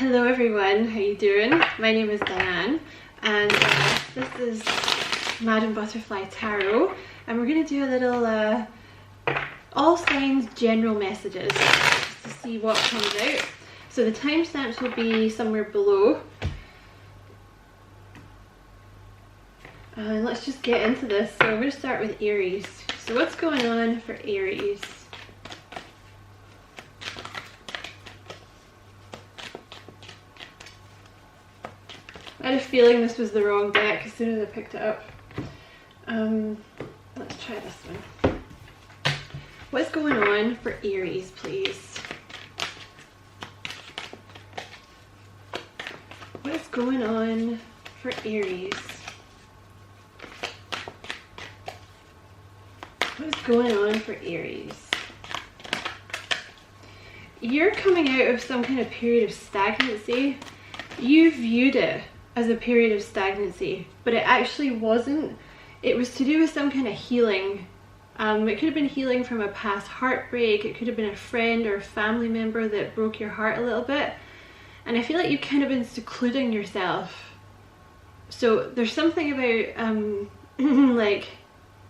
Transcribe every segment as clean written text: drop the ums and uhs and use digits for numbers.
Hello everyone, how you doing? My name is Diane and this is Madam Butterfly Tarot, and we're going to do a little all signs general messages just to see what comes out. So the timestamps will be somewhere below. And let's just get into this. So we're going to start with Aries. So what's going on for Aries? I had a feeling this was the wrong deck as soon as I picked it up. Let's try this one. What's going on for Aries, please? What's going on for Aries? What's going on for Aries? You're coming out of some kind of period of stagnancy. You viewed it as a period of stagnancy, but it actually wasn't. It was to do with some kind of healing. It could have been healing from a past heartbreak. It could have been a friend or a family member that broke your heart a little bit. And I feel like you've kind of been secluding yourself. So there's something about like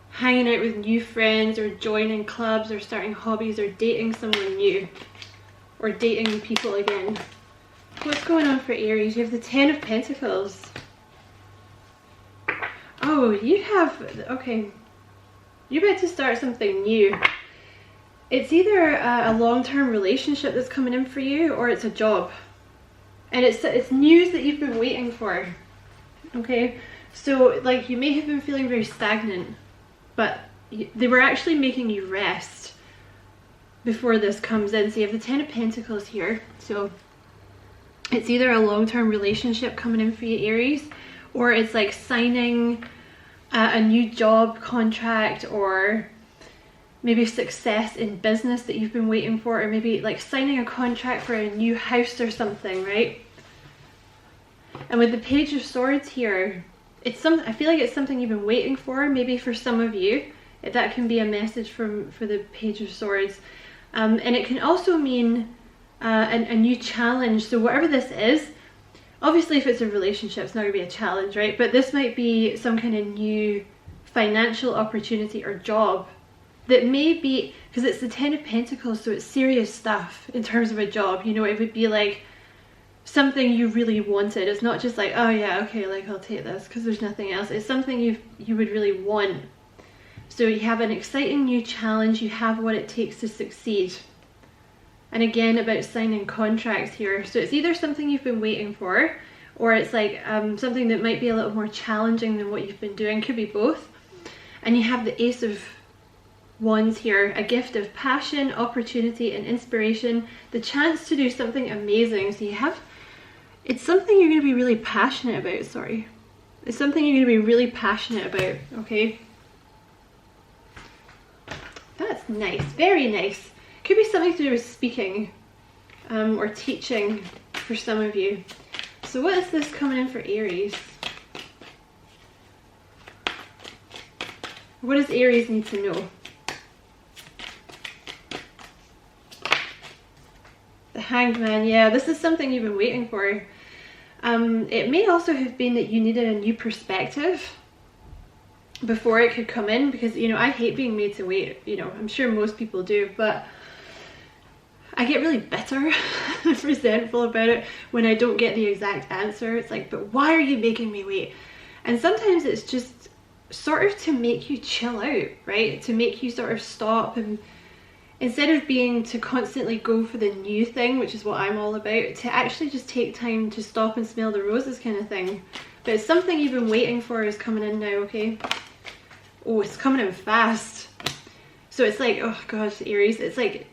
hanging out with new friends or joining clubs or starting hobbies or dating someone new or dating people again. What's going on for Aries? You have the Ten of Pentacles. Oh, you have, okay, you're about to start something new. It's either a long-term relationship that's coming in for you, or it's a job. And it's news that you've been waiting for. Okay, so like you may have been feeling very stagnant, but they were actually making you rest before this comes in. So you have the Ten of Pentacles here. So it's either a long-term relationship coming in for you, Aries, or it's like signing a new job contract, or maybe success in business that you've been waiting for, or maybe like signing a contract for a new house or something, right? And with the Page of Swords here, I feel like it's something you've been waiting for. Maybe for some of you, that can be a message for the Page of Swords. And it can also mean a new challenge. So whatever this is, obviously if it's a relationship it's not going to be a challenge, right? But this might be some kind of new financial opportunity or job that may be, because it's the Ten of Pentacles, so it's serious stuff in terms of a job. You know, it would be like something you really wanted. It's not just like, oh yeah, okay, like I'll take this because there's nothing else. It's something you would really want. So you have an exciting new challenge. You have what it takes to succeed. And again, about signing contracts here. So it's either something you've been waiting for, or it's like something that might be a little more challenging than what you've been doing. Could be both. And you have the Ace of Wands here, a gift of passion, opportunity and inspiration, the chance to do something amazing. So you have, it's something you're going to be really passionate about, sorry. It's something you're going to be really passionate about, okay? That's nice, very nice. Could be something to do with speaking or teaching for some of you. So what is this coming in for Aries? What does Aries need to know? The Hanged Man, yeah, this is something you've been waiting for. It may also have been that you needed a new perspective before it could come in, because, you know, I hate being made to wait. You know, I'm sure most people do, but I get really bitter and resentful about it when I don't get the exact answer. It's like, but why are you making me wait? And sometimes it's just sort of to make you chill out, right? To make you sort of stop, and instead of being to constantly go for the new thing, which is what I'm all about, to actually just take time to stop and smell the roses kind of thing. But it's something you've been waiting for is coming in now, okay? Oh, it's coming in fast. So it's like, oh gosh, Aries, it's like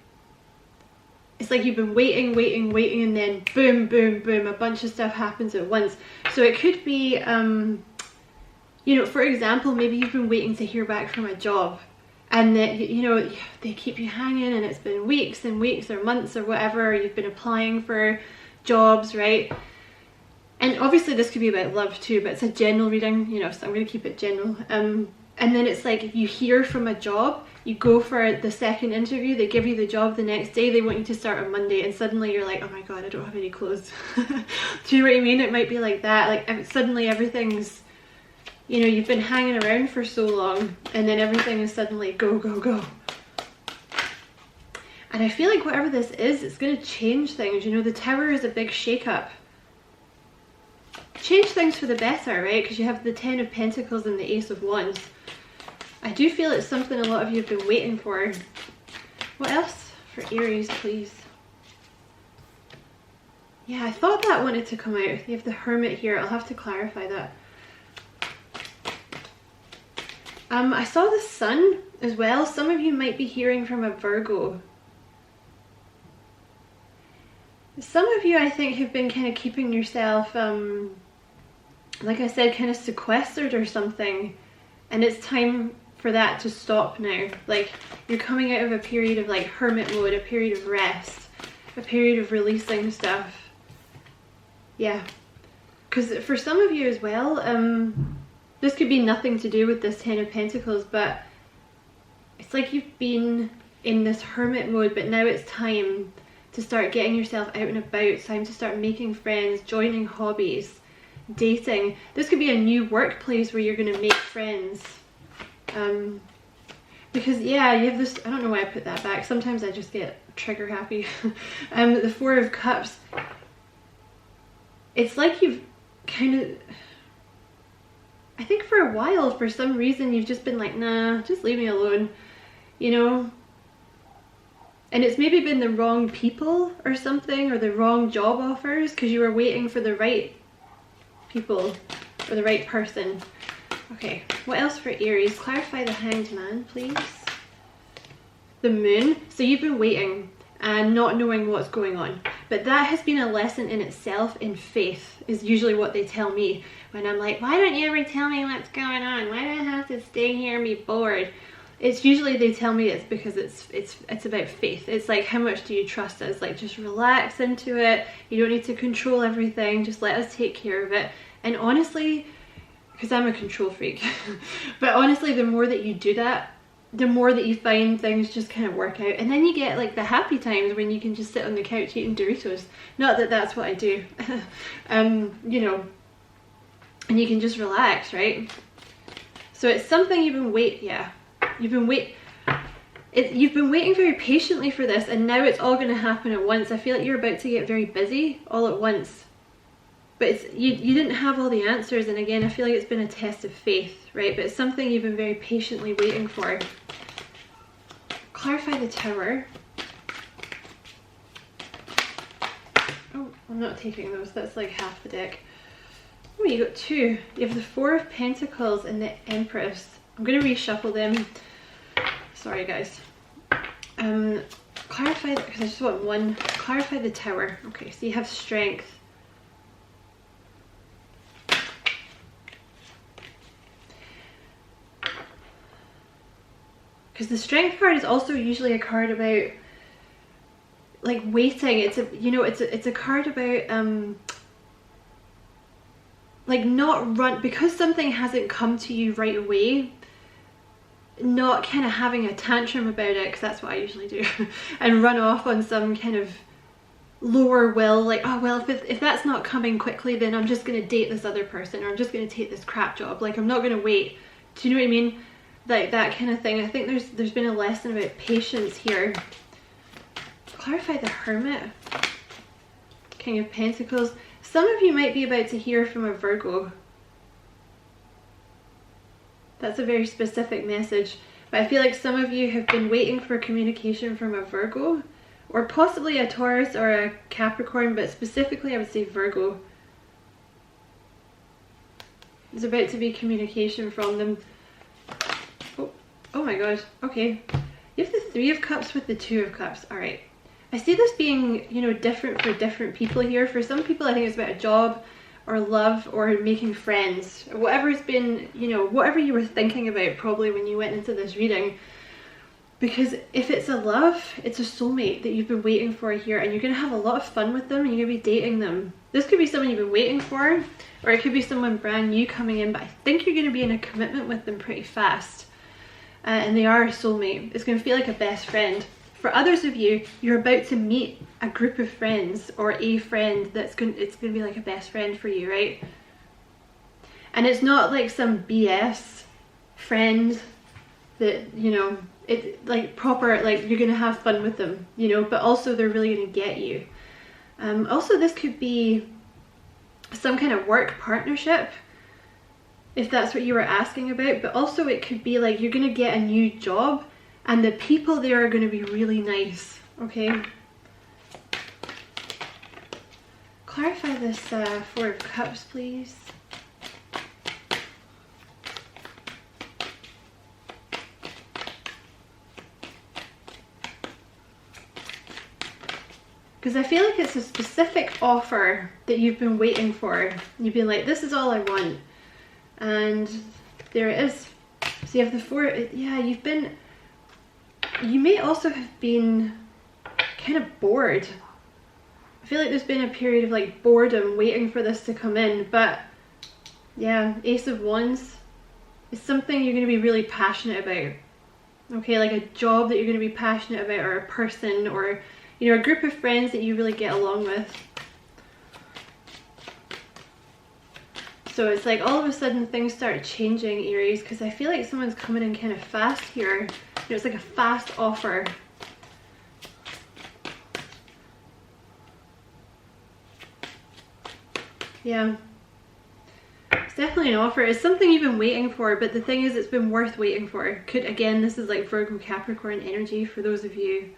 you've been waiting, and then boom, boom, boom, a bunch of stuff happens at once. So it could be, you know, for example, maybe you've been waiting to hear back from a job, and that, you know, they keep you hanging, and it's been weeks and weeks or months or whatever. You've been applying for jobs, right? And obviously this could be about love too, but it's a general reading, you know, so I'm going to keep it general. And then it's like, if you hear from a job, you go for the second interview, they give you the job the next day, they want you to start on Monday, and suddenly you're like, oh my god, I don't have any clothes. Do you know what I mean? It might be like that, like suddenly everything's, you know, you've been hanging around for so long, and then everything is suddenly go, go, go. And I feel like whatever this is, it's going to change things. You know, the Tower is a big shake-up. Change things for the better, right? Because you have the Ten of Pentacles and the Ace of Wands. I do feel it's something a lot of you have been waiting for. What else for Aries, please? Yeah, I thought that wanted to come out. You have the Hermit here. I'll have to clarify that. I saw the Sun as well. Some of you might be hearing from a Virgo. Some of you, I think, have been kind of keeping yourself, like I said, kind of sequestered or something. And it's time for that to stop now. Like, you're coming out of a period of like hermit mode, a period of rest, a period of releasing stuff. Yeah. Because for some of you as well, this could be nothing to do with this Ten of Pentacles, but it's like you've been in this hermit mode, but now it's time to start getting yourself out and about. It's time to start making friends, joining hobbies, dating. This could be a new workplace where you're going to make friends. Because yeah, you have this, I don't know why I put that back. Sometimes I just get trigger happy. The Four of Cups. It's like you've kind of, I think for a while, for some reason, you've just been like, nah, just leave me alone, you know? And it's maybe been the wrong people or something, or the wrong job offers, because you were waiting for the right people or the right person. Okay, what else for Aries? Clarify the Hanged Man, please. The Moon. So you've been waiting and not knowing what's going on. But that has been a lesson in itself in faith, is usually what they tell me. When I'm like, why don't you ever tell me what's going on? Why do I have to stay here and be bored? It's usually they tell me it's because it's about faith. It's like, how much do you trust us? Like, just relax into it. You don't need to control everything. Just let us take care of it. And honestly, because I'm a control freak, but honestly, the more that you do that, the more that you find things just kind of work out. And then you get like the happy times when you can just sit on the couch eating Doritos. Not that that's what I do. You know, and you can just relax, right? So it's something you've been you've been waiting very patiently for this, and now it's all going to happen at once. I feel like you're about to get very busy all at once. But it's, you didn't have all the answers, and again, I feel like it's been a test of faith, right? But it's something you've been very patiently waiting for. Clarify the Tower. Oh, I'm not taking those. That's like half the deck. Oh, you got two. You have the Four of Pentacles and the Empress. I'm going to reshuffle them. Sorry, guys. Clarify, because I just want one. Clarify the Tower. Okay, so you have Strength. Because the Strength card is also usually a card about like waiting. It's a, you know, it's a card about like not run, because something hasn't come to you right away, not kind of having a tantrum about it, because that's what I usually do, and run off on some kind of lower will, like, oh well, if that's not coming quickly, then I'm just going to date this other person, or I'm just going to take this crap job, like I'm not going to wait. Do you know what I mean? Like that kind of thing. I think there's been a lesson about patience here. Clarify the Hermit. King of Pentacles. Some of you might be about to hear from a Virgo. That's a very specific message. But I feel like some of you have been waiting for communication from a Virgo, or possibly a Taurus or a Capricorn, but specifically I would say Virgo. There's about to be communication from them. Oh my god, okay. You have the Three of Cups with the Two of Cups. Alright. I see this being, you know, different for different people here. For some people, I think it's about a job or love or making friends. Whatever's been, you know, whatever you were thinking about probably when you went into this reading. Because if it's a love, it's a soulmate that you've been waiting for here, and you're going to have a lot of fun with them, and you're going to be dating them. This could be someone you've been waiting for, or it could be someone brand new coming in, but I think you're going to be in a commitment with them pretty fast. And they are a soulmate. It's going to feel like a best friend. For others of you, you're about to meet a group of friends or a friend it's going to be like a best friend for you, right? And it's not like some BS friend that, you know, it's like proper, like you're going to have fun with them, you know, but also they're really going to get you. Also, this could be some kind of work partnership, if that's what you were asking about, but also it could be like you're going to get a new job and the people there are going to be really nice, okay? Clarify this Four of Cups, please. Because I feel like it's a specific offer that you've been waiting for. You've been like, this is all I want. And there it is. So you have the four, yeah, you may also have been kind of bored. I feel like there's been a period of like boredom waiting for this to come in, but yeah, Ace of Wands is something you're going to be really passionate about. Okay, like a job that you're going to be passionate about, or a person, or, you know, a group of friends that you really get along with. So it's like all of a sudden things start changing, Aries, because I feel like someone's coming in kind of fast here. You know, it's like a fast offer. Yeah. It's definitely an offer. It's something you've been waiting for, but the thing is, it's been worth waiting for. Again, this is like Virgo Capricorn energy for those of you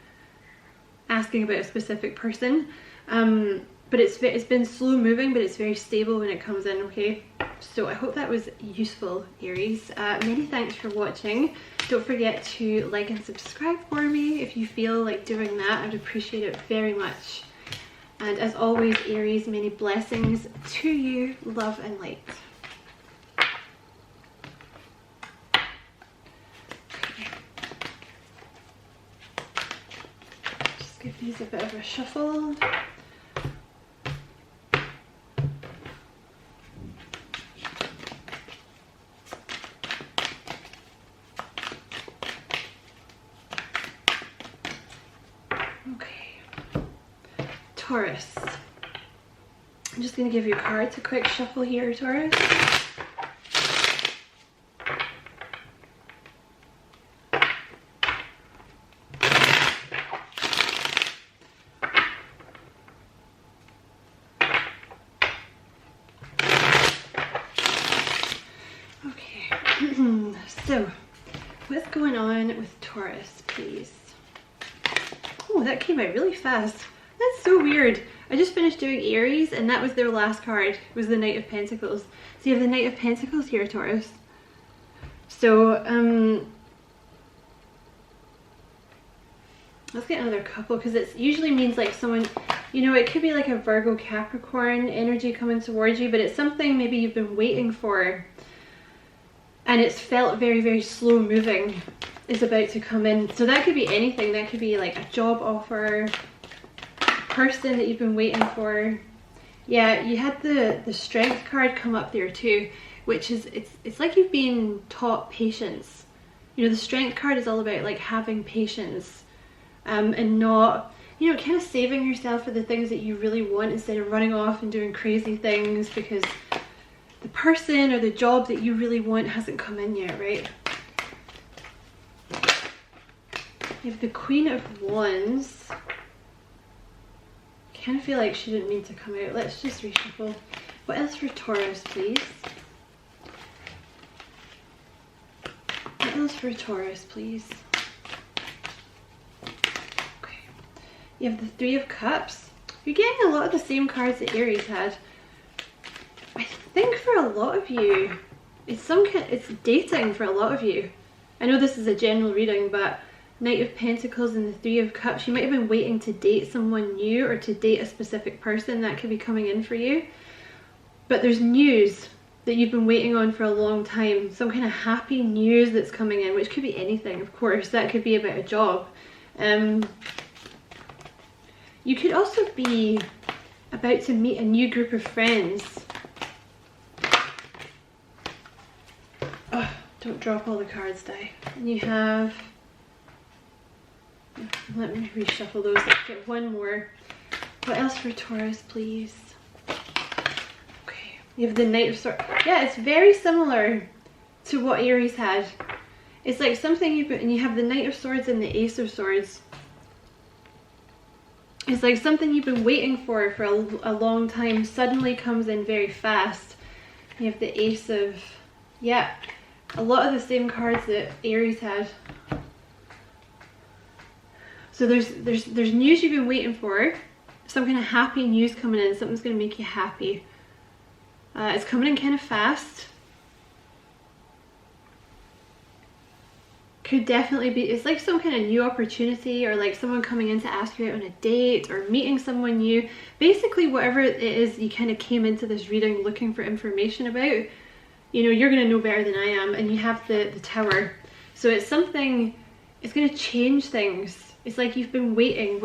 asking about a specific person. But it's been slow moving, but it's very stable when it comes in, okay? So I hope that was useful, Aries. Many thanks for watching. Don't forget to like and subscribe for me if you feel like doing that. I'd appreciate it very much. And as always, Aries, many blessings to you, love and light. Okay. Just give these a bit of a shuffle. Taurus. I'm just going to give your cards a quick shuffle here, Taurus. Okay, so what's going on with Taurus, please? Oh, that came out really fast. That's so weird. I just finished doing Aries and that was their last card. It was the Knight of Pentacles. So you have the Knight of Pentacles here, Taurus. So, let's get another couple, because it usually means like someone, you know, it could be like a Virgo Capricorn energy coming towards you, but it's something maybe you've been waiting for and it's felt very, very slow moving is about to come in. So that could be anything. That could be like a job offer, person that you've been waiting for. Yeah, you had the Strength card come up there too, which is it's like you've been taught patience. You know, the Strength card is all about like having patience, and not, you know, kind of saving yourself for the things that you really want instead of running off and doing crazy things because the person or the job that you really want hasn't come in yet, right? You have the Queen of Wands. I kind of feel like she didn't mean to come out. Let's just reshuffle. What else for Taurus, please? What else for Taurus, please? Okay. You have the Three of Cups. You're getting a lot of the same cards that Aries had. I think for a lot of you, it's dating for a lot of you. I know this is a general reading, but Knight of Pentacles and the Three of Cups, you might have been waiting to date someone new or to date a specific person that could be coming in for you. But there's news. that you've been waiting on for a long time. Some kind of happy news that's coming in, which could be anything, of course. That could be about a job. You could also be about to meet a new group of friends. Oh, don't drop all the cards, Di. And you have... Let me reshuffle those. Let's get one more. What else for Taurus, please? Okay, you have the Knight of Swords. Yeah, it's very similar to what Aries had. It's like something you've been... And you have the Knight of Swords and the Ace of Swords. It's like something you've been waiting for a long time suddenly comes in very fast. You have the Ace of... Yeah, a lot of the same cards that Aries had. So there's news you've been waiting for. Some kind of happy news coming in. Something's going to make you happy. It's coming in kind of fast. Could definitely be, it's like some kind of new opportunity, or like someone coming in to ask you out on a date, or meeting someone new. Basically whatever it is you kind of came into this reading looking for information about, you know, you're going to know better than I am. And you have the Tower. So it's something, it's going to change things. It's like you've been waiting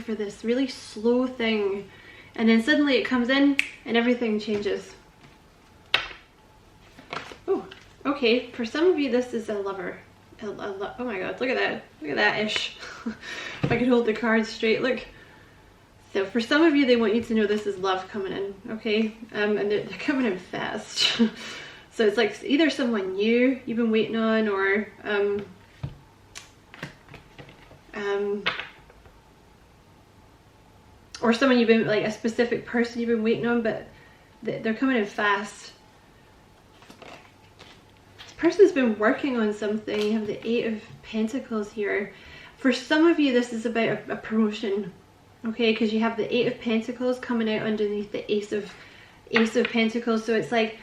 for this really slow thing, and then suddenly it comes in and everything changes. Oh, okay, for some of you this is a lover. Oh my god, look at that ish. If I could hold the cards straight, look. So for some of you, they want you to know this is love coming in, okay? And they're coming in fast. So it's like either someone new you've been waiting on, or or someone you've been, like a specific person you've been waiting on, but they're coming in fast. This person's been working on something. You have the Eight of Pentacles here. For some of you, this is about a promotion, okay? Because you have the Eight of Pentacles coming out underneath the Ace of Pentacles. So it's like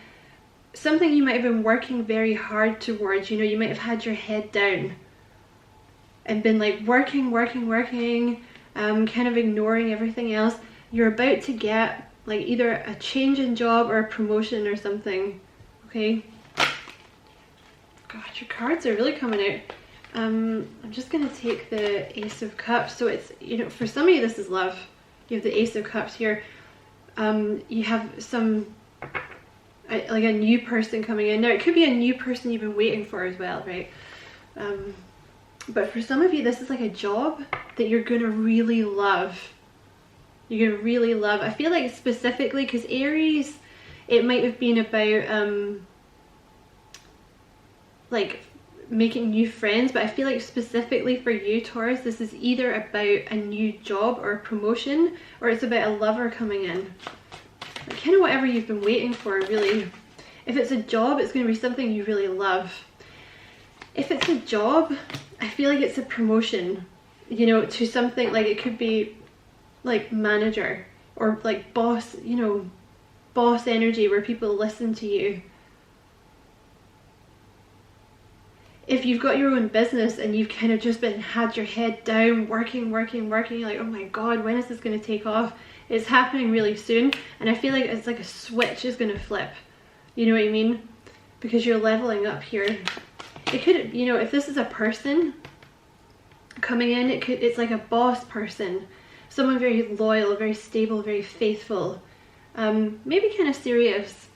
something you might have been working very hard towards. You know, you might have had your head down and been like working, kind of ignoring everything else. You're about to get like either a change in job or a promotion or something, okay? God, your cards are really coming out. I'm just gonna take the Ace of Cups. So it's, you know, for some of you this is love. You have the Ace of Cups here. You have some, like a new person coming in. Now it could be a new person you've been waiting for as well, right? But for some of you, this is like a job that you're going to really love. You're going to really love. I feel like specifically, because Aries, it might have been about like making new friends. But I feel like specifically for you, Taurus, this is either about a new job or a promotion, or it's about a lover coming in. Like kind of whatever you've been waiting for, really. If it's a job, it's going to be something you really love. If it's a job, I feel like it's a promotion, you know, to something like, it could be like manager or like boss, you know, boss energy where people listen to you. If you've got your own business and you've kind of just had your head down, working, you're like, oh my god, when is this going to take off? It's happening really soon, and I feel like it's like a switch is going to flip. You know what I mean? Because you're leveling up here. It could, you know, if this is a person coming in, it's like a boss person, someone very loyal, very stable, very faithful, maybe kind of serious.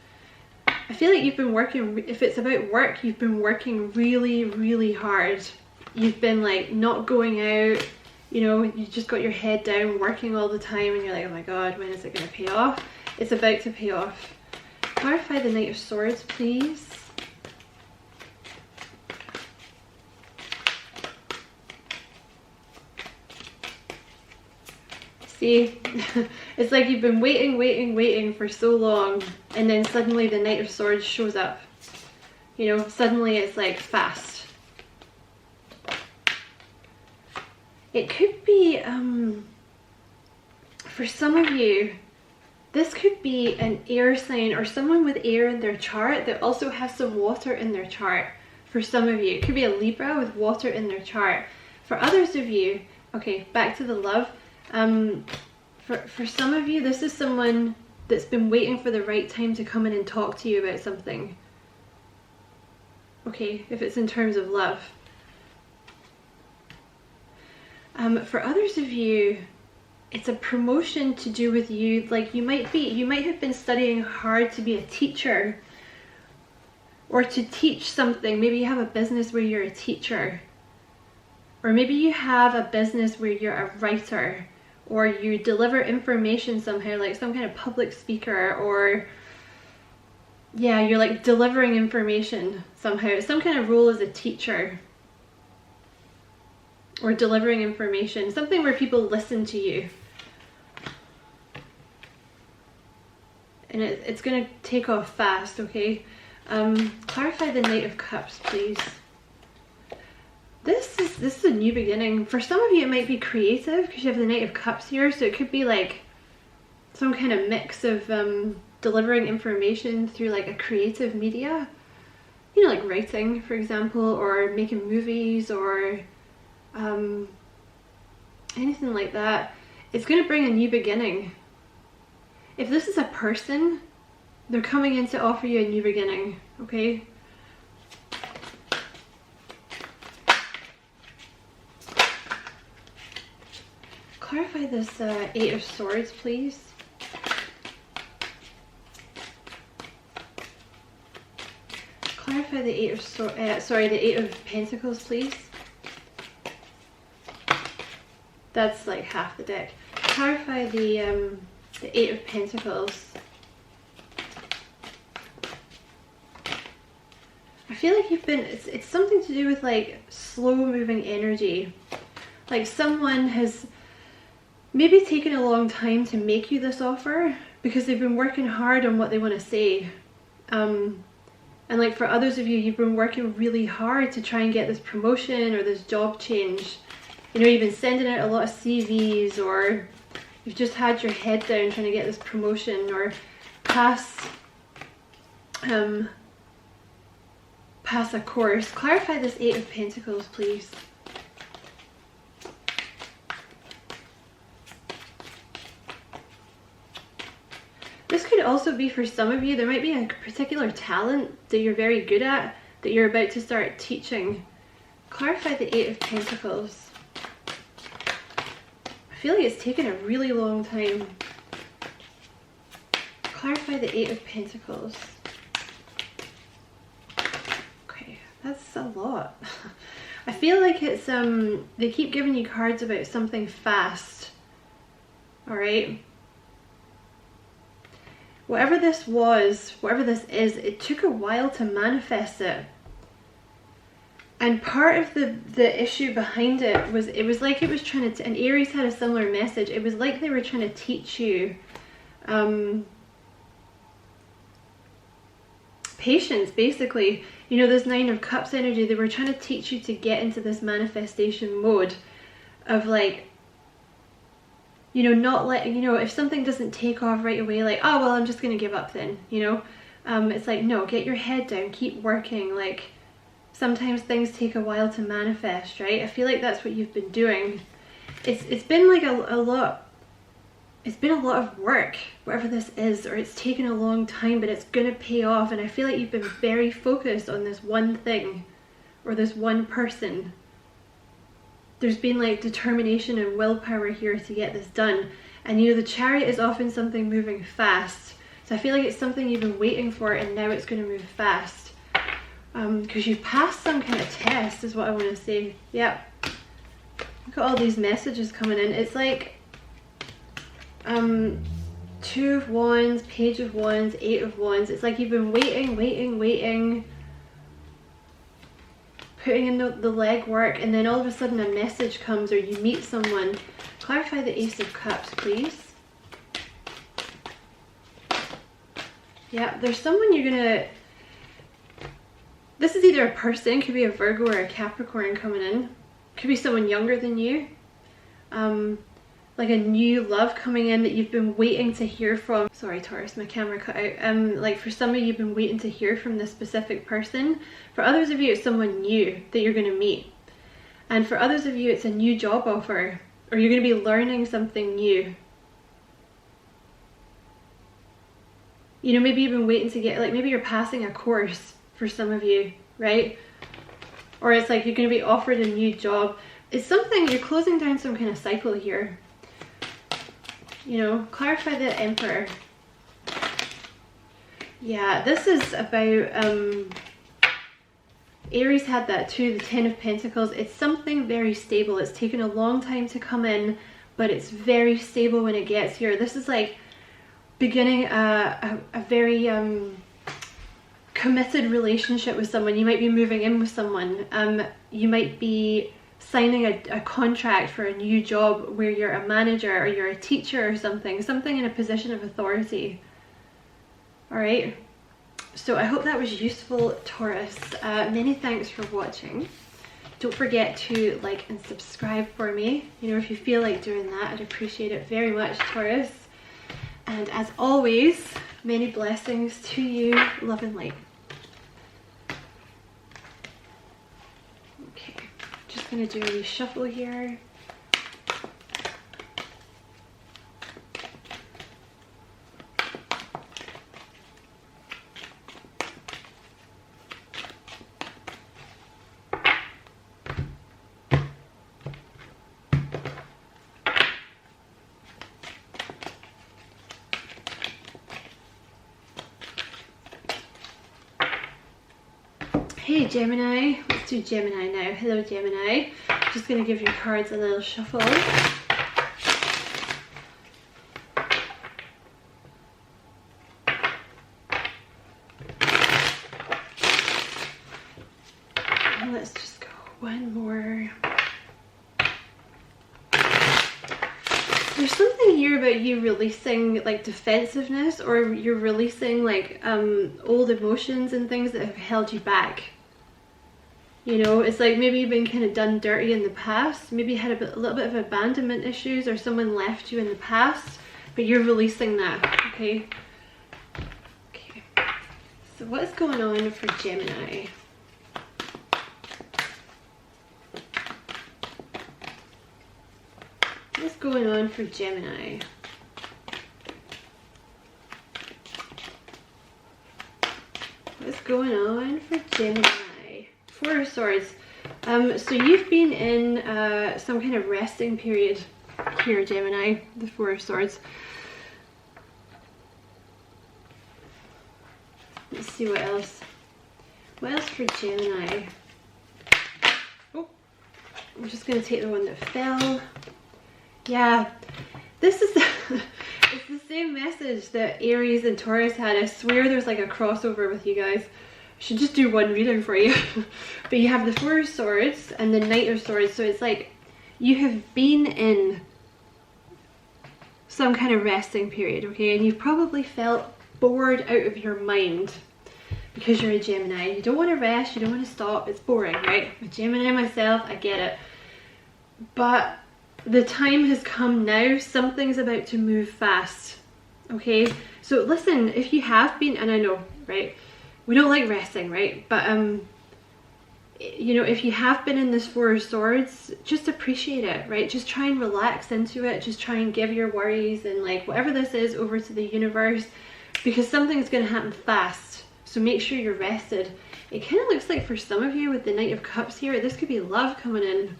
I feel like you've been working, if it's about work, you've been working really hard. You've been like not going out, you know, you just got your head down working all the time, and you're like, oh my god, when is it going to pay off? It's about to pay off. Clarify the Knight of Swords, please. See, it's like you've been waiting for so long, and then suddenly the Knight of Swords shows up. You know, suddenly it's like fast. It could be, for some of you, this could be an air sign or someone with air in their chart that also has some water in their chart. For some of you, it could be a Libra with water in their chart. For others of you, okay, back to the love. For some of you, this is someone that's been waiting for the right time to come in and talk to you about something. Okay, if it's in terms of love. For others of you, it's a promotion to do with you. Like you might have been studying hard to be a teacher or to teach something. Maybe you have a business where you're a teacher, or maybe you have a business where you're a writer, or you deliver information somehow, like some kind of public speaker, or yeah, you're like delivering information somehow. Some kind of role as a teacher or delivering information, something where people listen to you. And it's going to take off fast, okay? Clarify the Knight of Cups, please. This is a new beginning. For some of you, it might be creative because you have the Knight of Cups here, so it could be like some kind of mix of delivering information through like a creative media. You know, like writing, for example, or making movies, or anything like that. It's going to bring a new beginning. If this is a person, they're coming in to offer you a new beginning, okay? Clarify this Eight of Swords, please. Clarify the Eight of the Eight of Pentacles, please. That's like half the deck. Clarify the Eight of Pentacles. I feel like you've been, it's something to do with like slow moving energy. Like someone has maybe taken a long time to make you this offer because they've been working hard on what they want to say. And like for others of you, you've been working really hard to try and get this promotion or this job change. You know, you've been sending out a lot of CVs, or you've just had your head down trying to get this promotion or pass a course. Clarify this Eight of Pentacles, please. This could also be for some of you, there might be a particular talent that you're very good at that you're about to start teaching. Clarify the Eight of Pentacles. I feel like it's taken a really long time. Clarify the Eight of Pentacles. Okay, that's a lot. I feel like it's, they keep giving you cards about something fast. Alright? Whatever this was, whatever this is, it took a while to manifest it. And part of the issue behind it was like it was trying to, and Aries had a similar message, it was like they were trying to teach you patience, basically. You know, this Nine of Cups energy, they were trying to teach you to get into this manifestation mode of like, you know, not letting, you know, if something doesn't take off right away, like, oh, well, I'm just going to give up then, you know. It's like, no, get your head down, keep working. Like, sometimes things take a while to manifest, right? I feel like that's what you've been doing. It's been like a lot, it's been a lot of work, whatever this is, or it's taken a long time, but it's going to pay off. And I feel like you've been very focused on this one thing or this one person. There's been like determination and willpower here to get this done. And you know, the Chariot is often something moving fast. So I feel like it's something you've been waiting for and now it's going to move fast. Because you've passed some kind of test is what I want to say. Yep. Look at all these messages coming in. It's like Two of Wands, Page of Wands, Eight of Wands. It's like you've been waiting, putting in the legwork, and then all of a sudden a message comes or you meet someone. Clarify the Ace of Cups, please. Yeah, there's someone you're gonna, this is either a person, could be a Virgo or a Capricorn coming in. Could be someone younger than you. Like a new love coming in that you've been waiting to hear from. Sorry, Taurus, my camera cut out. Like for some of you, you've been waiting to hear from this specific person. For others of you, it's someone new that you're going to meet. And for others of you, it's a new job offer, or you're going to be learning something new. You know, maybe you've been waiting to get, like maybe you're passing a course for some of you, right? Or it's like you're going to be offered a new job. It's something, you're closing down some kind of cycle here. You know, clarify the Emperor. Yeah, this is about, Aries had that too, the 10 of Pentacles. It's something very stable. It's taken a long time to come in, but it's very stable when it gets here. This is like beginning a very committed relationship with someone. You might be moving in with someone. You might be signing a contract for a new job where you're a manager or you're a teacher or something in a position of authority. All right. So I hope that was useful, Taurus. Many thanks for watching. Don't forget to like and subscribe for me. You know, if you feel like doing that, I'd appreciate it very much, Taurus. And as always, many blessings to you, love and light. Okay, just gonna do a reshuffle here. Hey Gemini, let's do Gemini now. Hello Gemini. Just going to give your cards a little shuffle. And let's just go one more. There's something here about you releasing like defensiveness, or you're releasing like old emotions and things that have held you back. You know, it's like maybe you've been kind of done dirty in the past. Maybe you had a little bit of abandonment issues, or someone left you in the past, but you're releasing that, okay? Okay. So what's going on for Gemini? What's going on for Gemini? What's going on for Gemini? Four of Swords. So you've been in some kind of resting period here, Gemini, the Four of Swords. Let's see what else. What else for Gemini? Oh, I'm just going to take the one that fell. Yeah, this is it's the same message that Aries and Taurus had. I swear there's like a crossover with you guys. I should just do one reading for you. But you have the Four of Swords and the Knight of Swords, so it's like you have been in some kind of resting period, okay? And you've probably felt bored out of your mind because you're a Gemini. You don't want to rest, you don't want to stop, it's boring, right? I'm a Gemini myself, I get it. But the time has come now, something's about to move fast, okay? So listen, if you have been, and I know, right? We don't like resting, right? But, you know, if you have been in this Four of Swords, just appreciate it, right? Just try and relax into it. Just try and give your worries and like whatever this is over to the universe, because something's going to happen fast. So make sure you're rested. It kind of looks like for some of you with the Knight of Cups here, this could be love coming in.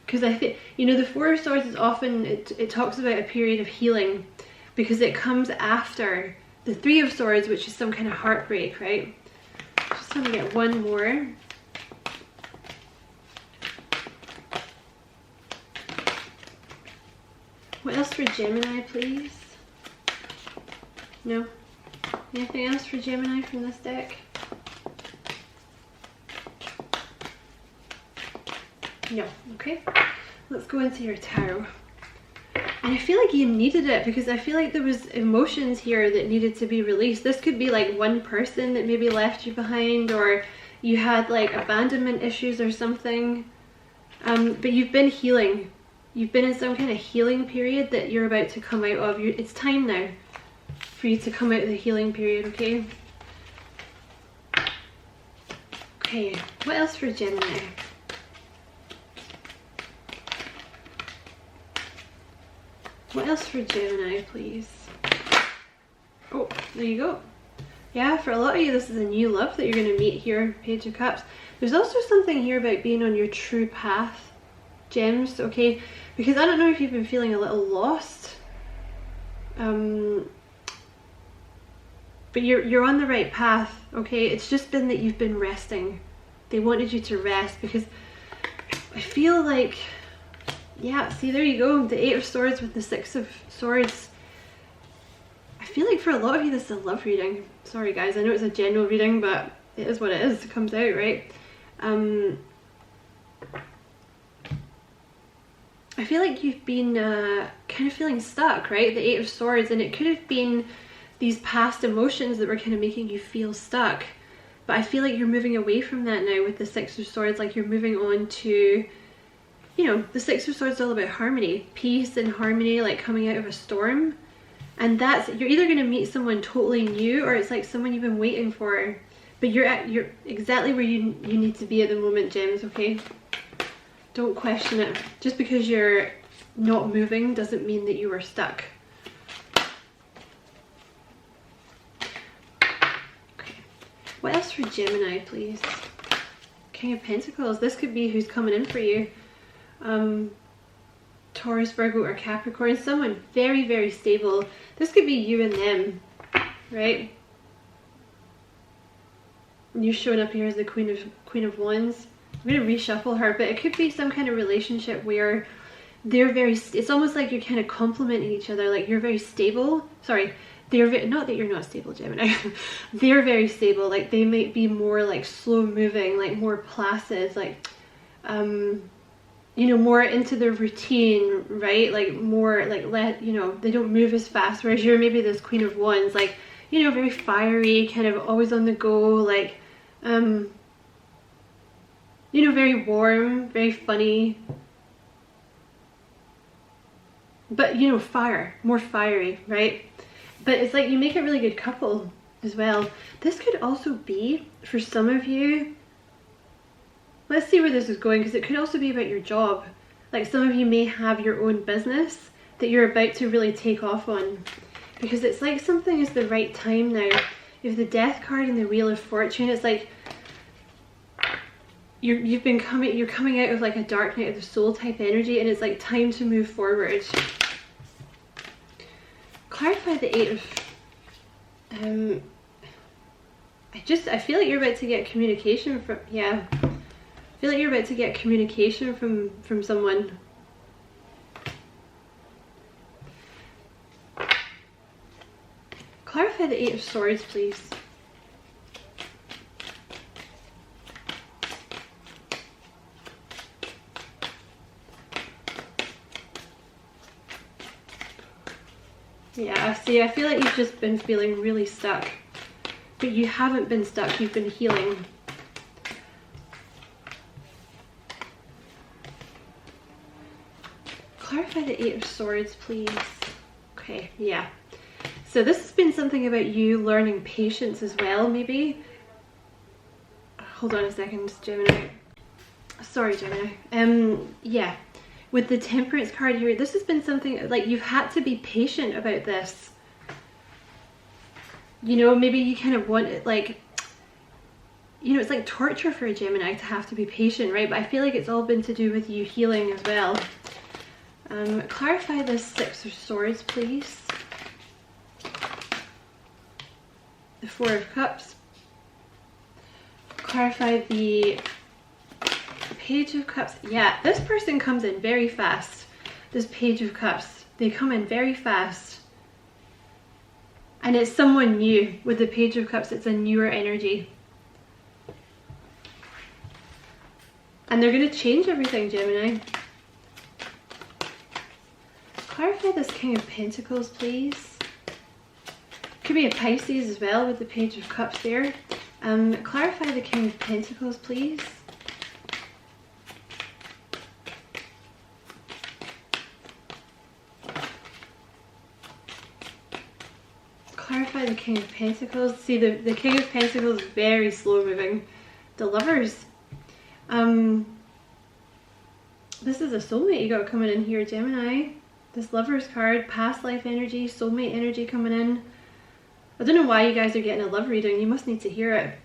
Because I think, you know, the Four of Swords is often, it talks about a period of healing, because it comes after the Three of Swords, which is some kind of heartbreak, right? Just want to get one more. What else for Gemini, please? No? Anything else for Gemini from this deck? No. Okay. Let's go into your tarot. And I feel like you needed it, because I feel like there was emotions here that needed to be released. This could be like one person that maybe left you behind, or you had like abandonment issues or something. But you've been healing. You've been in some kind of healing period that you're about to come out of. It's time now for you to come out of the healing period, okay? Okay, what else for Gemini? What else for Gemini, please? Oh, there you go. Yeah, for a lot of you, this is a new love that you're going to meet here, Page of Cups. There's also something here about being on your true path, Gems, okay? Because I don't know if you've been feeling a little lost. But you're on the right path, okay? It's just been that you've been resting. They wanted you to rest because I feel like, yeah, see, there you go. The 8 of Swords with the 6 of Swords. I feel like for a lot of you, this is a love reading. Sorry, guys. I know it's a general reading, but it is what it is. It comes out, right? I feel like you've been kind of feeling stuck, right? The 8 of Swords, and it could have been these past emotions that were kind of making you feel stuck. But I feel like you're moving away from that now with the 6 of Swords. Like you're moving on to, you know, the 6 of Swords is all about harmony, peace and harmony, like coming out of a storm. And that's, you're either going to meet someone totally new, or it's like someone you've been waiting for. But you're exactly where you need to be at the moment, Gems, okay? Don't question it. Just because you're not moving doesn't mean that you are stuck. Okay. What else for Gemini, please? King of Pentacles. This could be who's coming in for you. Taurus, Virgo, or Capricorn. Someone very, very stable. This could be you and them, right? You're showing up here as the Queen of Wands. I'm going to reshuffle her, but it could be some kind of relationship where they're very, it's almost like you're kind of complementing each other, like you're very stable. Sorry, not that you're not stable, Gemini. They're very stable, like they might be more like slow moving, like more placid, like, you know, more into their routine, right? Like more like, you know, they don't move as fast, whereas you're maybe this Queen of Wands, like, you know, very fiery, kind of always on the go, like, you know, very warm, very funny, but, you know, more fiery, right? But it's like you make a really good couple as well. This could also be, for some of you, let's see where this is going, because it could also be about your job. Like some of you may have your own business that you're about to really take off on, because it's like something is the right time now. You have the Death card and the Wheel of Fortune. It's like you're coming out of like a dark night of the soul type energy, and it's like time to move forward. Clarify the 8 of I feel like you're about to get communication from, yeah, I feel like you're about to get communication from someone. Clarify the 8 of Swords, please. Yeah, see, I feel like you've just been feeling really stuck. But you haven't been stuck, you've been healing. Clarify the 8 of Swords, please. Okay, yeah. So this has been something about you learning patience as well, maybe. Hold on a second, Gemini. Sorry, Gemini. Yeah. With the Temperance card here, this has been something like you've had to be patient about this. You know, maybe you kind of want it, like, you know, it's like torture for a Gemini to have to be patient, right? But I feel like it's all been to do with you healing as well. Clarify the 6 of Swords, please. The 4 of Cups. Clarify the Page of Cups. Yeah, this person comes in very fast. This Page of Cups. They come in very fast. And it's someone new. With the Page of Cups, it's a newer energy. And they're going to change everything, Gemini. Clarify this King of Pentacles, please. Could be a Pisces as well with the Page of Cups there. Clarify the King of Pentacles, please. Clarify the King of Pentacles. See, the King of Pentacles is very slow moving. The Lovers. This is a soulmate you got coming in here, Gemini. This Lover's card, past life energy, soulmate energy coming in. I don't know why you guys are getting a love reading. You must need to hear it.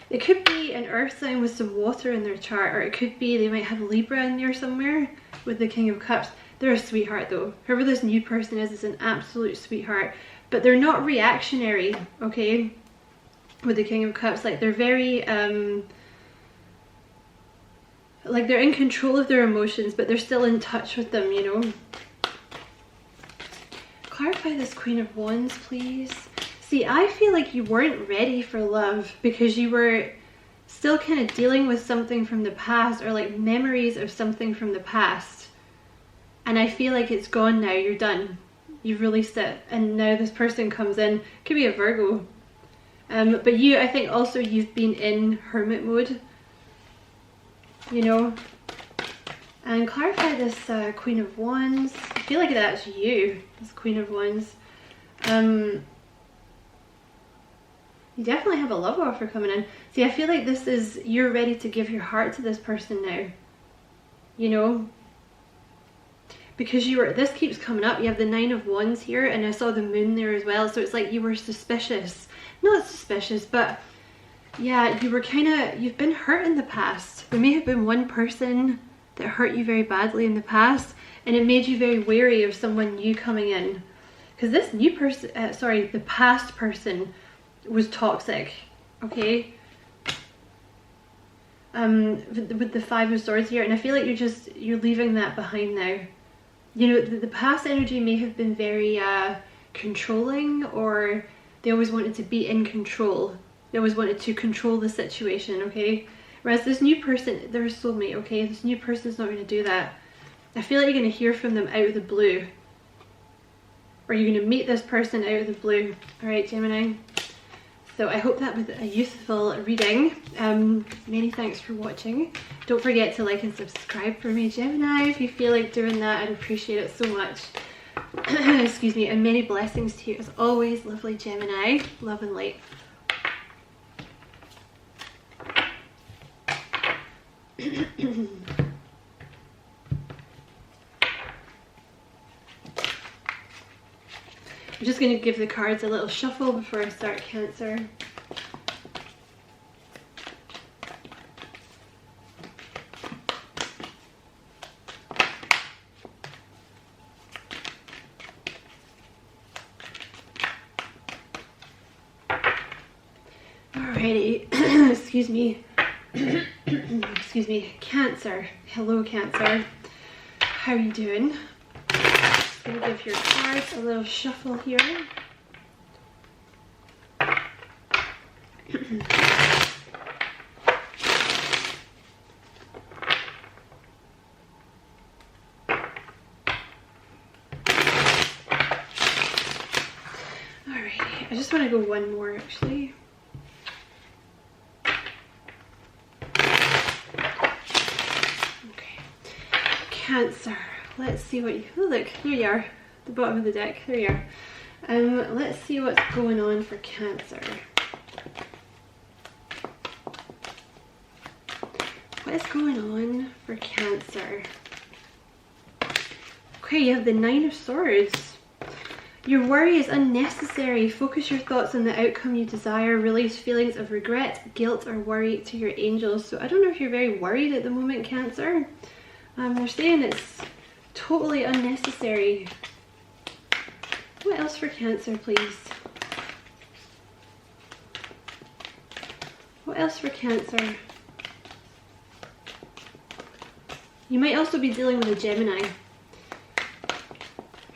It could be an earth sign with some water in their chart, or it could be they might have Libra in there somewhere with the King of Cups. They're a sweetheart though. Whoever this new person is an absolute sweetheart. But they're not reactionary, okay? With the King of Cups, like they're very, like they're in control of their emotions, but they're still in touch with them, you know? Clarify this Queen of Wands, please. See, I feel like you weren't ready for love because you were still kind of dealing with something from the past, or like memories of something from the past. And I feel like it's gone now, you're done. You've released it. And now this person comes in, could be a Virgo. But you, I think also you've been in hermit mode, you know. And clarify this Queen of Wands. I feel like that's you, this Queen of Wands. You definitely have a love offer coming in. See, I feel like this is, you're ready to give your heart to this person now, you know, because you were, this keeps coming up. You have the Nine of Wands here, and I saw the moon there as well. So it's like you were suspicious, not suspicious, but yeah, you were kind of, you've been hurt in the past. There may have been one person that hurt you very badly in the past, and it made you very wary of someone new coming in. Because this new person, sorry, the past person was toxic, okay? With the Five of Swords here, and I feel like you're leaving that behind now. You know, the past energy may have been very controlling, or they always wanted to be in control. They always wanted to control the situation, okay? Whereas this new person, they're a soulmate, okay? This new person's not going to do that. I feel like you're going to hear from them out of the blue. Or you're going to meet this person out of the blue. Alright, Gemini. So I hope that was a useful reading. Many thanks for watching. Don't forget to like and subscribe for me, Gemini. If you feel like doing that, I'd appreciate it so much. Excuse me, and many blessings to you as always, lovely Gemini. Love and light. I'm just going to give the cards a little shuffle before I start Cancer. Alrighty, excuse me. Excuse me, Cancer. Hello, Cancer. How are you doing? Just gonna give your cards a little shuffle here. Alrighty, I just want to go one more actually. Cancer. Let's see what you, oh look, here you are, the bottom of the deck, there you are. Let's see what's going on for Cancer. What is going on for Cancer? Okay, you have the Nine of Swords. Your worry is unnecessary. Focus your thoughts on the outcome you desire. Release feelings of regret, guilt, or worry to your angels. So I don't know if you're very worried at the moment, Cancer. They're saying it's totally unnecessary. What else for Cancer, please? What else for Cancer? You might also be dealing with a Gemini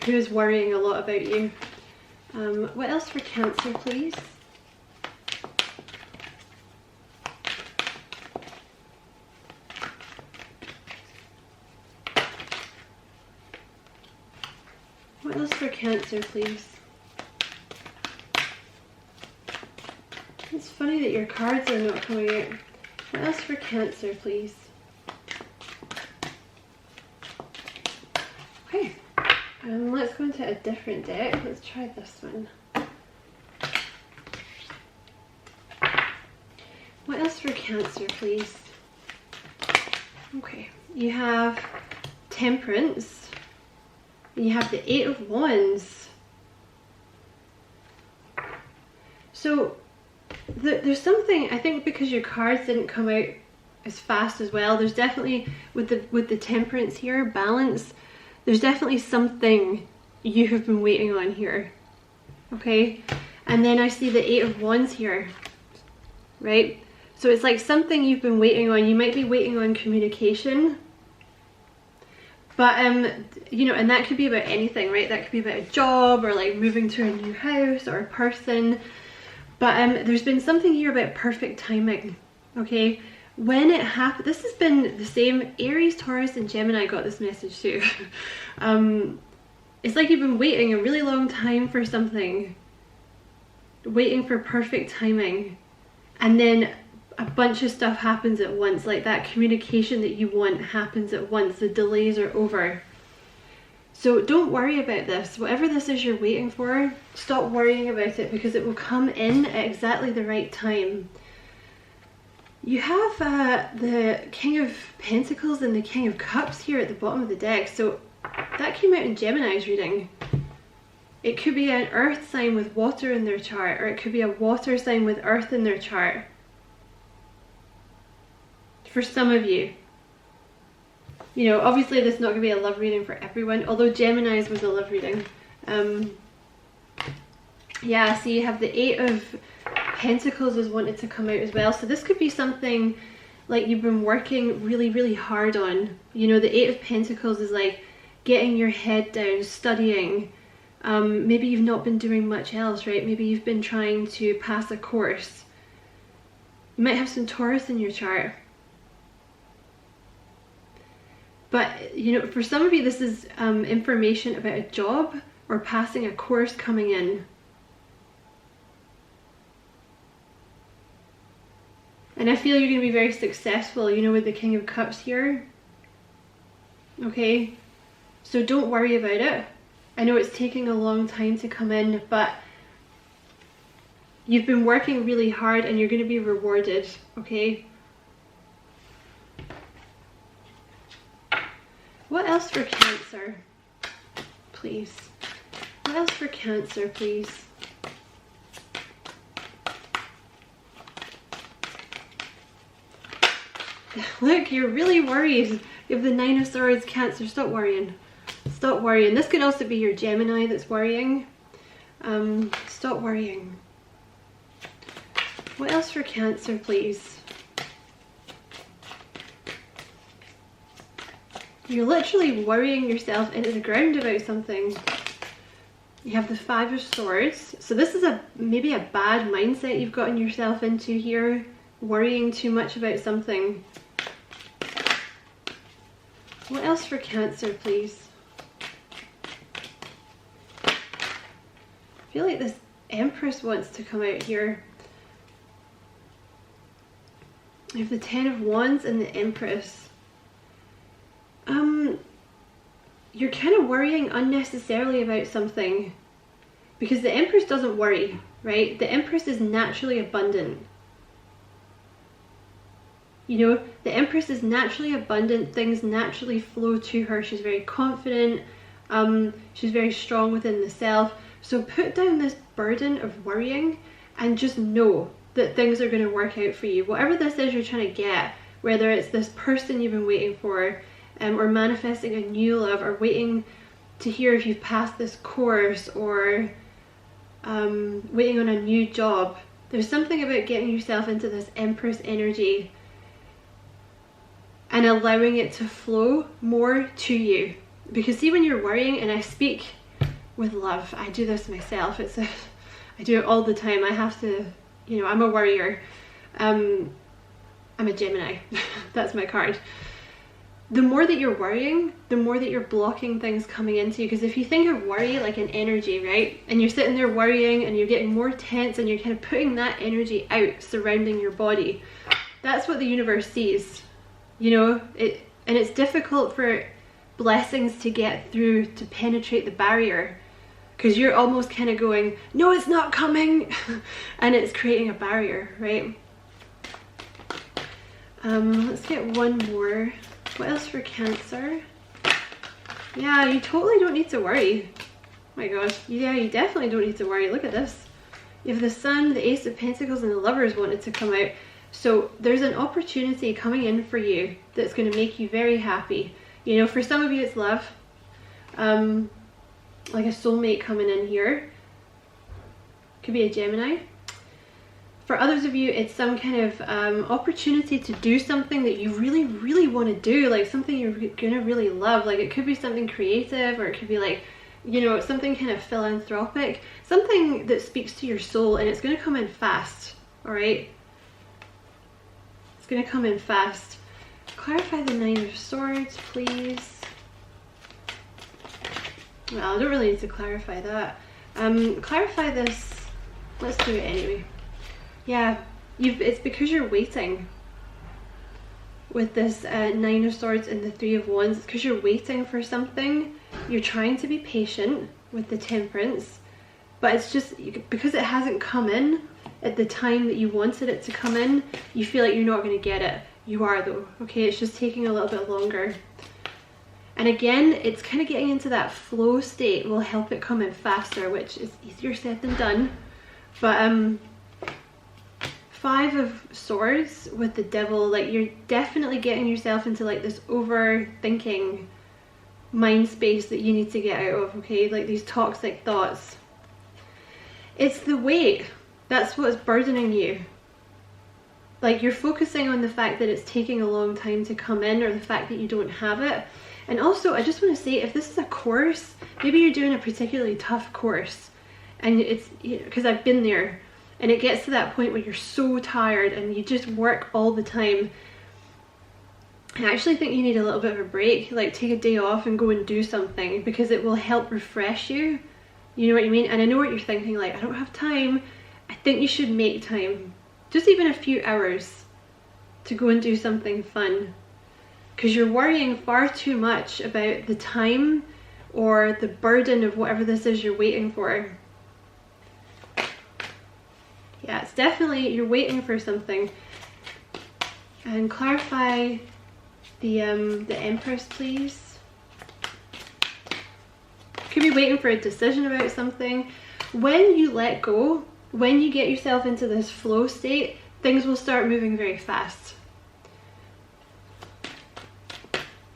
who is worrying a lot about you. What else for Cancer, please? What else for Cancer, please? It's funny that your cards are not coming out. What else for Cancer, please? Okay, let's go into a different deck. Let's try this one. What else for Cancer, please? Okay, you have Temperance. And you have the Eight of Wands. So there's something, I think because your cards didn't come out as fast as well, there's definitely, with the Temperance here, balance, there's definitely something you have been waiting on here. Okay, and then I see the Eight of Wands here, right? So it's like something you've been waiting on. You might be waiting on communication, but you know, and that could be about anything, right? That could be about a job, or like moving to a new house, or a person. But there's been something here about perfect timing. Okay, when it happened, this has been the same. Aries, Taurus, and Gemini got this message too. It's like you've been waiting a really long time for something, waiting for perfect timing, and then a bunch of stuff happens at once. Like that communication that you want happens at once. The delays are over. So don't worry about this. Whatever this is you're waiting for, stop worrying about it, because it will come in at exactly the right time. You have the King of Pentacles and the King of Cups here at the bottom of the deck. So that came out in Gemini's reading. It could be an earth sign with water in their chart, or it could be a water sign with earth in their chart. For some of you. You know, obviously this is not going to be a love reading for everyone, although Gemini's was a love reading. Yeah, so you have the Eight of Pentacles is wanted to come out as well. So this could be something like you've been working really, really hard on. You know, the Eight of Pentacles is like getting your head down, studying. Maybe you've not been doing much else, right? Maybe you've been trying to pass a course. You might have some Taurus in your chart. But, you know, for some of you, this is information about a job or passing a course coming in. And I feel you're going to be very successful, you know, with the King of Cups here. Okay? So don't worry about it. I know it's taking a long time to come in, but you've been working really hard and you're going to be rewarded. Okay? What else for Cancer, please? What else for Cancer, please? Look, you're really worried. You have the Nine of Swords, Cancer. Stop worrying. Stop worrying. This could also be your Gemini that's worrying. Stop worrying. What else for Cancer, please? You're literally worrying yourself into the ground about something. You have the Five of Swords. So this is maybe a bad mindset you've gotten yourself into here. Worrying too much about something. What else for Cancer, please? I feel like this Empress wants to come out here. You have the Ten of Wands and the Empress. You're kind of worrying unnecessarily about something, because the Empress doesn't worry, right? The Empress is naturally abundant. You know, the Empress is naturally abundant. Things naturally flow to her. She's very confident. She's very strong within the self. So put down this burden of worrying and just know that things are going to work out for you. Whatever this is you're trying to get, whether it's this person you've been waiting for, or manifesting a new love, or waiting to hear if you've passed this course, or waiting on a new job. There's something about getting yourself into this Empress energy and allowing it to flow more to you. Because see, when you're worrying, and I speak with love, I do this myself, I do it all the time. I have to, you know, I'm a worrier. I'm a Gemini. That's my card. The more that you're worrying, the more that you're blocking things coming into you. Because if you think of worry like an energy, right? And you're sitting there worrying and you're getting more tense and you're kind of putting that energy out surrounding your body. That's what the universe sees. You know, and it's difficult for blessings to get through, to penetrate the barrier. Because you're almost kind of going, no, it's not coming. And it's creating a barrier, right? Let's get one more. What else for Cancer? Yeah, you totally don't need to worry. Oh my gosh. Yeah, you definitely don't need to worry. Look at this. You have the Sun, the Ace of Pentacles, and the Lovers wanted to come out. So there's an opportunity coming in for you that's going to make you very happy. You know, for some of you it's love. Like a soulmate coming in here. Could be a Gemini. For others of you, it's some kind of opportunity to do something that you really, really want to do. Like something you're going to really love. Like it could be something creative, or it could be like, you know, something kind of philanthropic. Something that speaks to your soul, and it's going to come in fast. Alright? It's going to come in fast. Clarify the Nine of Swords, please. Well, I don't really need to clarify that. Clarify this. Let's do it anyway. Yeah, it's because you're waiting with this Nine of Swords and the Three of Wands. It's because you're waiting for something. You're trying to be patient with the Temperance, but it's just because it hasn't come in at the time that you wanted it to come in, you feel like you're not going to get it. You are though, okay? It's just taking a little bit longer. And again, it's kind of getting into that flow state will help it come in faster, which is easier said than done. But Five of Swords with the Devil, like you're definitely getting yourself into like this overthinking mind space that you need to get out of, okay? Like these toxic thoughts. It's the weight. That's what's burdening you. Like you're focusing on the fact that it's taking a long time to come in, or the fact that you don't have it. And also, I just want to say, if this is a course, maybe you're doing a particularly tough course, and it's, because I've been there, and it gets to that point where you're so tired and you just work all the time. I actually think you need a little bit of a break, like take a day off and go and do something, because it will help refresh you. You know what I mean? And I know what you're thinking, like, I don't have time. I think you should make time, just even a few hours, to go and do something fun. Because you're worrying far too much about the time or the burden of whatever this is you're waiting for. Yeah, it's definitely, you're waiting for something. And clarify the Empress, please. Could be waiting for a decision about something. When you let go, when you get yourself into this flow state, things will start moving very fast.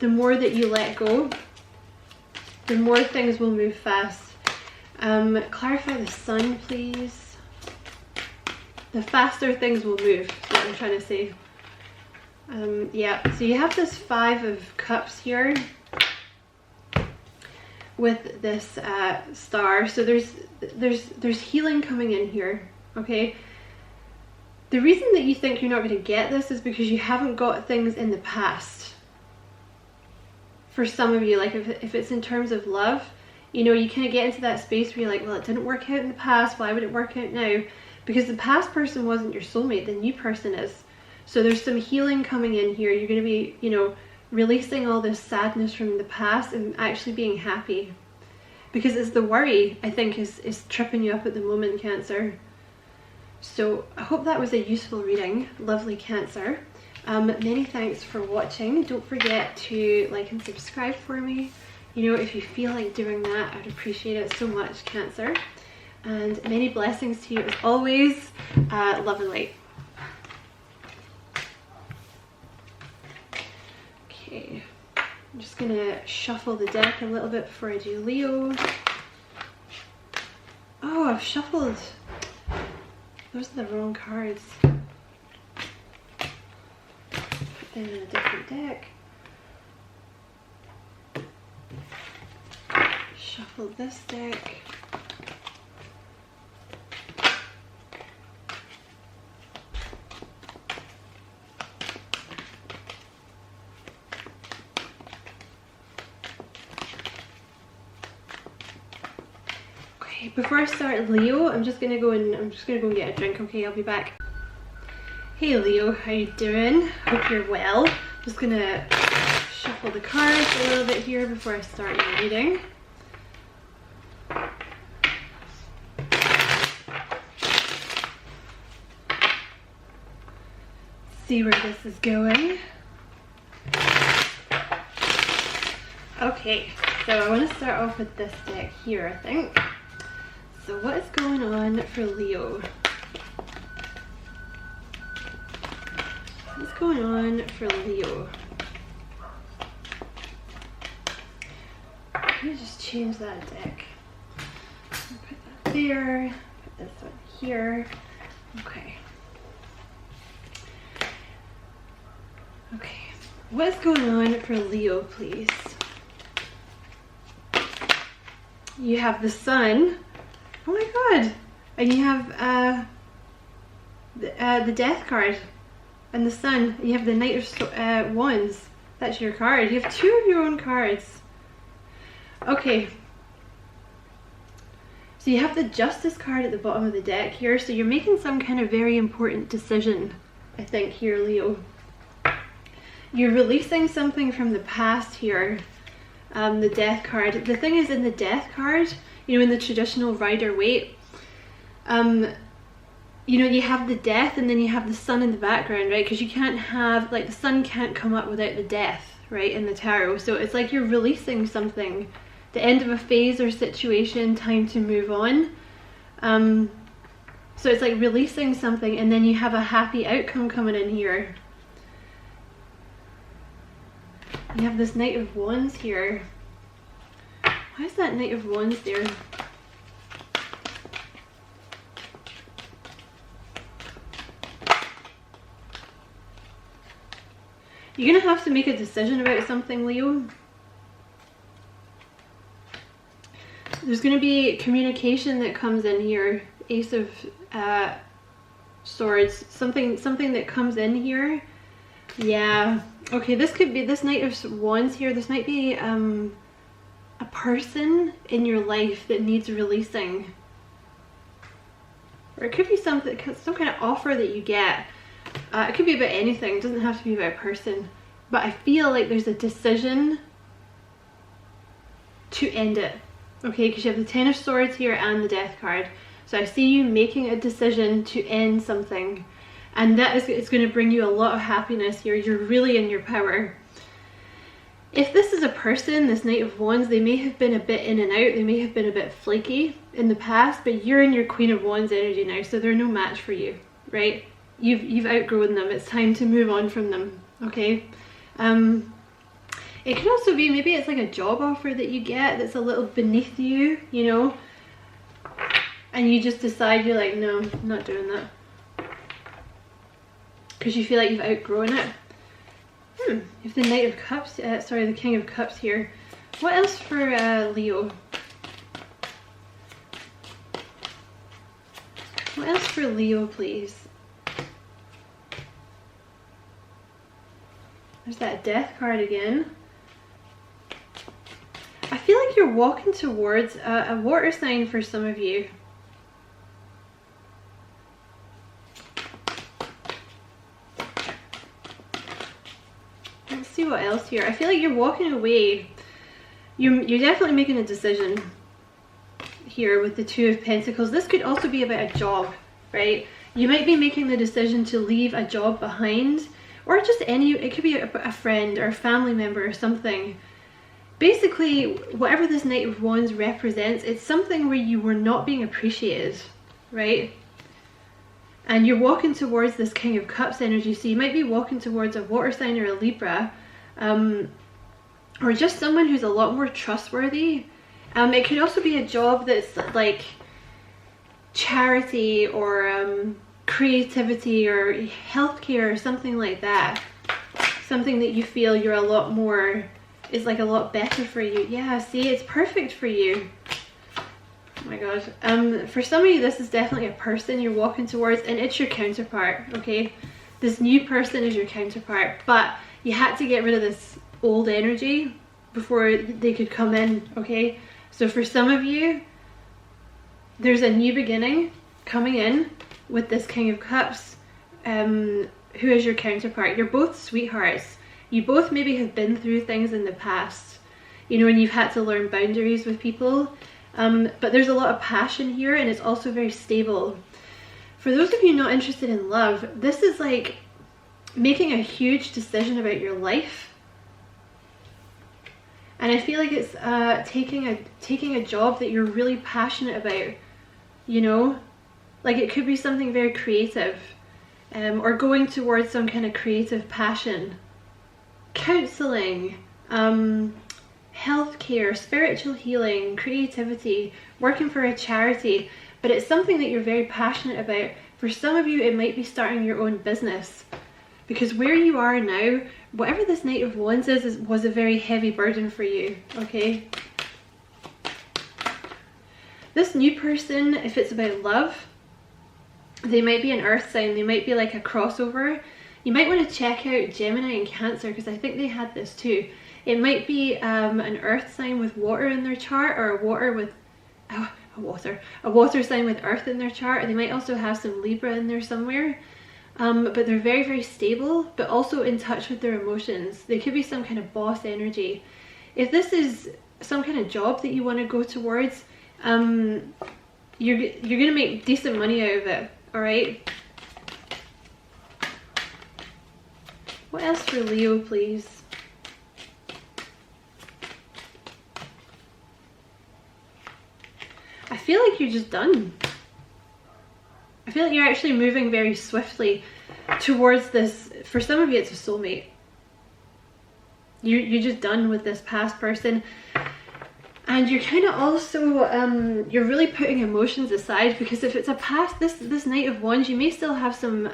The more that you let go, the more things will move fast. Clarify the Sun, please. The faster things will move, is what I'm trying to say. Yeah, so you have this Five of Cups here with this star. So there's healing coming in here, okay? The reason that you think you're not going to get this is because you haven't got things in the past. For some of you, like if it's in terms of love, you know, you kind of get into that space where you're like, well, it didn't work out in the past, why would it work out now? Because the past person wasn't your soulmate, the new person is. So there's some healing coming in here. You're going to be, you know, releasing all this sadness from the past and actually being happy. Because it's the worry, I think, is tripping you up at the moment, Cancer. So I hope that was a useful reading, lovely Cancer. Many thanks for watching. Don't forget to like and subscribe for me. You know, if you feel like doing that, I'd appreciate it so much, Cancer. And many blessings to you as always. Love and light. Okay, I'm just gonna shuffle the deck a little bit before I do Leo. Oh, I've shuffled. Those are the wrong cards. Put them in a different deck. Shuffle this deck. Before I start Leo, I'm just gonna go and get a drink. Okay, I'll be back. Hey Leo, how you doing? Hope you're well. Just gonna shuffle the cards a little bit here before I start your reading. See where this is going. Okay. So I want to start off with this deck here, I think. So what is going on for Leo? What's going on for Leo? Let me just change that deck. Put that there, put this one here. Okay. Okay. What's going on for Leo, please? You have the Sun. Oh my god. And you have the Death card. And the Sun. You have the Knight of Wands. That's your card. You have two of your own cards. Okay. So you have the Justice card at the bottom of the deck here. So you're making some kind of very important decision, I think, here, Leo. You're releasing something from the past here. The Death card. The thing is, in the Death card, you know, in the traditional Rider-Waite, you know, you have the Death and then you have the Sun in the background, right? Because you can't have, like, the Sun can't come up without the Death, right, in the tarot. So it's like you're releasing something, the end of a phase or situation, time to move on. So it's like releasing something, and then you have a happy outcome coming in here. You have this Knight of Wands here. Why is that Knight of Wands there? You're gonna have to make a decision about something, Leo. There's gonna be communication that comes in here. Ace of Swords. Something that comes in here. Yeah. Okay, this could be this Knight of Wands here. This might be a person in your life that needs releasing. Or it could be some kind of offer that you get. It could be about anything. It doesn't have to be about a person. But I feel like there's a decision to end it. Okay, because you have the Ten of Swords here and the Death card. So I see you making a decision to end something. And that is, it's going to bring you a lot of happiness here. You're really in your power. If this is a person, this Knight of Wands, they may have been a bit in and out. They may have been a bit flaky in the past, but you're in your Queen of Wands energy now, so they're no match for you, right? You've outgrown them. It's time to move on from them, okay? It could also be, maybe it's like a job offer that you get that's a little beneath you, you know? And you just decide, you're like, no, I'm not doing that. Because you feel like you've outgrown it. You have the Knight of Cups, sorry, the King of Cups here. What else for Leo? What else for Leo, please? There's that Death card again. I feel like you're walking towards a water sign for some of you. Let's see what else here. I feel like you're walking away. You're definitely making a decision here with the Two of Pentacles. This could also be about a job, right? You might be making the decision to leave a job behind, or just it could be a friend or a family member or something. Basically, whatever this Knight of Wands represents, it's something where you were not being appreciated, right? And you're walking towards this King of Cups energy, so you might be walking towards a water sign or a Libra, or just someone who's a lot more trustworthy. It could also be a job that's like charity or creativity or healthcare or something like that. Something that you feel you're a lot more, is like a lot better for you. Yeah, see, it's perfect for you. Oh my god. For some of you, this is definitely a person you're walking towards, and it's your counterpart, okay? This new person is your counterpart, but you had to get rid of this old energy before they could come in, okay? So for some of you, there's a new beginning coming in with this King of Cups, who is your counterpart. You're both sweethearts. You both maybe have been through things in the past, you know, and you've had to learn boundaries with people. But there's a lot of passion here, and it's also very stable. For those of you not interested in love, this is like making a huge decision about your life. And I feel like it's taking a job that you're really passionate about, you know? Like it could be something very creative, or going towards some kind of creative passion. Counseling, healthcare, spiritual healing, creativity, working for a charity, but it's something that you're very passionate about. For some of you, it might be starting your own business, because where you are now, whatever this Knight of Wands was a very heavy burden for you, okay? This new person, if it's about love, they might be an earth sign, they might be like a crossover. You might want to check out Gemini and Cancer, because I think they had this too. It might be an earth sign with water in their chart, or a water sign with earth in their chart. They might also have some Libra in there somewhere. But they're very, very stable, but also in touch with their emotions. They could be some kind of boss energy. If this is some kind of job that you want to go towards, you're gonna make decent money out of it, all right? What else for Leo, please? I feel like you're just done. I feel like you're actually moving very swiftly towards this. For some of you, it's a soulmate. You're just done with this past person. And you're kind of also, you're really putting emotions aside, because if it's a past, this Knight of Wands, you may still have some,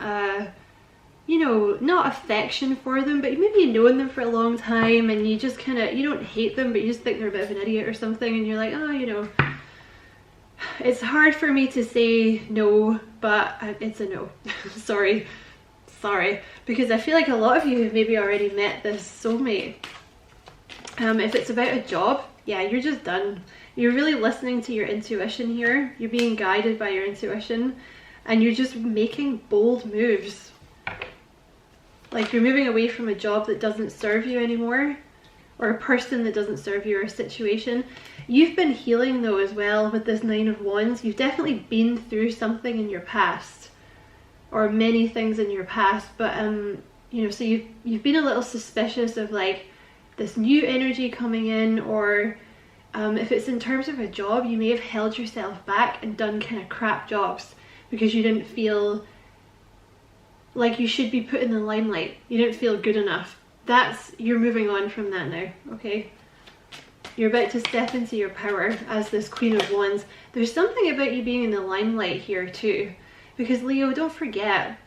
you know, not affection for them, but maybe you've known them for a long time and you just kind of, you don't hate them, but you just think they're a bit of an idiot or something, and you're like, oh, you know, it's hard for me to say no, but it's a no. Sorry, because I feel like a lot of you have maybe already met this soulmate. If it's about a job, yeah, you're just done. You're really listening to your intuition here. You're being guided by your intuition, and you're just making bold moves. Like you're moving away from a job that doesn't serve you anymore, or a person that doesn't serve you, or a situation. You've been healing though as well with this Nine of Wands. You've definitely been through something in your past, or many things in your past, but you know, so you've been a little suspicious of like this new energy coming in, or if it's in terms of a job, you may have held yourself back and done kind of crap jobs because you didn't feel like you should be put in the limelight. You didn't feel good enough. You're moving on from that now, okay? You're about to step into your power as this Queen of Wands. There's something about you being in the limelight here too, because Leo, don't forget,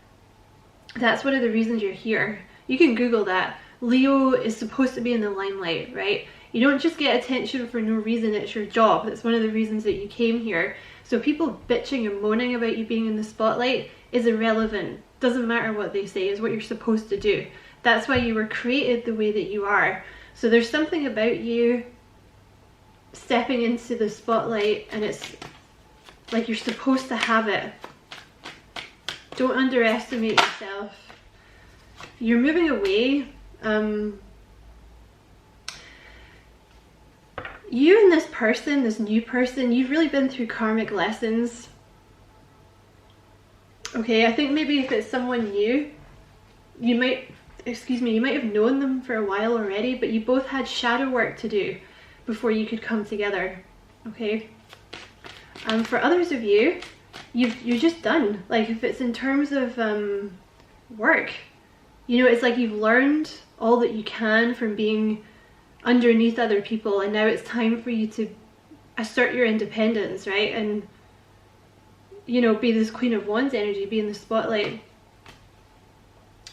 that's one of the reasons you're here. You can Google that. Leo is supposed to be in the limelight, right? You don't just get attention for no reason. It's your job. That's one of the reasons that you came here. So people bitching and moaning about you being in the spotlight is irrelevant. Doesn't matter what they say, is what you're supposed to do. That's why you were created the way that you are. So there's something about you stepping into the spotlight, and it's like you're supposed to have it. Don't underestimate yourself. You're moving away. You and this person, this new person, you've really been through karmic lessons. Okay, I think maybe if it's someone new, you might have known them for a while already, but you both had shadow work to do before you could come together, okay? For others of you, you're just done. Like if it's in terms of work, you know, it's like you've learned all that you can from being underneath other people, and now it's time for you to assert your independence, right? And, you know, be this Queen of Wands energy, be in the spotlight.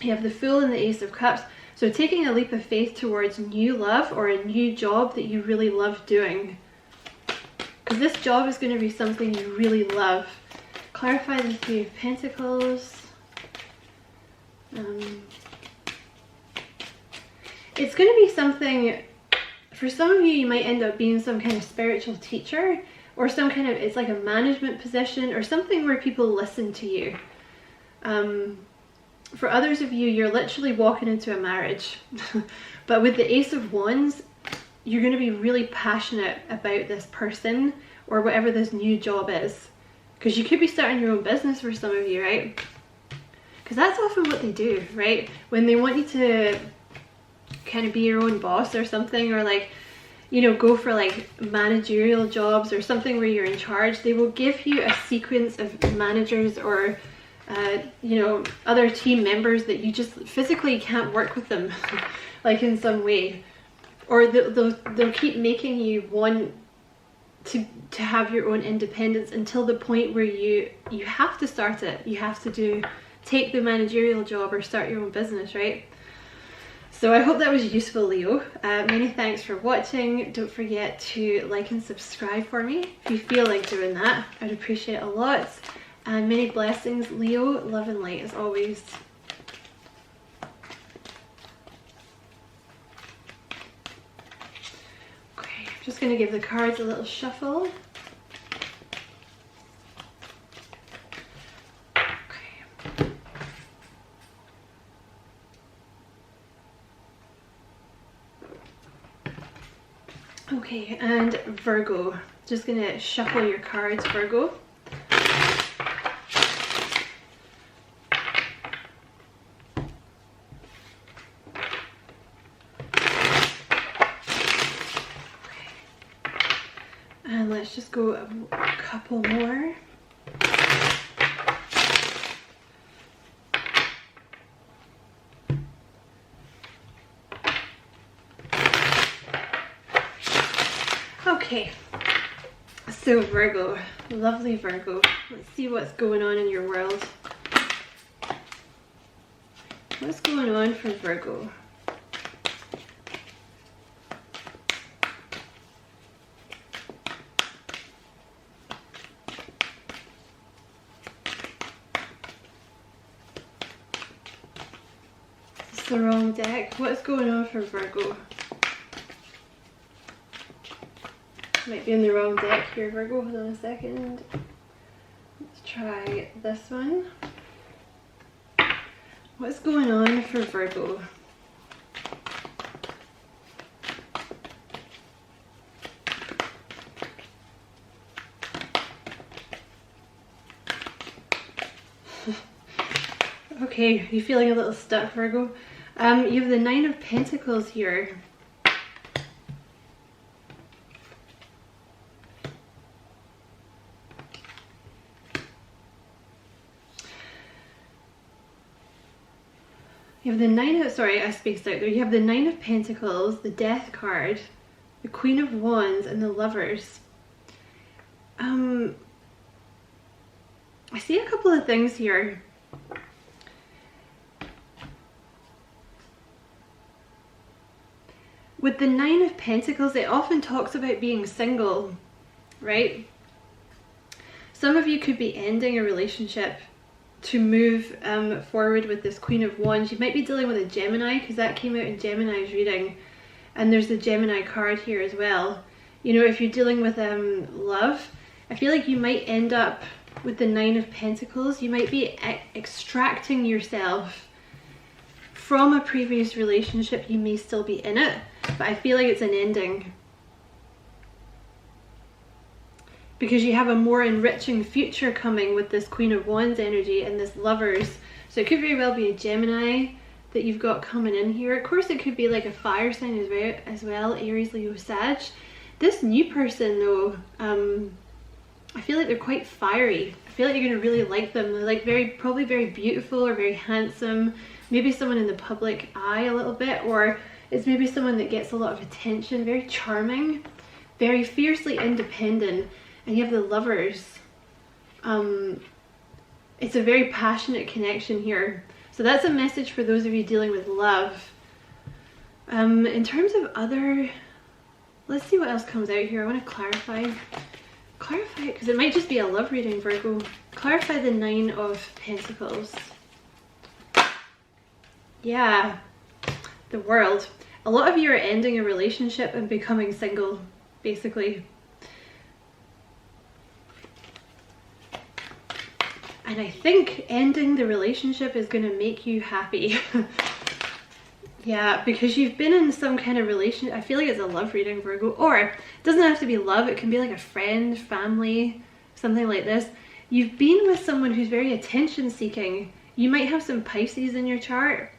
You have the Fool and the Ace of Cups. So taking a leap of faith towards new love, or a new job that you really love doing. Because this job is going to be something you really love. Clarify the Three of Pentacles. It's going to be something, for some of you, you might end up being some kind of spiritual teacher, or some kind of, it's like a management position, or something where people listen to you. For others of you, you're literally walking into a marriage. But with the Ace of Wands, you're going to be really passionate about this person, or whatever this new job is. Because you could be starting your own business for some of you, right? Because that's often what they do, right? When they want you to kind of be your own boss or something, or like, you know, go for like managerial jobs or something where you're in charge, they will give you a sequence of managers or you know, other team members that you just physically can't work with them like in some way, or they'll keep making you want to have your own independence until the point where you have to start it. You have to take the managerial job or start your own business, right? So I hope that was useful, Leo. Many thanks for watching. Don't forget to like and subscribe for me if you feel like doing that. I'd appreciate it a lot. And many blessings, Leo. Love and light as always. Okay, I'm just going to give the cards a little shuffle. Okay, and Virgo. Just going to shuffle your cards, Virgo. And let's just go a couple more. Okay, so Virgo, lovely Virgo, let's see what's going on in your world. What's going on for Virgo? Is this the wrong deck? What's going on for Virgo? Might be in the wrong deck here, Virgo. Hold on a second. Let's try this one. What's going on for Virgo? Okay, you feeling a little stuck, Virgo? You have the Nine of Pentacles here. You have the Nine of, sorry, I spaced out there. You have the Nine of Pentacles, the Death card, the Queen of Wands, and the Lovers. I see a couple of things here. With the Nine of Pentacles, it often talks about being single, right? Some of you could be ending a relationship to move forward with this Queen of Wands. You might be dealing with a Gemini, because that came out in Gemini's reading, and there's the Gemini card here as well. You know, if you're dealing with love, I feel like you might end up with the Nine of Pentacles. You might be extracting yourself from a previous relationship. You may still be in it, but I feel like it's an ending, because you have a more enriching future coming with this Queen of Wands energy and this Lovers. So it could very well be a Gemini that you've got coming in here. Of course, it could be like a fire sign as well, Aries, Leo, Sag. This new person though, I feel like they're quite fiery. I feel like you're going to really like them. They're like probably very beautiful or very handsome. Maybe someone in the public eye a little bit, or it's maybe someone that gets a lot of attention, very charming, very fiercely independent. And you have the Lovers. It's a very passionate connection here. So that's a message for those of you dealing with love. In terms of other, let's see what else comes out here. I want to clarify it, because it might just be a love reading, Virgo. Clarify the Nine of Pentacles. Yeah, the World. A lot of you are ending a relationship and becoming single, basically. And I think ending the relationship is going to make you happy. Yeah, because you've been in some kind of relation. I feel like it's a love reading, Virgo. Or it doesn't have to be love. It can be like a friend, family, something like this. You've been with someone who's very attention seeking. You might have some Pisces in your chart,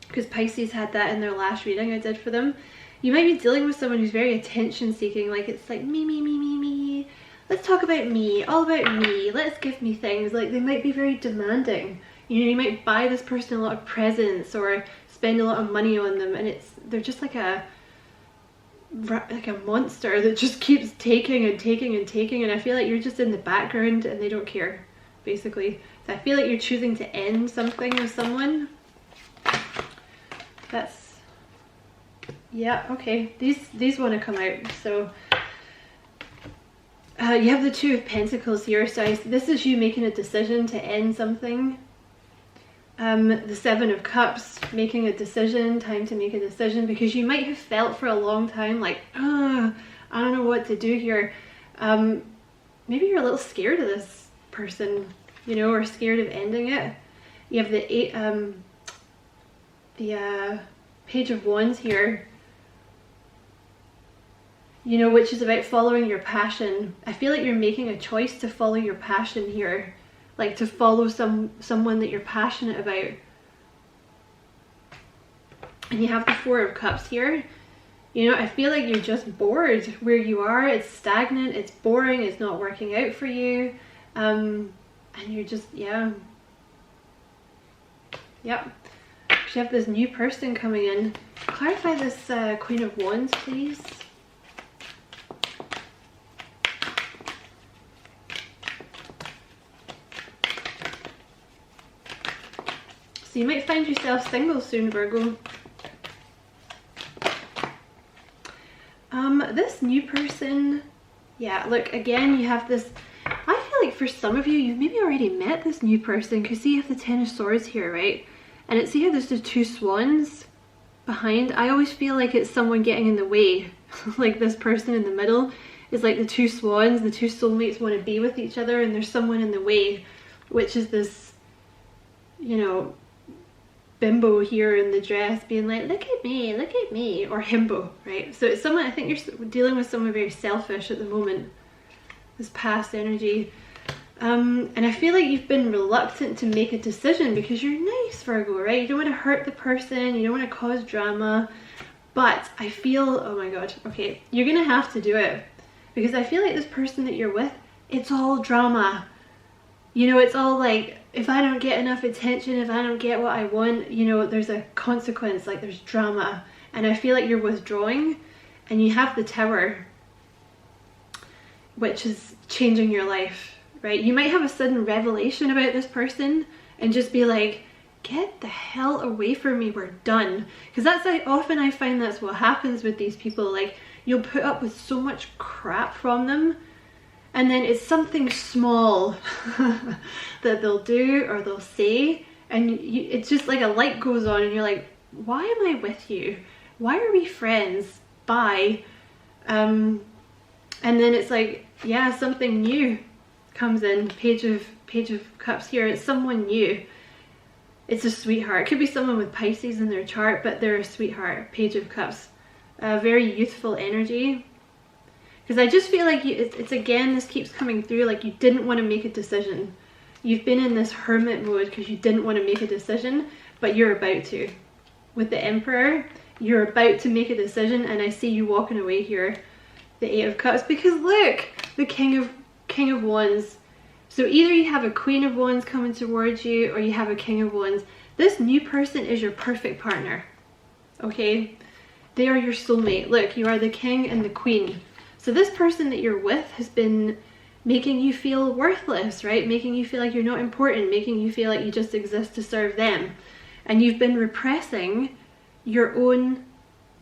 because Pisces had that in their last reading I did for them. You might be dealing with someone who's very attention seeking, like it's like me, me, me, me, me. Let's talk about me, all about me, let's give me things. Like they might be very demanding. You know, you might buy this person a lot of presents or spend a lot of money on them, and they're just like a monster that just keeps taking and taking and taking, and I feel like you're just in the background and they don't care, basically. So I feel like you're choosing to end something with someone. That's, yeah, okay. These want to come out. So you have the Two of Pentacles here, so this is you making a decision to end something. The Seven of Cups, making a decision, time to make a decision, because you might have felt for a long time like, I don't know what to do here. Maybe you're a little scared of this person, you know, or scared of ending it. You have the Page of Wands here, you know, which is about following your passion. I feel like you're making a choice to follow your passion here. Like to follow someone that you're passionate about. And you have the Four of Cups here. You know, I feel like you're just bored where you are. It's stagnant, it's boring, it's not working out for you. And you're just, yeah. Yep. You have this new person coming in. Clarify this Queen of Wands, please. So you might find yourself single soon, Virgo. This new person, yeah, look, again, you have this, I feel like for some of you, you've maybe already met this new person, because see you have the Ten of Swords here, right? And it's, see how there's the two swans behind? I always feel like it's someone getting in the way. Like this person in the middle is like the two swans, the two soulmates want to be with each other, and there's someone in the way, which is this, you know, bimbo here in the dress being like, look at me, or himbo, right? So it's someone, I think you're dealing with someone very selfish at the moment, this past energy. And I feel like you've been reluctant to make a decision because you're nice, Virgo, right? You don't want to hurt the person, you don't want to cause drama, but I feel, oh my god, okay, you're gonna have to do it, because I feel like this person that you're with, it's all drama. You know, it's all like, if I don't get enough attention, if I don't get what I want, you know, there's a consequence, like there's drama. And I feel like you're withdrawing, and you have the Tower, which is changing your life, right? You might have a sudden revelation about this person and just be like, get the hell away from me, we're done. Because that's like, often I find that's what happens with these people. Like, you'll put up with so much crap from them, and then it's something small that they'll do or they'll say, and it's just like a light goes on and you're like, why am I with you? Why are we friends? Bye. And then it's like, yeah, something new comes in. Page of Cups here. It's someone new. It's a sweetheart. It could be someone with Pisces in their chart, but they're a sweetheart. Page of Cups. Very youthful energy. Because I just feel like it's again, this keeps coming through, like you didn't want to make a decision. You've been in this hermit mode because you didn't want to make a decision, but you're about to. With the Emperor, you're about to make a decision, and I see you walking away here. The Eight of Cups, because look, the King of Wands. So either you have a Queen of Wands coming towards you, or you have a King of Wands. This new person is your perfect partner, okay? They are your soulmate. Look, you are the King and the Queen. So this person that you're with has been making you feel worthless, right? Making you feel like you're not important, making you feel like you just exist to serve them. And you've been repressing your own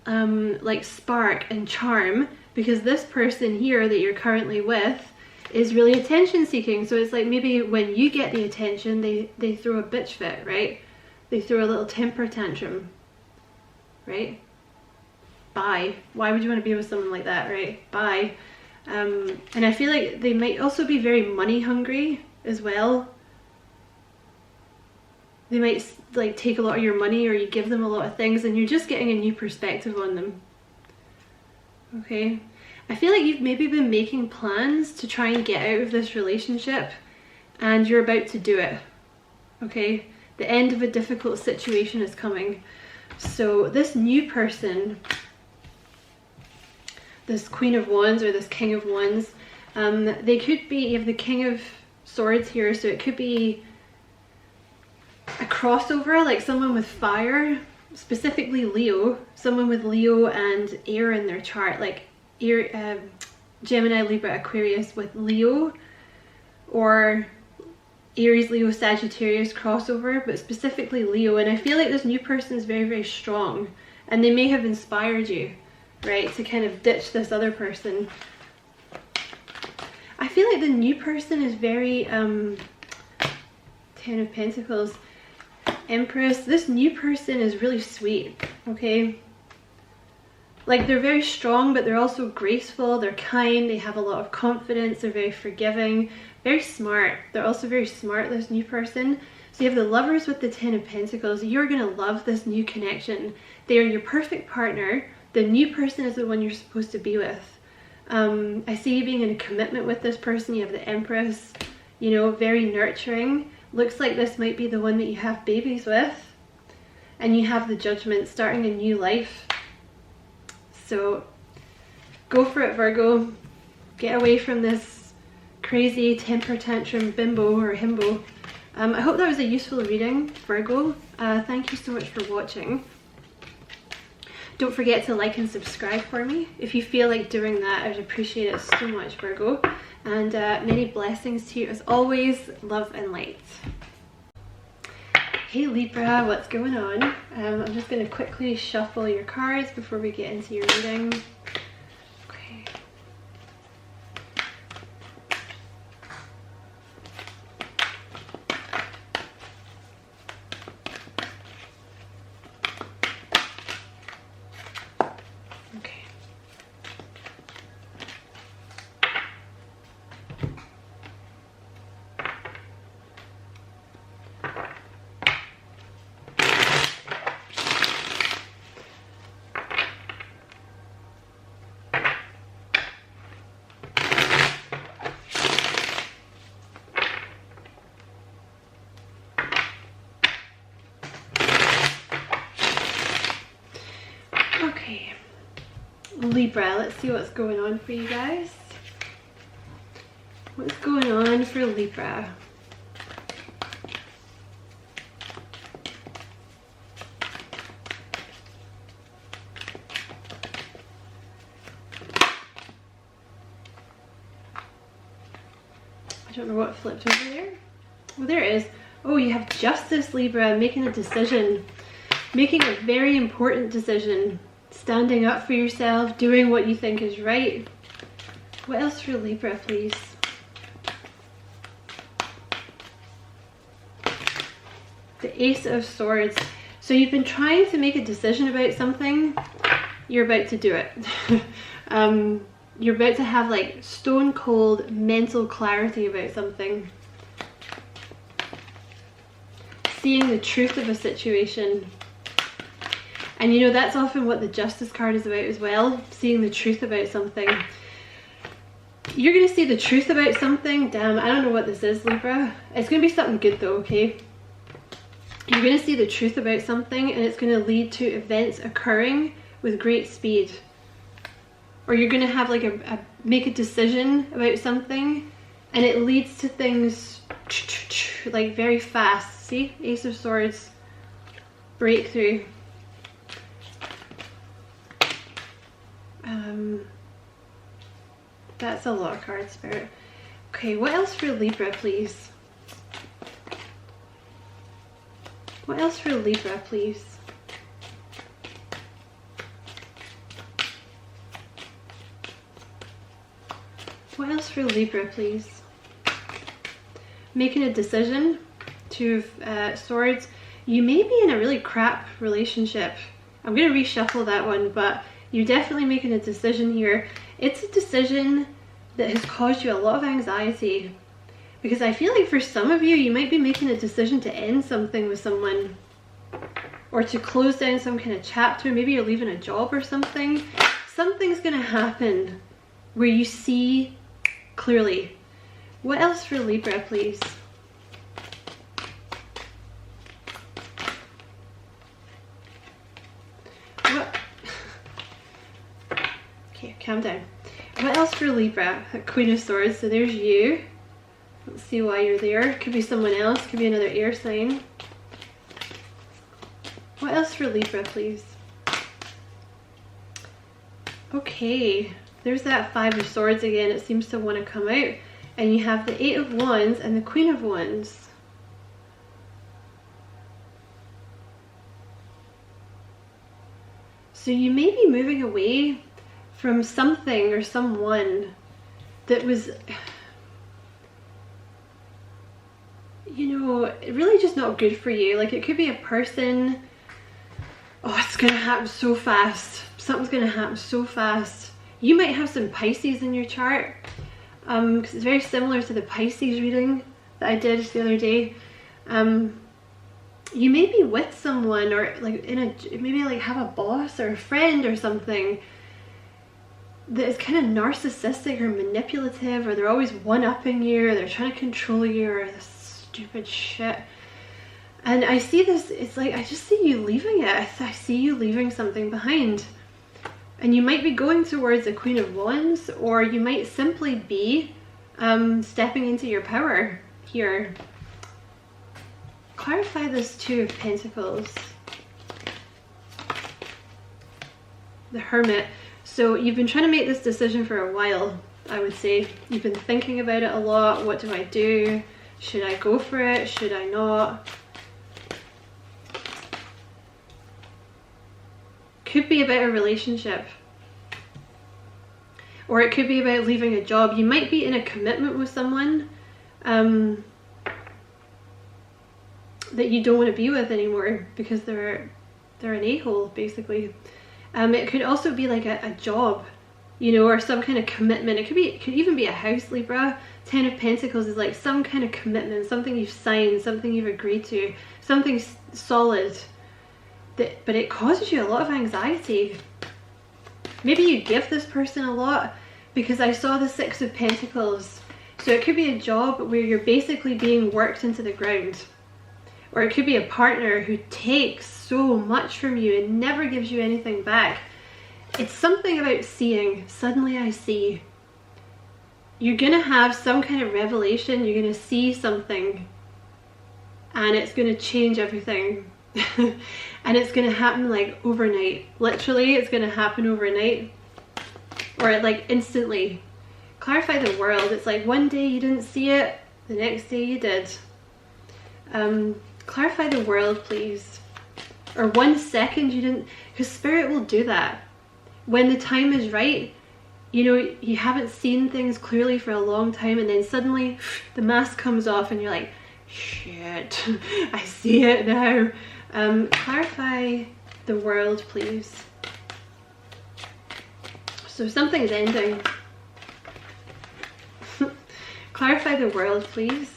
like spark and charm, because this person here that you're currently with is really attention seeking. So it's like maybe when you get the attention, they throw a bitch fit, right? They throw a little temper tantrum, right? Bye. Why would you want to be with someone like that, right? Bye. And I feel like they might also be very money hungry as well. They might like take a lot of your money, or you give them a lot of things, and you're just getting a new perspective on them. Okay. I feel like you've maybe been making plans to try and get out of this relationship, and you're about to do it. Okay. The end of a difficult situation is coming. So this new person, this Queen of Wands or this King of Wands. They could be, you have the King of Swords here, so it could be a crossover, like someone with fire, specifically Leo, someone with Leo and air in their chart, like Gemini, Libra, Aquarius with Leo, or Aries, Leo, Sagittarius crossover, but specifically Leo. And I feel like this new person is very, very strong, and they may have inspired you, right, to kind of ditch this other person. I feel like the new person is very, Ten of Pentacles, Empress. This new person is really sweet, okay? Like, they're very strong, but they're also graceful, they're kind, they have a lot of confidence, they're very forgiving, very smart. They're also very smart, this new person. So you have the Lovers with the Ten of Pentacles. You're going to love this new connection. They are your perfect partner. The new person is the one you're supposed to be with. I see you being in a commitment with this person. You have the Empress, you know, very nurturing. Looks like this might be the one that you have babies with. And you have the Judgment, starting a new life. So go for it, Virgo. Get away from this crazy temper tantrum bimbo or himbo. I hope that was a useful reading, Virgo. Thank you so much for watching. Don't forget to like and subscribe for me. If you feel like doing that, I would appreciate it so much, Virgo. And many blessings to you as always. Love and light. Hey Libra, what's going on? I'm just going to quickly shuffle your cards before we get into your reading. Okay. Okay. Okay, Libra, let's see what's going on for you guys. What's going on for Libra? I don't know what flipped over there. Oh, there it is. Oh, you have Justice, Libra, making a decision. Making a very important decision. Standing up for yourself, doing what you think is right. What else for Libra, please? The Ace of Swords. So you've been trying to make a decision about something. You're about to do it. You're about to have like stone cold mental clarity about something. Seeing the truth of a situation. And you know, that's often what the Justice card is about as well. Seeing the truth about something. You're going to see the truth about something. Damn, I don't know what this is, Libra. It's going to be something good though, okay? You're going to see the truth about something, and it's going to lead to events occurring with great speed. Or you're going to have like make a decision about something, and it leads to things like very fast. See? Ace of Swords. Breakthrough. That's a lot of cards, Spirit. Okay, what else for Libra, please? What else for Libra, please? What else for Libra, please? Making a decision. Two of Swords. You may be in a really crap relationship. I'm going to reshuffle that one, but you're definitely making a decision here. It's a decision that has caused you a lot of anxiety. Because I feel like for some of you, you might be making a decision to end something with someone. Or to close down some kind of chapter. Maybe you're leaving a job or something. Something's going to happen where you see clearly. What else for Libra, please? What? Okay. calm down. What else for Libra? Queen of Swords, so there's you. Let's see why you're there. Could be someone else, could be another air sign. What else for Libra, please? Okay, there's that Five of Swords again. It seems to want to come out. And you have the Eight of Wands and the Queen of Wands. So you may be moving away from something or someone that was, you know, really just not good for you. Like, it could be a person. Oh, it's gonna happen so fast. Something's gonna happen so fast. You might have some Pisces in your chart, because it's very similar to the Pisces reading that I did the other day. You may be with someone, or like maybe like have a boss or a friend or something that is kind of narcissistic or manipulative, or they're always one-upping you, or they're trying to control you, or this stupid shit. And I see this, it's like, I just see you leaving it. I see you leaving something behind. And you might be going towards the Queen of Wands, or you might simply be stepping into your power here. Clarify this Two of Pentacles. The Hermit. So you've been trying to make this decision for a while, I would say. You've been thinking about it a lot. What do I do? Should I go for it? Should I not? Could be about a relationship. Or it could be about leaving a job. You might be in a commitment with someone that you don't want to be with anymore because they're an a-hole, basically. It could also be like a job, you know, or some kind of commitment. It could even be a house, Libra. Ten of Pentacles is like some kind of commitment, something you've signed, something you've agreed to, something solid. But it causes you a lot of anxiety. Maybe you give this person a lot, because I saw the Six of Pentacles. So it could be a job where you're basically being worked into the ground. Or it could be a partner who takes so much from you and never gives you anything back. It's something about seeing. Suddenly I see. You're going to have some kind of revelation. You're going to see something. And it's going to change everything. And it's going to happen like overnight. Literally, it's going to happen overnight. Or like instantly. Clarify the World. It's like one day you didn't see it, the next day you did. Clarify the World, please. Or 1 second you didn't, because Spirit will do that. When the time is right, you know, you haven't seen things clearly for a long time, and then suddenly the mask comes off and you're like, shit, I see it now. Clarify the World, please. So something's ending. Clarify the World, please.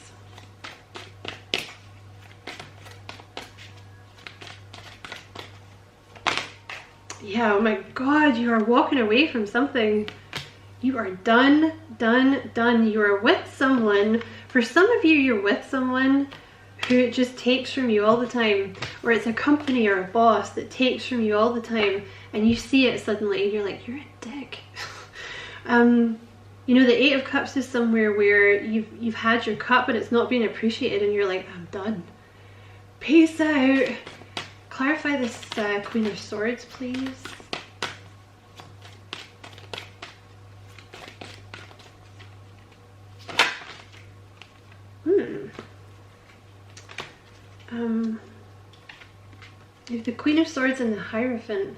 Yeah, oh my God, you are walking away from something. You are done, done, done. You are with someone. For some of you, you're with someone who just takes from you all the time. Or it's a company or a boss that takes from you all the time. And you see it suddenly and you're like, you're a dick. You know, the Eight of Cups is somewhere where you've had your cup and it's not being appreciated and you're like, I'm done. Peace out. Clarify this Queen of Swords, please. You have the Queen of Swords and the Hierophant.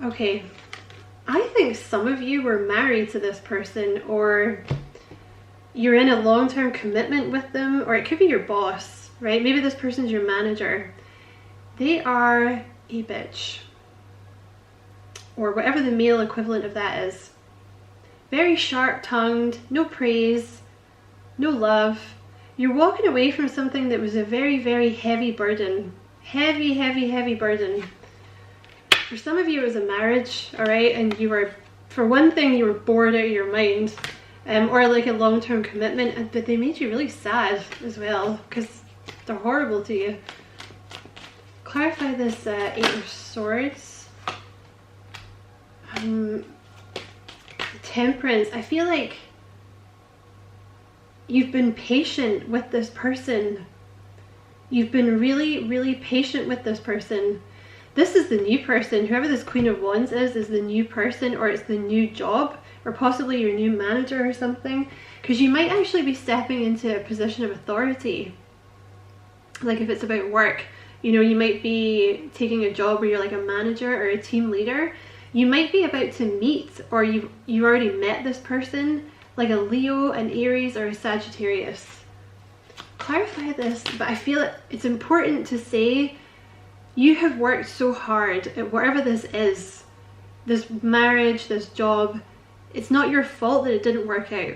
Okay, I think some of you were married to this person, or you're in a long-term commitment with them, or it could be your boss, right? Maybe this person's your manager. They are a bitch, or whatever the male equivalent of that is. Very sharp-tongued, no praise, no love. You're walking away from something that was a very, very heavy burden. Heavy, heavy, heavy burden. For some of you it was a marriage, alright, and you were, for one thing, you were bored out of your mind, or like a long-term commitment, but they made you really sad as well, because they're horrible to you. Clarify this Eight of Swords. Temperance. I feel like you've been patient with this person. You've been really, really patient with this person. This is the new person. Whoever this Queen of Wands is the new person, or it's the new job, or possibly your new manager or something. Because you might actually be stepping into a position of authority. Like if it's about work, you know, you might be taking a job where you're like a manager or a team leader. You might be about to meet, or you already met this person, like a Leo, an Aries, or a Sagittarius. Clarify this, but I feel it's important to say you have worked so hard at whatever this is, this marriage, this job. It's not your fault that it didn't work out.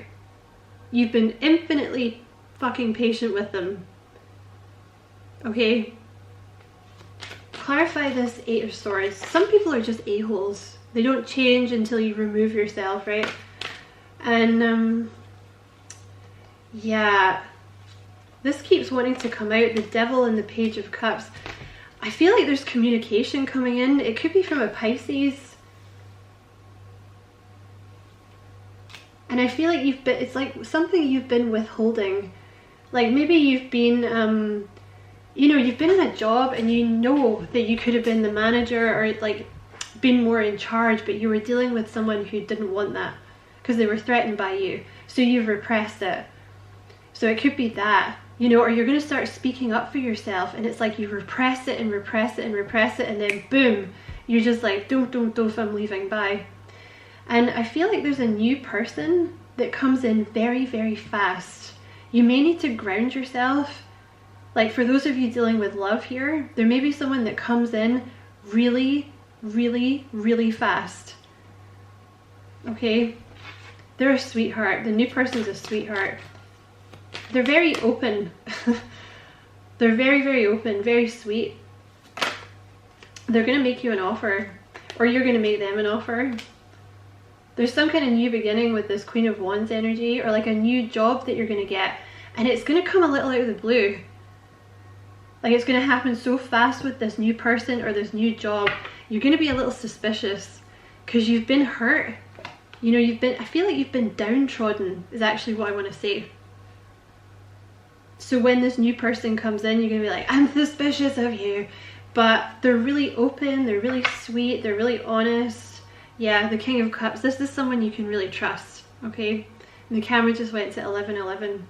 You've been infinitely fucking patient with them. Okay? Clarify this Eight of Swords. Some people are just a-holes. They don't change until you remove yourself, right? And yeah, this keeps wanting to come out, the Devil and the Page of Cups. I feel like there's communication coming in. It could be from a Pisces. And I feel like it's like something you've been withholding. Like maybe you've been, you know, you've been in a job and you know that you could have been the manager or like been more in charge, but you were dealing with someone who didn't want that because they were threatened by you. So you've repressed it. So it could be that, you know, or you're going to start speaking up for yourself and it's like you repress it and repress it and repress it, and then boom, you're just like, don't, I'm leaving, bye. And I feel like there's a new person that comes in very, very fast. You may need to ground yourself. Like for those of you dealing with love here, there may be someone that comes in really, really, really fast. Okay? They're a sweetheart. The new person's a sweetheart. They're very open. They're very, very open, very sweet. They're going to make you an offer, or you're going to make them an offer. There's some kind of new beginning with this Queen of Wands energy, or like a new job that you're going to get, and it's going to come a little out of the blue. Like it's going to happen so fast with this new person or this new job. You're going to be a little suspicious because you've been hurt. You know, I feel like you've been downtrodden is actually what I want to say. So when this new person comes in, you're going to be like, I'm suspicious of you. But they're really open, they're really sweet, they're really honest. Yeah, the King of Cups. This is someone you can really trust, okay? And the camera just went to 11:11.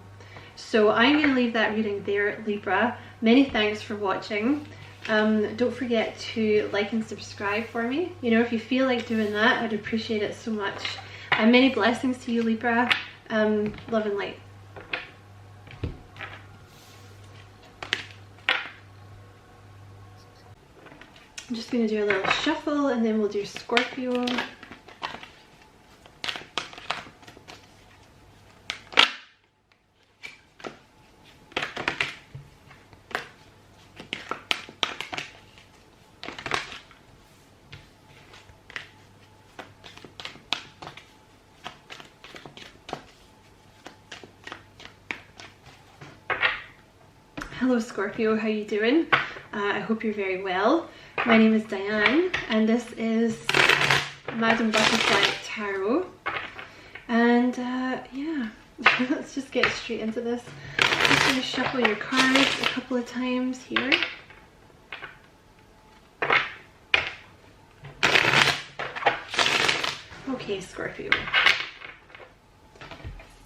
So I'm going to leave that reading there, Libra. Many thanks for watching. Don't forget to like and subscribe for me. You know, if you feel like doing that, I'd appreciate it so much. And many blessings to you, Libra. Love and light. I'm just going to do a little shuffle and then we'll do Scorpio. Hello Scorpio, how you doing? I hope you're very well. My name is Diane and this is Madame Butterfly Tarot. And yeah, let's just get straight into this. I'm just going to shuffle your cards a couple of times here. Okay, Scorpio.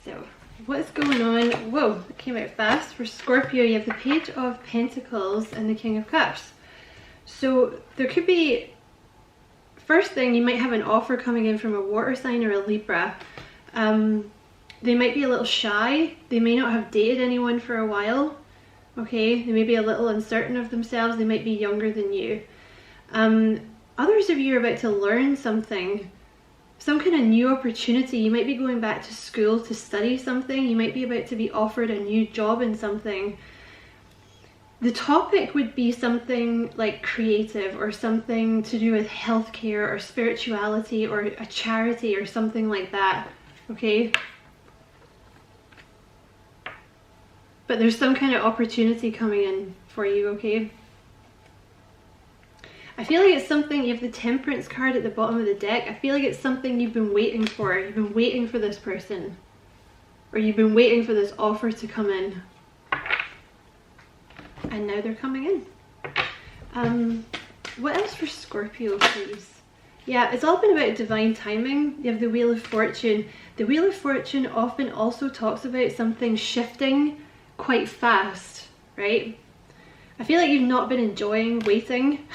So, what's going on? Whoa, it came out fast. For Scorpio, you have the Page of Pentacles and the King of Cups. So there could be, first thing, you might have an offer coming in from a water sign or a Libra. They might be a little shy. They may not have dated anyone for a while. Okay, they may be a little uncertain of themselves. They might be younger than you. Others of you are about to learn something. Some kind of new opportunity. You might be going back to school to study something. You might be about to be offered a new job in something. The topic would be something like creative or something to do with healthcare or spirituality or a charity or something like that, okay? But there's some kind of opportunity coming in for you, okay? I feel like it's something, you have the Temperance card at the bottom of the deck. I feel like it's something you've been waiting for. You've been waiting for this person. Or you've been waiting for this offer to come in. And now they're coming in. What else for Scorpio, please? Yeah, it's all been about divine timing. You have the Wheel of Fortune. The Wheel of Fortune often also talks about something shifting quite fast, right? I feel like you've not been enjoying waiting.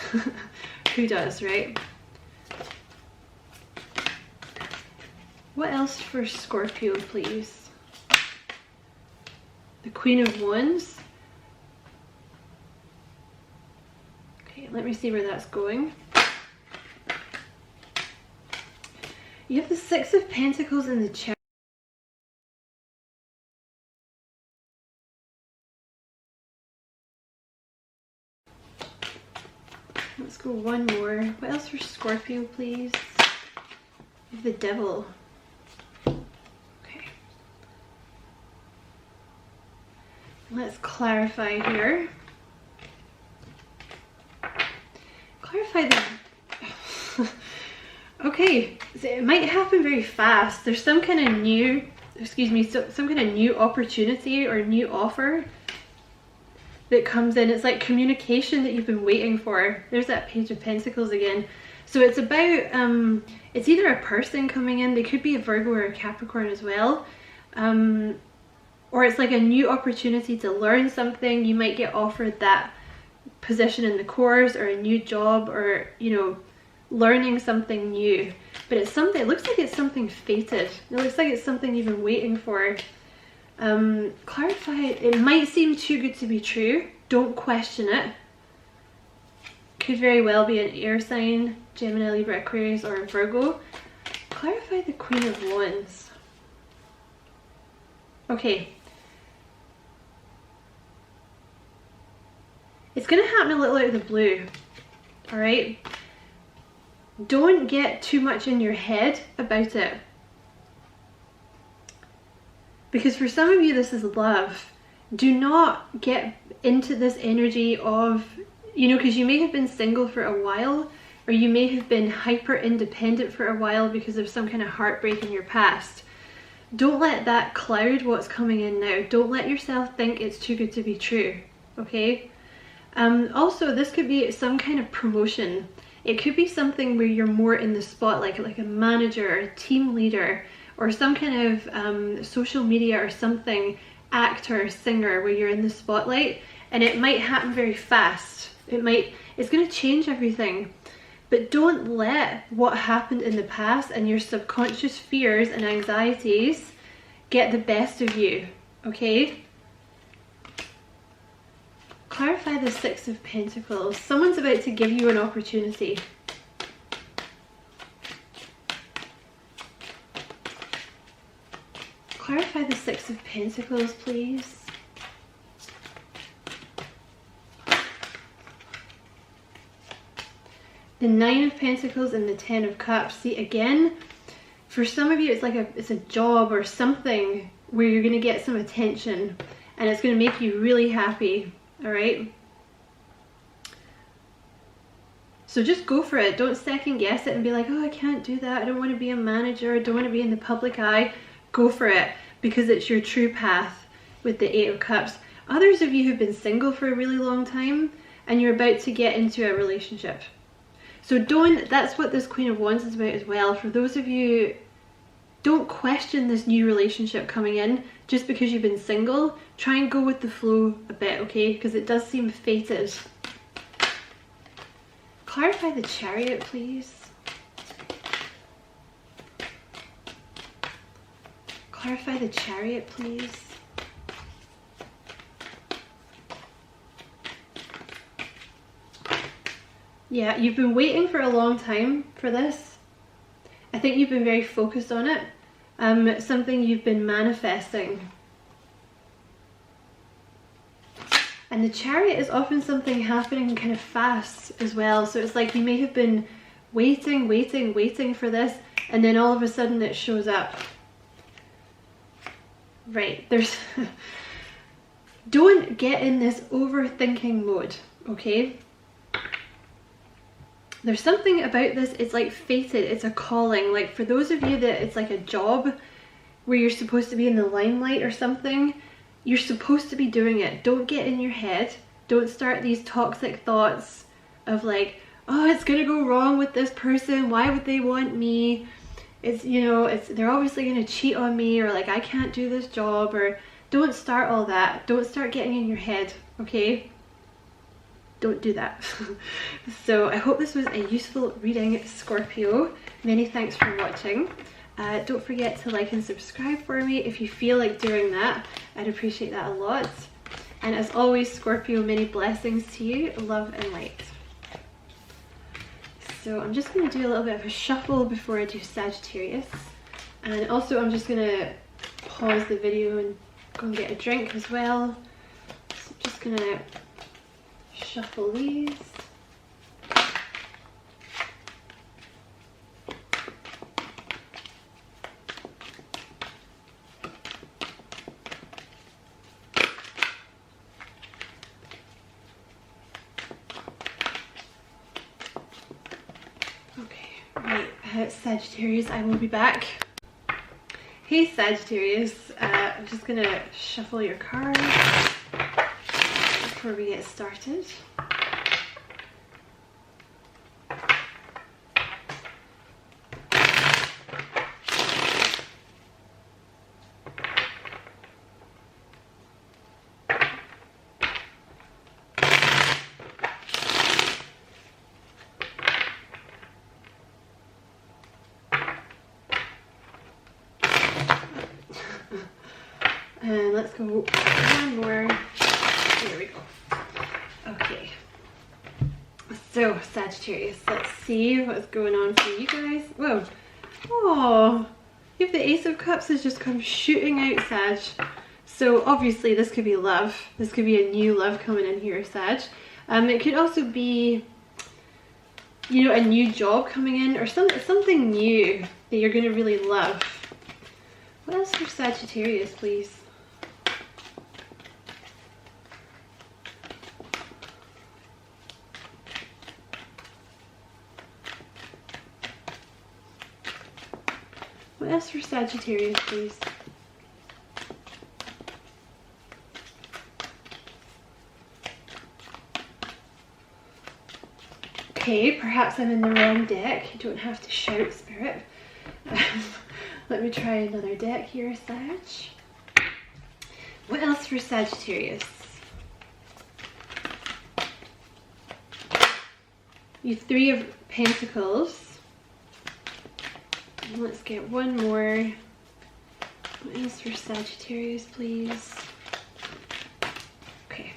Who does, right? What else for Scorpio, please? The Queen of Wands. Okay, let me see where that's going. You have the Six of Pentacles in the Chariot. Let's go one more. What else for Scorpio, please? The Devil. Okay. Let's clarify here. Clarify the... Okay, so it might happen very fast. There's some kind of new, some kind of new opportunity or new offer that comes in. It's like communication that you've been waiting for. There's that Page of Pentacles again. So it's about, it's either a person coming in, they could be a Virgo or a Capricorn as well. Or it's like a new opportunity to learn something. You might get offered that position in the course or a new job, or, you know, learning something new. But it's something, it looks like it's something fated. It looks like it's something you've been waiting for. Clarify, it might seem too good to be true. Don't question it. Could very well be an air sign, Gemini, Libra, Aquarius, or Virgo. Clarify the Queen of Wands. Okay. It's going to happen a little out of the blue. Alright? Don't get too much in your head about it. Because for some of you, this is love. Do not get into this energy of, you know, because you may have been single for a while, or you may have been hyper independent for a while because of some kind of heartbreak in your past. Don't let that cloud what's coming in now. Don't let yourself think it's too good to be true, okay? Also, this could be some kind of promotion. It could be something where you're more in the spotlight, like a manager or a team leader, or some kind of social media or something, actor, singer, where you're in the spotlight, and it might happen very fast. It's going to change everything. But don't let what happened in the past and your subconscious fears and anxieties get the best of you, okay? Clarify the Six of Pentacles. Someone's about to give you an opportunity. Clarify the Six of Pentacles, please. The Nine of Pentacles and the Ten of Cups. See, again, for some of you, it's a job or something where you're going to get some attention, and it's going to make you really happy. All right. So just go for it. Don't second guess it and be like, oh, I can't do that. I don't want to be a manager. I don't want to be in the public eye. Go for it, because it's your true path with the Eight of Cups. Others of you have been single for a really long time and you're about to get into a relationship. So that's what this Queen of Wands is about as well. For those of you, don't question this new relationship coming in just because you've been single. Try and go with the flow a bit, okay? Because it does seem fated. Clarify the Chariot, please. Clarify the Chariot, please. Yeah, you've been waiting for a long time for this. I think you've been very focused on it. It's something you've been manifesting. And the Chariot is often something happening kind of fast as well. So it's like you may have been waiting for this, and then all of a sudden it shows up. Right, don't get in this overthinking mode, okay? There's something about this, it's like fated, it's a calling. Like for those of you that it's like a job where you're supposed to be in the limelight or something, you're supposed to be doing it. Don't get in your head. Don't start these toxic thoughts of like, oh, it's gonna go wrong with this person, why would they want me? It's, you know, they're obviously gonna cheat on me, or like I can't do this job, or don't start all that. Don't start getting in your head, okay? Don't do that. So I hope this was a useful reading, Scorpio. Many thanks for watching. Don't forget to like and subscribe for me if you feel like doing that. I'd appreciate that a lot. And as always, Scorpio, many blessings to you, love and light. So I'm just going to do a little bit of a shuffle before I do Sagittarius. And also I'm just going to pause the video and go and get a drink as well. So I'm just going to shuffle these. Sagittarius, I will be back. Hey Sagittarius, I'm just gonna shuffle your cards before we get started. And let's go one more. Here we go. Okay. So, Sagittarius, let's see what's going on for you guys. Whoa. Oh, you have the Ace of Cups has just come shooting out, Sag. So, obviously, this could be love. This could be a new love coming in here, Sag. It could also be, you know, a new job coming in, or something new that you're going to really love. What else for Sagittarius, please? What else for Sagittarius, please? Okay, perhaps I'm in the wrong deck. You don't have to shout, Spirit. Let me try another deck here, Sag. What else for Sagittarius? You have Three of Pentacles. Let's get one more. What else for Sagittarius, please? Okay.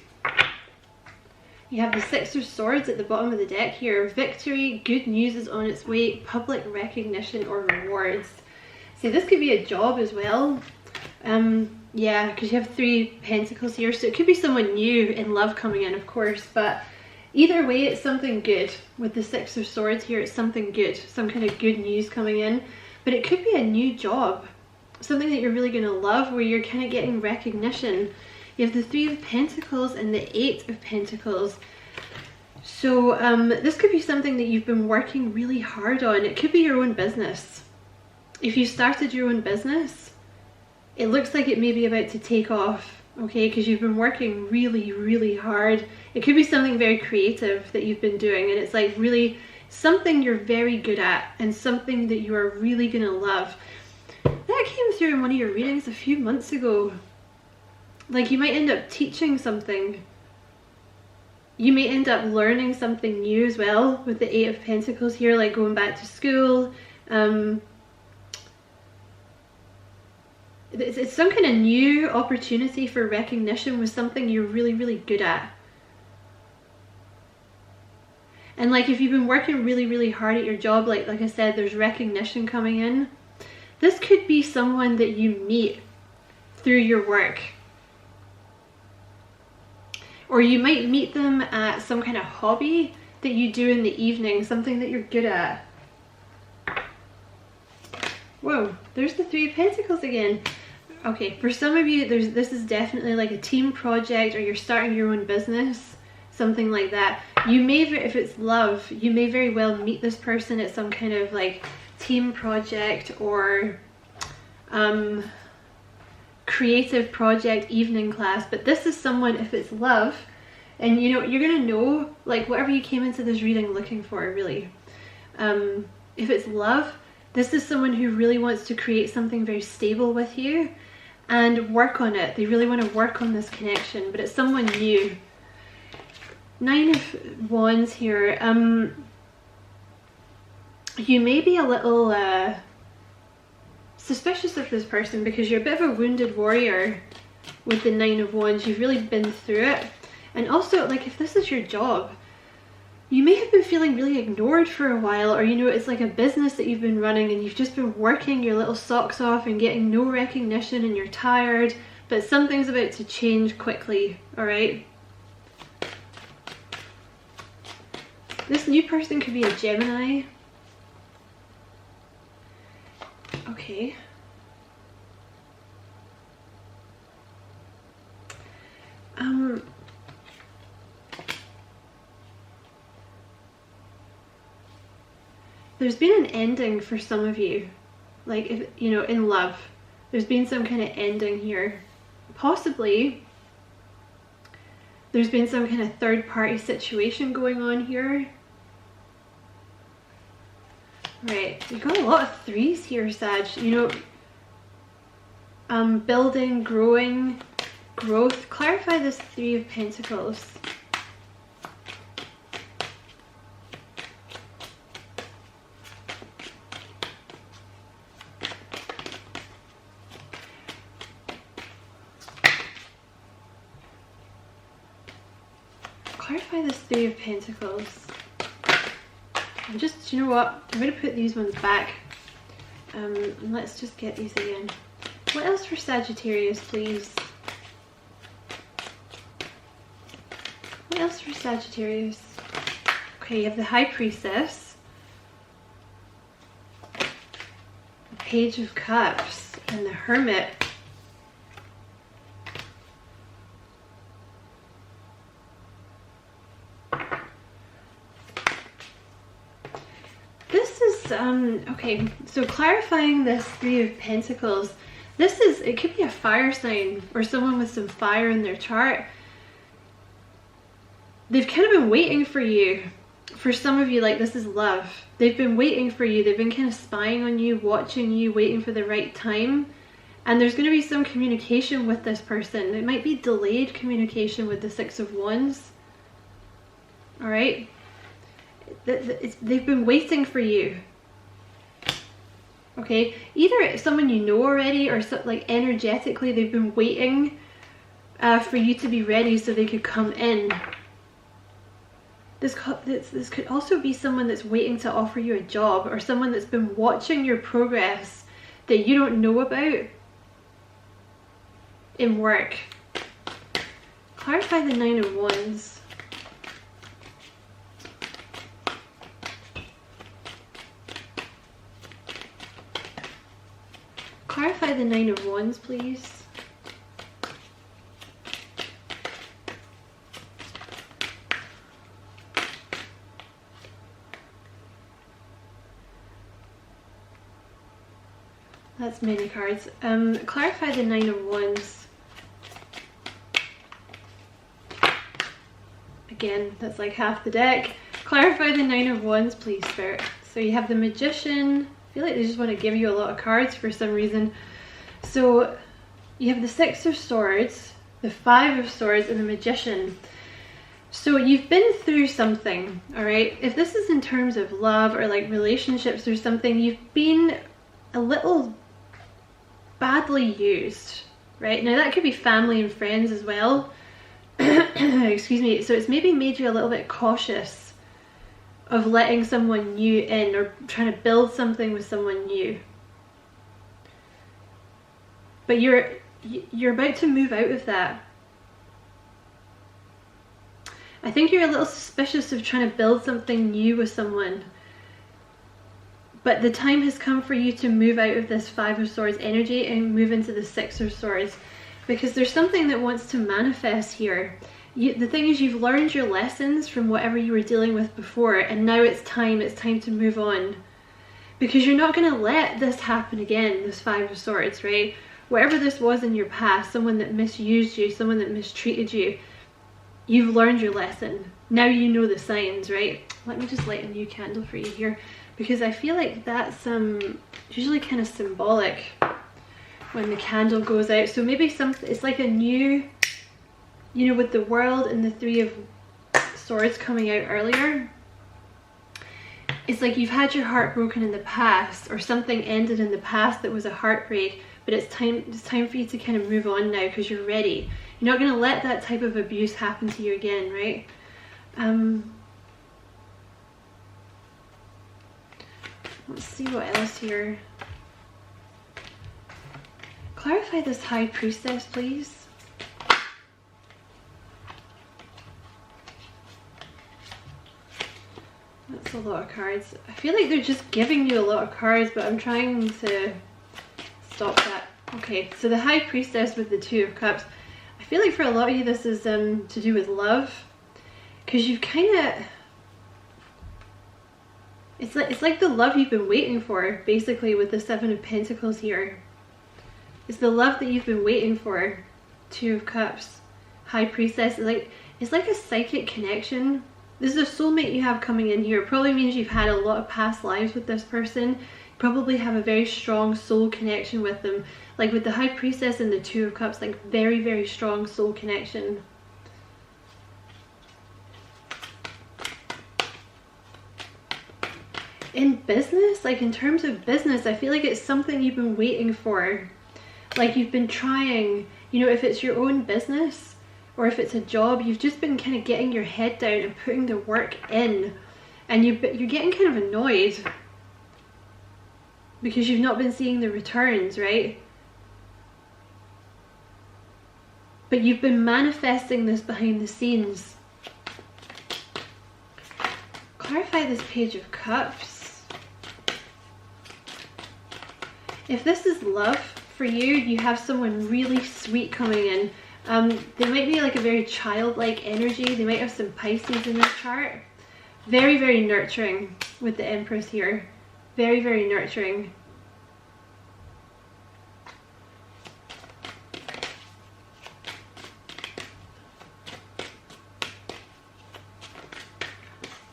You have the Six of Swords at the bottom of the deck here. Victory, good news is on its way, public recognition or rewards. See, this could be a job as well. Yeah, because you have Three Pentacles here, so it could be someone new in love coming in, of course, but either way, it's something good. With the Six of Swords here, it's something good, some kind of good news coming in. But it could be a new job, something that you're really going to love, where you're kind of getting recognition. You have the Three of Pentacles and the Eight of Pentacles. So this could be something that you've been working really hard on. It could be your own business. If you started your own business, it looks like it may be about to take off, okay, because you've been working really, really hard. It could be something very creative that you've been doing, and it's like really something you're very good at and something that you are really gonna love. That came through in one of your readings a few months ago. Like, you might end up teaching something. You may end up learning something new as well with the Eight of Pentacles here, like going back to school. It's some kind of new opportunity for recognition with something you're really, really good at. And like, if you've been working really, really hard at your job, like I said, there's recognition coming in. This could be someone that you meet through your work. Or you might meet them at some kind of hobby that you do in the evening, something that you're good at. Whoa, there's the Three of Pentacles again. Okay, for some of you, this is definitely like a team project, or you're starting your own business. something like that. You may, if it's love, you may very well meet this person at some kind of like team project or creative project, evening class. But this is someone, if it's love, and you know, you're gonna know like whatever you came into this reading looking for, really. If it's love, this is someone who really wants to create something very stable with you and work on it. They really want to work on this connection, but it's someone new. 9 of Wands here. You may be a little suspicious of this person because you're a bit of a wounded warrior with the 9 of Wands. You've really been through it. And also, like, if this is your job, you may have been feeling really ignored for a while, or you know, it's like a business that you've been running and you've just been working your little socks off and getting no recognition and you're tired, but something's about to change quickly, all right? This new person could be a Gemini. Okay. There's been an ending for some of you, like, if you know, in love. There's been some kind of ending here. Possibly there's been some kind of third-party situation going on here. Right, you've got a lot of 3s here, Sag. You know, building, growing, growth. Clarify this 3 of Pentacles. Clarify this 3 of Pentacles. I'm just, you know what? I'm going to put these ones back. And let's just get these again. What else for Sagittarius, please? What else for Sagittarius? Okay, you have the High Priestess, the Page of Cups, and the Hermit. Okay, so clarifying this 3 of Pentacles, this is, it could be a fire sign or someone with some fire in their chart. They've kind of been waiting for you. For some of you, like, this is love. They've been waiting for you. They've been kind of spying on you, watching you, waiting for the right time. And there's going to be some communication with this person. It might be delayed communication with the 6 of Wands. All right? They've been waiting for you. Okay, either it's someone you know already, or so, like, energetically they've been waiting for you to be ready so they could come in. This could also be someone that's waiting to offer you a job, or someone that's been watching your progress that you don't know about in work. Clarify the 9 of Wands. Clarify the 9 of Wands, please. That's many cards. Clarify the 9 of Wands. Again, that's like half the deck. Clarify the 9 of Wands, please, Spirit. So you have the Magician. I feel like they just want to give you a lot of cards for some reason. So you have the 6 of Swords, the 5 of Swords, and the Magician. So you've been through something, all right? If this is in terms of love or like relationships or something, you've been a little badly used, right? Now that could be family and friends as well. Excuse me. So it's maybe made you a little bit cautious of letting someone new in, or trying to build something with someone new. But you're about to move out of that. I think you're a little suspicious of trying to build something new with someone. But the time has come for you to move out of this 5 of Swords energy and move into the 6 of Swords. Because there's something that wants to manifest here. the thing is, you've learned your lessons from whatever you were dealing with before, and now it's time to move on. Because you're not going to let this happen again, this Five of Swords, right? Whatever this was in your past, someone that misused you, someone that mistreated you, you've learned your lesson. Now you know the signs, right? Let me just light a new candle for you here, because I feel like that's usually kind of symbolic when the candle goes out. So maybe it's like a new, you know, with the World and the Three of Swords coming out earlier, it's like you've had your heart broken in the past, or something ended in the past that was a heartbreak, but it's time for you to kind of move on now, because you're ready. You're not going to let that type of abuse happen to you again, right? Let's see what else here. Clarify this High Priestess, please. That's a lot of cards. I feel like they're just giving you a lot of cards, but I'm trying to stop that. Okay, so the High Priestess with the Two of Cups. I feel like for a lot of you this is to do with love, because you've kind of, it's like the love you've been waiting for, basically, with the Seven of Pentacles here. It's the love that you've been waiting for. Two of Cups, High Priestess. It's like a psychic connection. This is a soulmate you have coming in here. It probably means you've had a lot of past lives with this person. You probably have a very strong soul connection with them. Like with the High Priestess and the Two of Cups, like very, very strong soul connection. In business, like in terms of business, I feel like it's something you've been waiting for. Like you've been trying, you know, if it's your own business, or if it's a job, you've just been kind of getting your head down and putting the work in, and you're getting kind of annoyed because you've not been seeing the returns, right? But you've been manifesting this behind the scenes. Clarify this Page of Cups. If this is love for you, you have someone really sweet coming in. They might be like a very childlike energy. They might have some Pisces in their chart. Very, very nurturing with the Empress here. Very, very nurturing.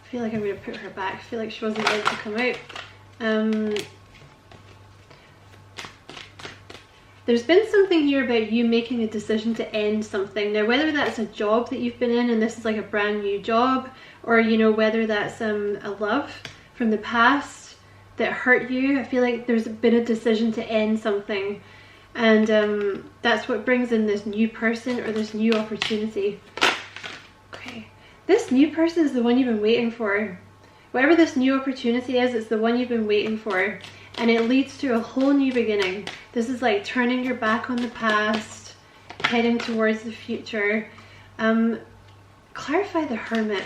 I feel like I'm going to put her back. I feel like she wasn't meant to come out. There's been something here about you making a decision to end something. Now, whether that's a job that you've been in and this is like a brand new job, or, you know, whether that's a love from the past that hurt you, I feel like there's been a decision to end something. And that's what brings in this new person or this new opportunity. Okay. This new person is the one you've been waiting for. Whatever this new opportunity is, it's the one you've been waiting for. And it leads to a whole new beginning. This is like turning your back on the past, heading towards the future. Clarify the Hermit.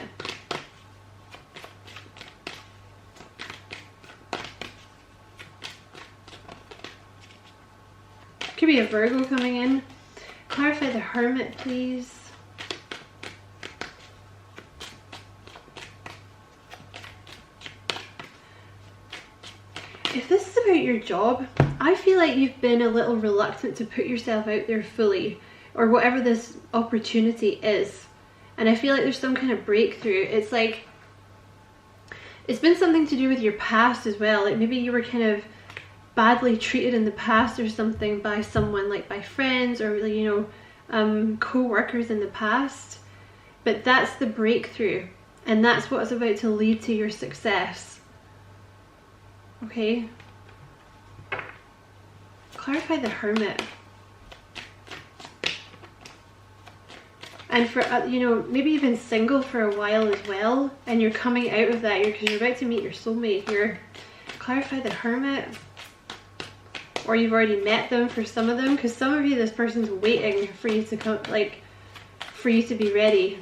Could be a Virgo coming in. Clarify the Hermit, please. If this is about your job, I feel like you've been a little reluctant to put yourself out there fully, or whatever this opportunity is. And I feel like there's some kind of breakthrough. It's like, it's been something to do with your past as well. Like maybe you were kind of badly treated in the past or something by someone, like by friends or, you know, co-workers in the past. But that's the breakthrough, and that's what's about to lead to your success. Okay. Clarify the Hermit. And for, you know, maybe you've been single for a while as well, and you're coming out of that because you're about to meet your soulmate here. Clarify the Hermit. Or you've already met them for some of them, because some of you, this person's waiting for you to come, like, for you to be ready.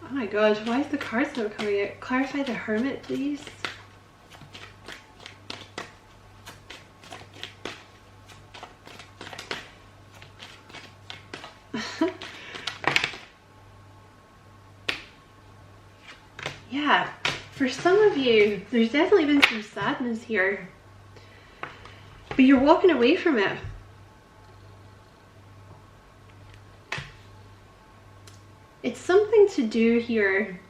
Oh my gosh, why is the cards not coming out? Clarify the Hermit, please. Yeah, for some of you, there's definitely been some sadness here, but you're walking away from it. It's something to do here,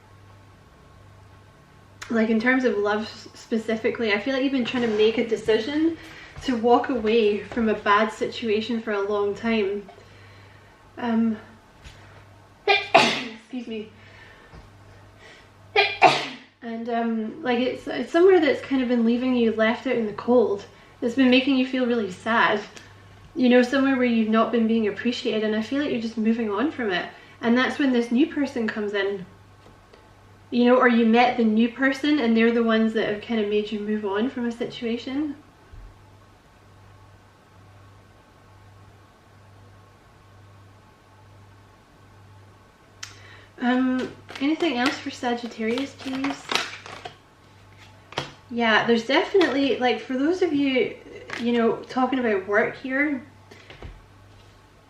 like in terms of love specifically. I feel like you've been trying to make a decision to walk away from a bad situation for a long time. Excuse me. And like it's somewhere that's kind of been leaving you left out in the cold. That's been making you feel really sad. You know, somewhere where you've not been being appreciated, and I feel like you're just moving on from it. And that's when this new person comes in. You know, or you met the new person and they're the ones that have kind of made you move on from a situation. Anything else for Sagittarius, please? Yeah, there's definitely, like, for those of you, you know, talking about work here,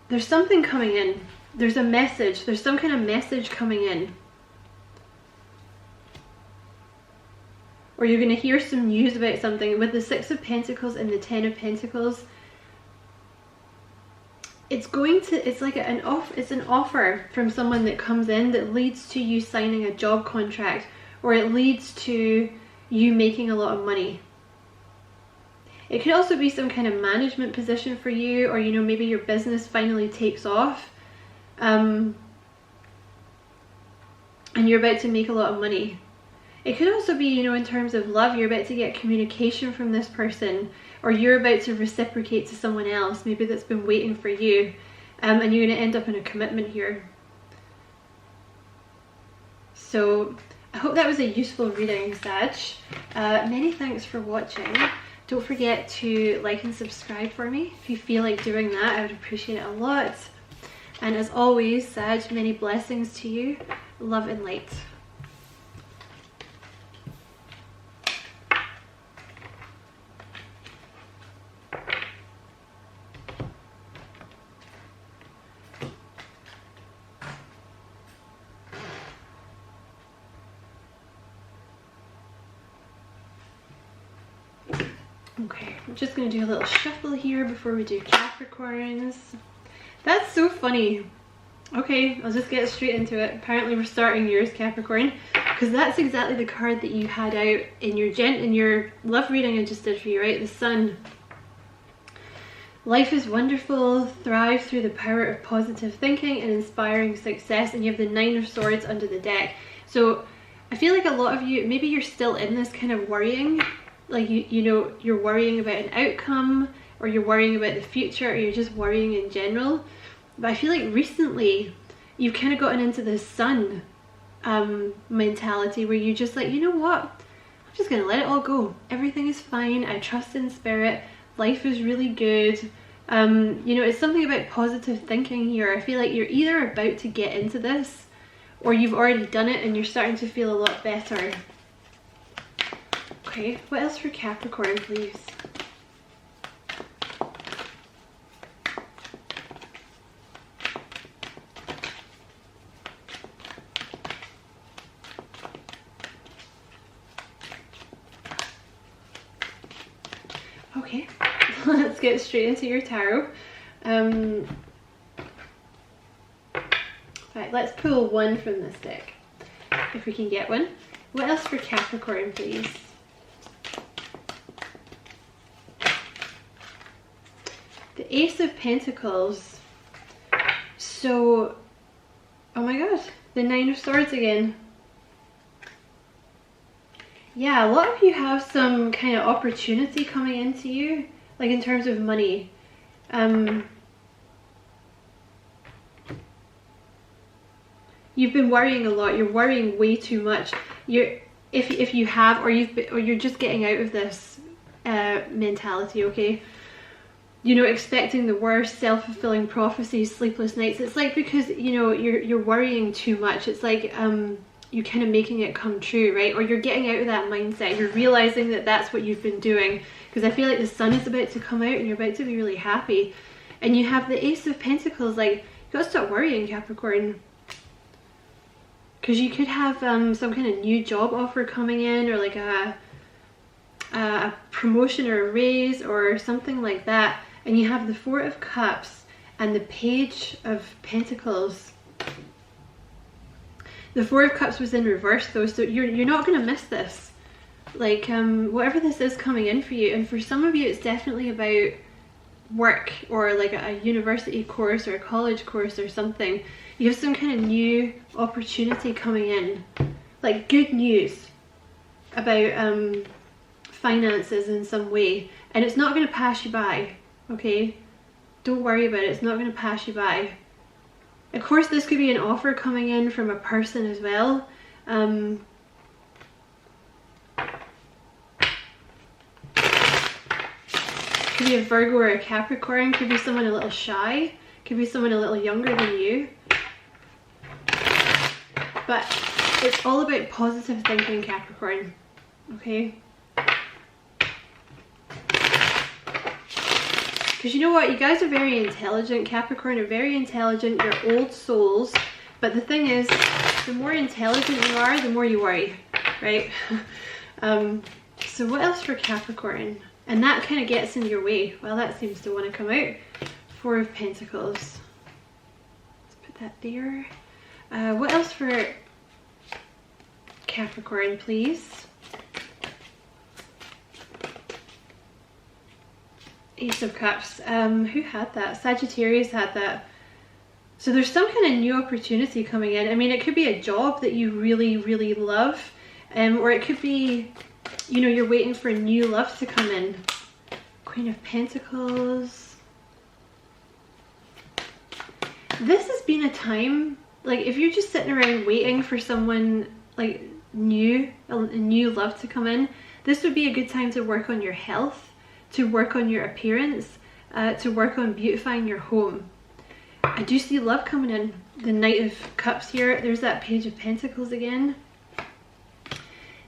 there's something coming in. There's a message. There's some kind of message coming in. Or you're going to hear some news about something. With the Six of Pentacles and the Ten of Pentacles, it's going to, it's like an offer from someone that comes in that leads to you signing a job contract, or it leads to you making a lot of money. It could also be some kind of management position for you, or, you know, maybe your business finally takes off, and you're about to make a lot of money. It could also be, you know, in terms of love, you're about to get communication from this person, or you're about to reciprocate to someone else, maybe that's been waiting for you, and you're going to end up in a commitment here. So I hope that was a useful reading, Sag. Many thanks for watching. Don't forget to like and subscribe for me. If you feel like doing that, I would appreciate it a lot. And as always, Sag, many blessings to you. Love and light. Okay, I'm just going to do a little shuffle here before we do Capricorns. That's so funny. Okay, I'll just get straight into it. Apparently we're starting yours, Capricorn, because that's exactly the card that you had out in your love reading I just did for you, right? The Sun. Life is wonderful, thrive through the power of positive thinking and inspiring success, and you have the Nine of Swords under the deck. So I feel like a lot of you, maybe you're still in this kind of worrying, like you know, you're worrying about an outcome, or you're worrying about the future, or you're just worrying in general. But I feel like recently you've kind of gotten into this Sun mentality, where you're just like, you know what, I'm just gonna let it all go. Everything is fine. I trust in spirit. Life is really good. You know, it's something about positive thinking here. I feel like you're either about to get into this, or you've already done it and you're starting to feel a lot better. Okay, what else for Capricorn, please? Okay, let's get straight into your tarot. Right, let's pull one from this deck, if we can get one. What else for Capricorn, please? The Ace of Pentacles. So, oh my god, the Nine of Swords again. Yeah, a lot of you have some kind of opportunity coming into you, like in terms of money. You've been worrying a lot. You're worrying way too much. If you have, or you're just getting out of this mentality. Okay, you know, expecting the worst, self-fulfilling prophecies, sleepless nights. It's like, because, you know, you're worrying too much. It's like you're kind of making it come true, right? Or you're getting out of that mindset. You're realizing that that's what you've been doing, because I feel like the Sun is about to come out and you're about to be really happy. And you have the Ace of Pentacles. Like, you gotta stop worrying, Capricorn, because you could have some kind of new job offer coming in, or like a promotion or a raise or something like that. And you have the Four of Cups and the Page of Pentacles. The Four of Cups was in reverse though, so you're not going to miss this. Like whatever this is coming in for you, and for some of you it's definitely about work or like a university course or a college course or something. You have some kind of new opportunity coming in, like good news about finances in some way, and it's not going to pass you by, okay? Don't worry about it, it's not going to pass you by. Of course, this could be an offer coming in from a person as well. Could be a Virgo or a Capricorn, could be someone a little shy, could be someone a little younger than you. But it's all about positive thinking, Capricorn, okay? Because you know what, you guys are very intelligent. Capricorn are very intelligent, you're old souls, but the thing is, the more intelligent you are, the more you worry, right? So what else for Capricorn? And that kind of gets in your way. Well, that seems to want to come out. Four of Pentacles. Let's put that there. What else for Capricorn, please? Ace of Cups. Who had that? Sagittarius had that. So there's some kind of new opportunity coming in. I mean, it could be a job that you really, really love, or it could be, you know, you're waiting for new love to come in. Queen of Pentacles. This has been a time, like if you're just sitting around waiting for someone like new love to come in, this would be a good time to work on your health, to work on your appearance, to work on beautifying your home. I do see love coming in. The Knight of Cups here. There's that Page of Pentacles again.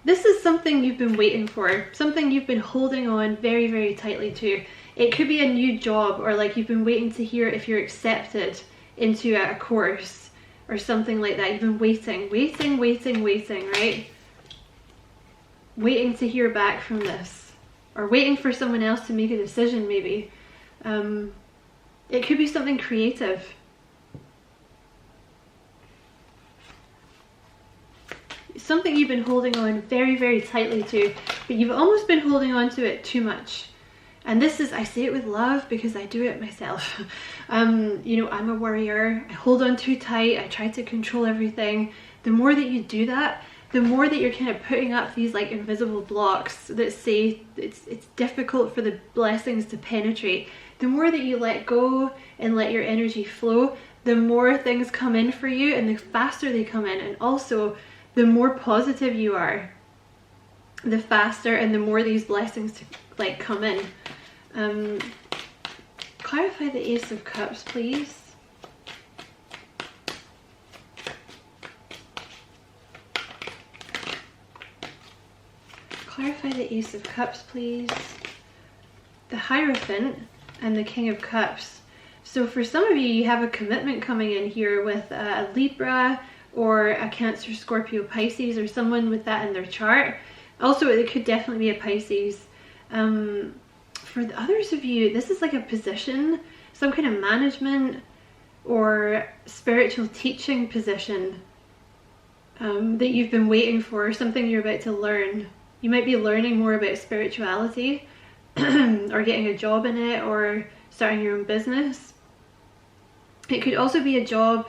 This is something you've been waiting for, something you've been holding on very, very tightly to. It could be a new job, or like you've been waiting to hear if you're accepted into a course or something like that. You've been waiting, right? Waiting to hear back from this, or waiting for someone else to make a decision maybe. It could be something creative. Something you've been holding on very, very tightly to, but you've almost been holding on to it too much. And this is, I say it with love because I do it myself. You know, I'm a worrier. I hold on too tight. I try to control everything. The more that you do that, the more that you're kind of putting up these like invisible blocks that say it's difficult for the blessings to penetrate. The more that you let go and let your energy flow, the more things come in for you, and the faster they come in. And also, the more positive you are, the faster and the more these blessings like come in. Clarify the Ace of Cups, please. Clarify the Ace of Cups, please. The Hierophant and the King of Cups. So for some of you, you have a commitment coming in here with a Libra or a Cancer, Scorpio, Pisces, or someone with that in their chart. Also, it could definitely be a Pisces. For the others of you, this is like a position, some kind of management or spiritual teaching position that you've been waiting for, something you're about to learn. You might be learning more about spirituality or getting a job in it, or starting your own business. It could also be a job,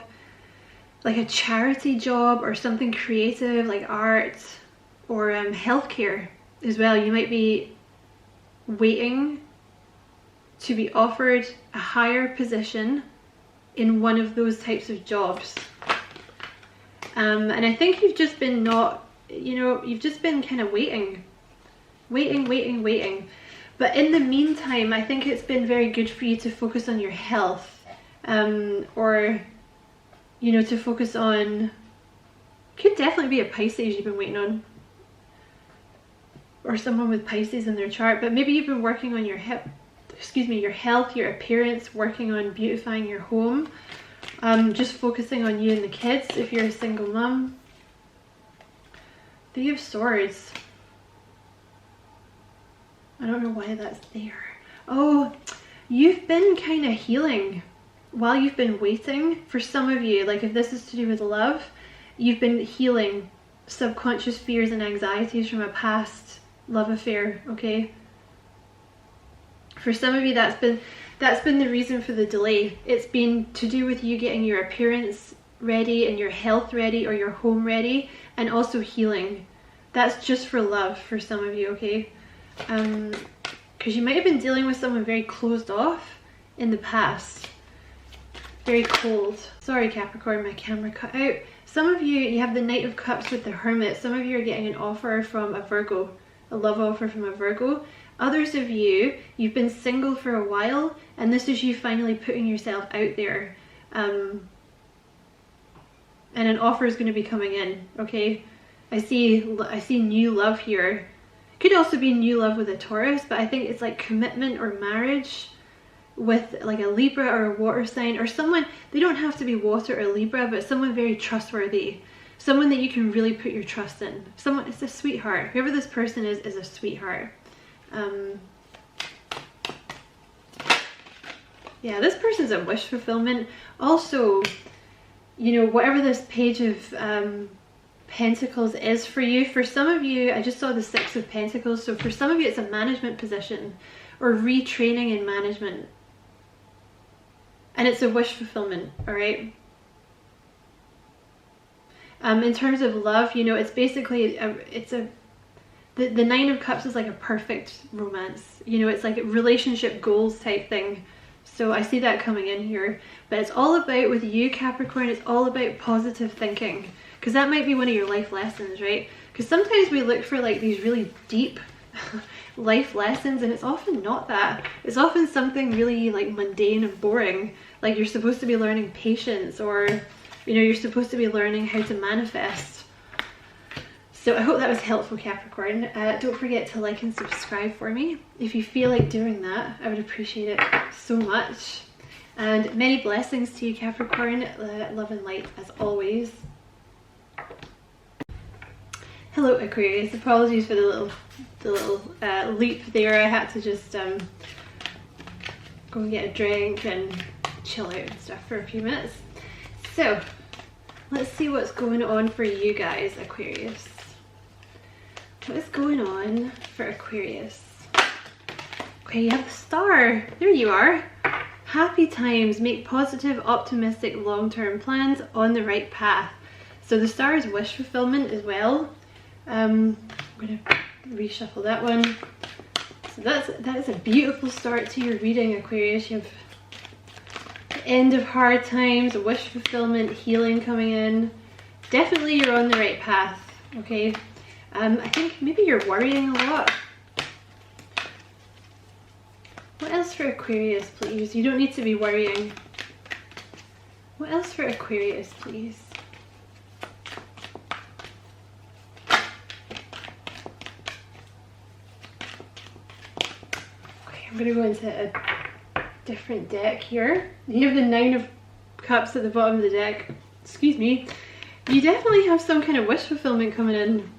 like a charity job or something creative like art or healthcare as well. You might be waiting to be offered a higher position in one of those types of jobs. And I think you've just been you've just been kind of waiting. But in the meantime, I think it's been very good for you to focus on your health, or, you know, to focus on, could definitely be a Pisces you've been waiting on, or someone with Pisces in their chart, but maybe you've been working on your your health, your appearance, working on beautifying your home, just focusing on you and the kids if you're a single mum. Three of Swords. I don't know why that's there. Oh, you've been kind of healing while you've been waiting. For some of you, like if this is to do with love, you've been healing subconscious fears and anxieties from a past love affair, okay? For some of you, that's been the reason for the delay. It's been to do with you getting your appearance ready and your health ready or your home ready, and also healing. That's just for love for some of you, okay? Because you might have been dealing with someone very closed off in the past. Very cold. Sorry Capricorn, my camera cut out. Some of you, you have the Knight of Cups with the Hermit. Some of you are getting an offer from a Virgo, a love offer from a Virgo. Others of you, you've been single for a while, and this is you finally putting yourself out there. And an offer is going to be coming in, okay? I see new love here. Could also be new love with a Taurus, but I think it's like commitment or marriage with like a Libra or a water sign, or someone, they don't have to be water or Libra, but someone very trustworthy. Someone that you can really put your trust in. Someone, it's a sweetheart. Whoever this person is a sweetheart. Yeah, this person's a wish fulfillment. Also, you know, whatever this Page of Pentacles is for you, for some of you, I just saw the Six of Pentacles, so for some of you it's a management position or retraining in management, and it's a wish fulfillment, all right? In terms of love, you know, it's basically the Nine of Cups is like a perfect romance, you know, it's like a relationship goals type thing. So I see that coming in here, but it's all about, with you Capricorn, it's all about positive thinking, because that might be one of your life lessons, right? Because sometimes we look for like these really deep life lessons, and it's often not that. It's often something really like mundane and boring, like you're supposed to be learning patience, or you know, you're supposed to be learning how to manifest. So I hope that was helpful, Capricorn. Don't forget to like and subscribe for me. If you feel like doing that, I would appreciate it so much. And many blessings to you, Capricorn. Love and light as always. Hello, Aquarius. Apologies for the little leap there. I had to just go and get a drink and chill out and stuff for a few minutes. So let's see what's going on for you guys, Aquarius. What is going on for Aquarius? Okay, you have the Star. There you are. Happy times. Make positive, optimistic, long-term plans on the right path. So the Star is wish fulfillment as well. I'm going to reshuffle that one. So that is a beautiful start to your reading, Aquarius. You have the end of hard times, wish fulfillment, healing coming in. Definitely you're on the right path, okay? I think maybe you're worrying a lot. What else for Aquarius, please? You don't need to be worrying. What else for Aquarius, please? Okay, I'm going to go into a different deck here. You have the Nine of Cups at the bottom of the deck. Excuse me. You definitely have some kind of wish fulfillment coming in.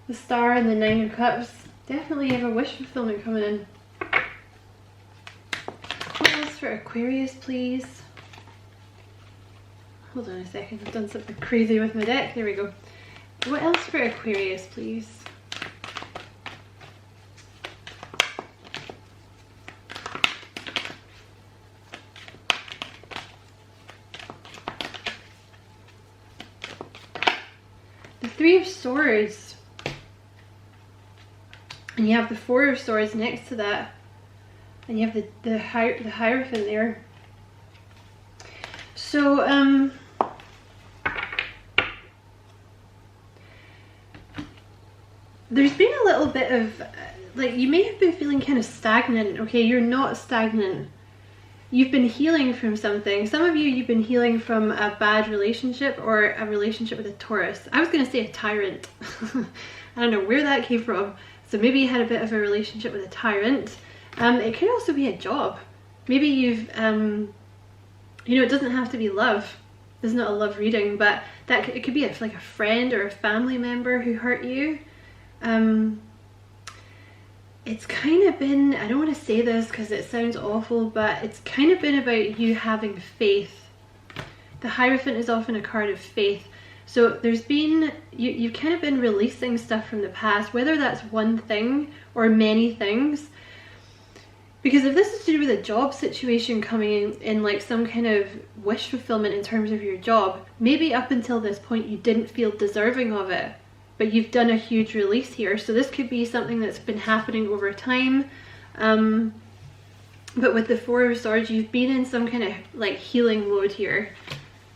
The Star and the Nine of Cups. Definitely have a wish fulfillment coming in. What else for Aquarius, please? Hold on a second, I've done something crazy with my deck. There we go. What else for Aquarius, please? The Three of Swords. And you have the Four of Swords next to that. And you have the Hierophant there. So, there's been a little bit of, like, you may have been feeling kind of stagnant, okay? You're not stagnant. You've been healing from something. Some of you, you've been healing from a bad relationship or a relationship with a Taurus. I was going to say a tyrant. I don't know where that came from. So maybe you had a bit of a relationship with a tyrant. It could also be a job. Maybe you've, you know, it doesn't have to be love. this is not a love reading, but it could be like a friend or a family member who hurt you. It's kind of been, I don't want to say this because it sounds awful, but it's kind of been about you having faith. The Hierophant is often a card of faith. So there's been, you've kind of been releasing stuff from the past, whether that's one thing or many things. Because if this is to do with a job situation coming in like some kind of wish fulfillment in terms of your job, maybe up until this point you didn't feel deserving of it, but you've done a huge release here. So this could be something that's been happening over time. But with the Four of Swords, you've been in some kind of like healing mode here,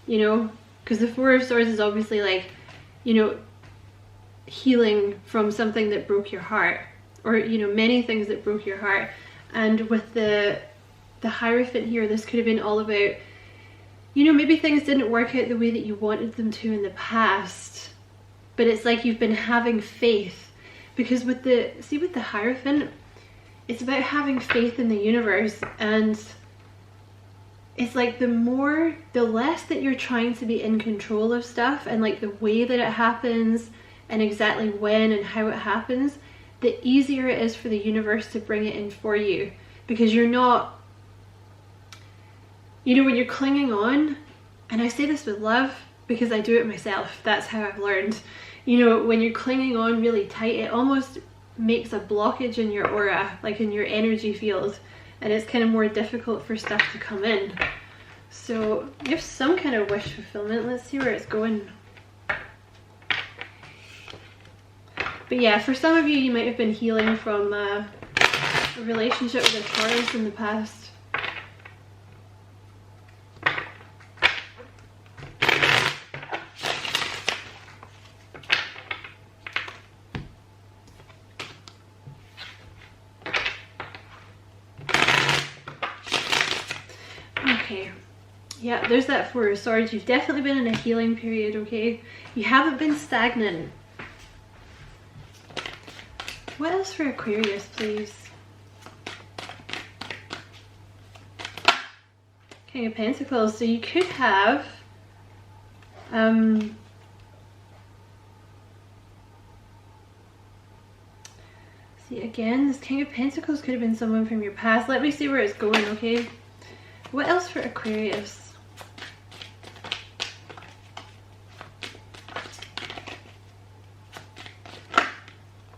you know, because the Four of Swords is obviously like, you know, healing from something that broke your heart, or, you know, many things that broke your heart. And with the Hierophant here, this could have been all about, you know, maybe things didn't work out the way that you wanted them to in the past, but it's like you've been having faith. Because with the, see, with the Hierophant, it's about having faith in the universe, and it's like the less that you're trying to be in control of stuff and like the way that it happens and exactly when and how it happens, the easier it is for the universe to bring it in for you. Because you're not, you know, when you're clinging on, and I say this with love because I do it myself, that's how I've learned, you know, when you're clinging on really tight, it almost makes a blockage in your aura, like in your energy field, and it's kind of more difficult for stuff to come in. So you have some kind of wish fulfillment. Let's see where it's going. But yeah, for some of you, you might have been healing from a relationship with a Taurus in the past. Okay, yeah, there's that Four of Swords. You've definitely been in a healing period, okay? You haven't been stagnant. What else for Aquarius, please? King of Pentacles. So you could have see, again, this King of Pentacles could have been someone from your past. Let me see where it's going, okay? What else for Aquarius?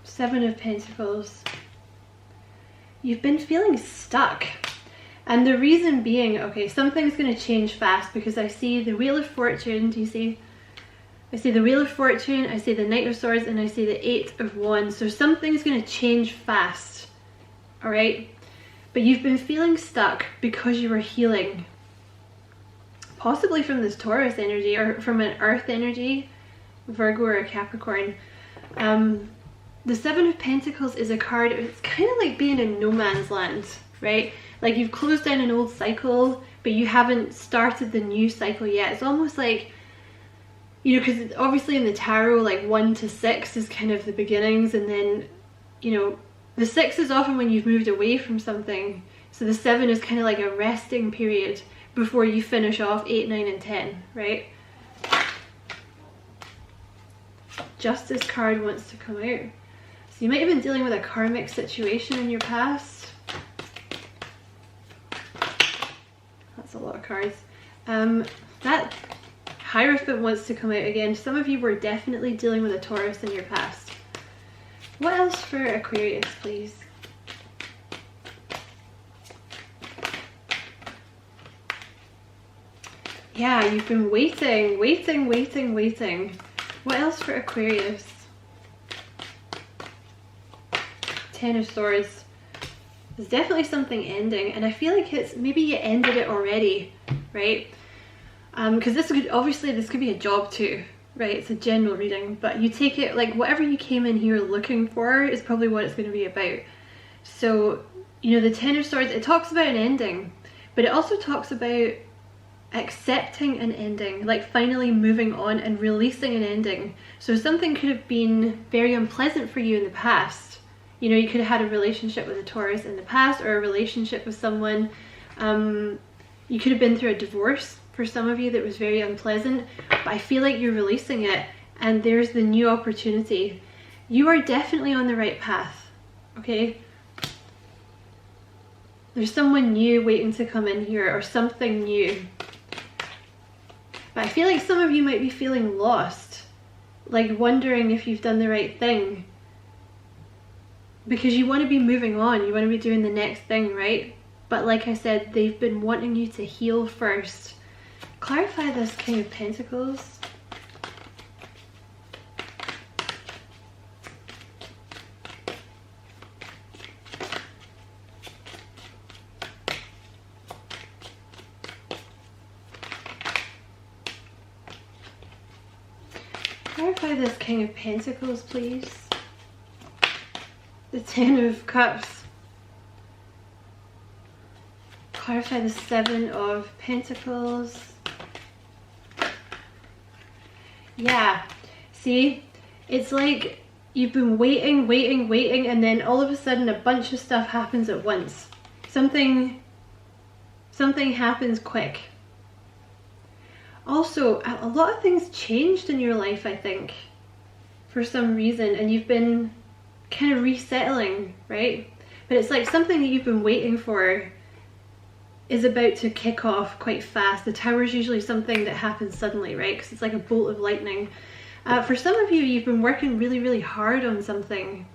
Seven of Pentacles. You've been feeling stuck. And the reason being, okay, something's going to change fast, because I see the Wheel of Fortune. Do you see? I see the Wheel of Fortune, I see the Knight of Swords, and I see the Eight of Wands. So something's going to change fast. Alright? But you've been feeling stuck because you were healing. Possibly from this Taurus energy, or from an Earth energy, Virgo or a Capricorn. The Seven of Pentacles is a card, it's kind of like being in no man's land, right? Like you've closed down an old cycle, but you haven't started the new cycle yet. It's almost like, you know, because obviously in the tarot, like 1 to 6 is kind of the beginnings, and then, you know, the 6 is often when you've moved away from something. So the 7 is kind of like a resting period before you finish off 8, 9, and 10, right? Justice card wants to come out. So you might have been dealing with a karmic situation in your past. That's a lot of cards. That Hierophant wants to come out again. Some of you were definitely dealing with a Taurus in your past. What else for Aquarius, please? Yeah, you've been waiting. What else for Aquarius? Ten of Swords. There's definitely something ending, and I feel like it's, maybe you ended it already, right? Because this could be a job too, right? It's a general reading, but you take it like whatever you came in here looking for is probably what it's going to be about. So, you know, the Ten of Swords, it talks about an ending, but it also talks about accepting an ending, like finally moving on and releasing an ending. So something could have been very unpleasant for you in the past. You know, you could have had a relationship with a Taurus in the past, or a relationship with someone. You could have been through a divorce for some of you that was very unpleasant, but I feel like you're releasing it and there's the new opportunity. You are definitely on the right path, okay? There's someone new waiting to come in here, or something new. But I feel like some of you might be feeling lost, like wondering if you've done the right thing. Because you want to be moving on, you want to be doing the next thing, right? But like I said, they've been wanting you to heal first. Clarify this King of Pentacles. Clarify this King of Pentacles, please. The Ten of Cups. Clarify the Seven of Pentacles. Yeah, see, it's like you've been waiting, and then all of a sudden a bunch of stuff happens at once. Something happens quick. Also, a lot of things changed in your life, I think, for some reason, and you've been kind of resettling, right? But it's like something that you've been waiting for is about to kick off quite fast. The Tower is usually something that happens suddenly, right? Because it's like a bolt of lightning. For some of you, you've been working really hard on something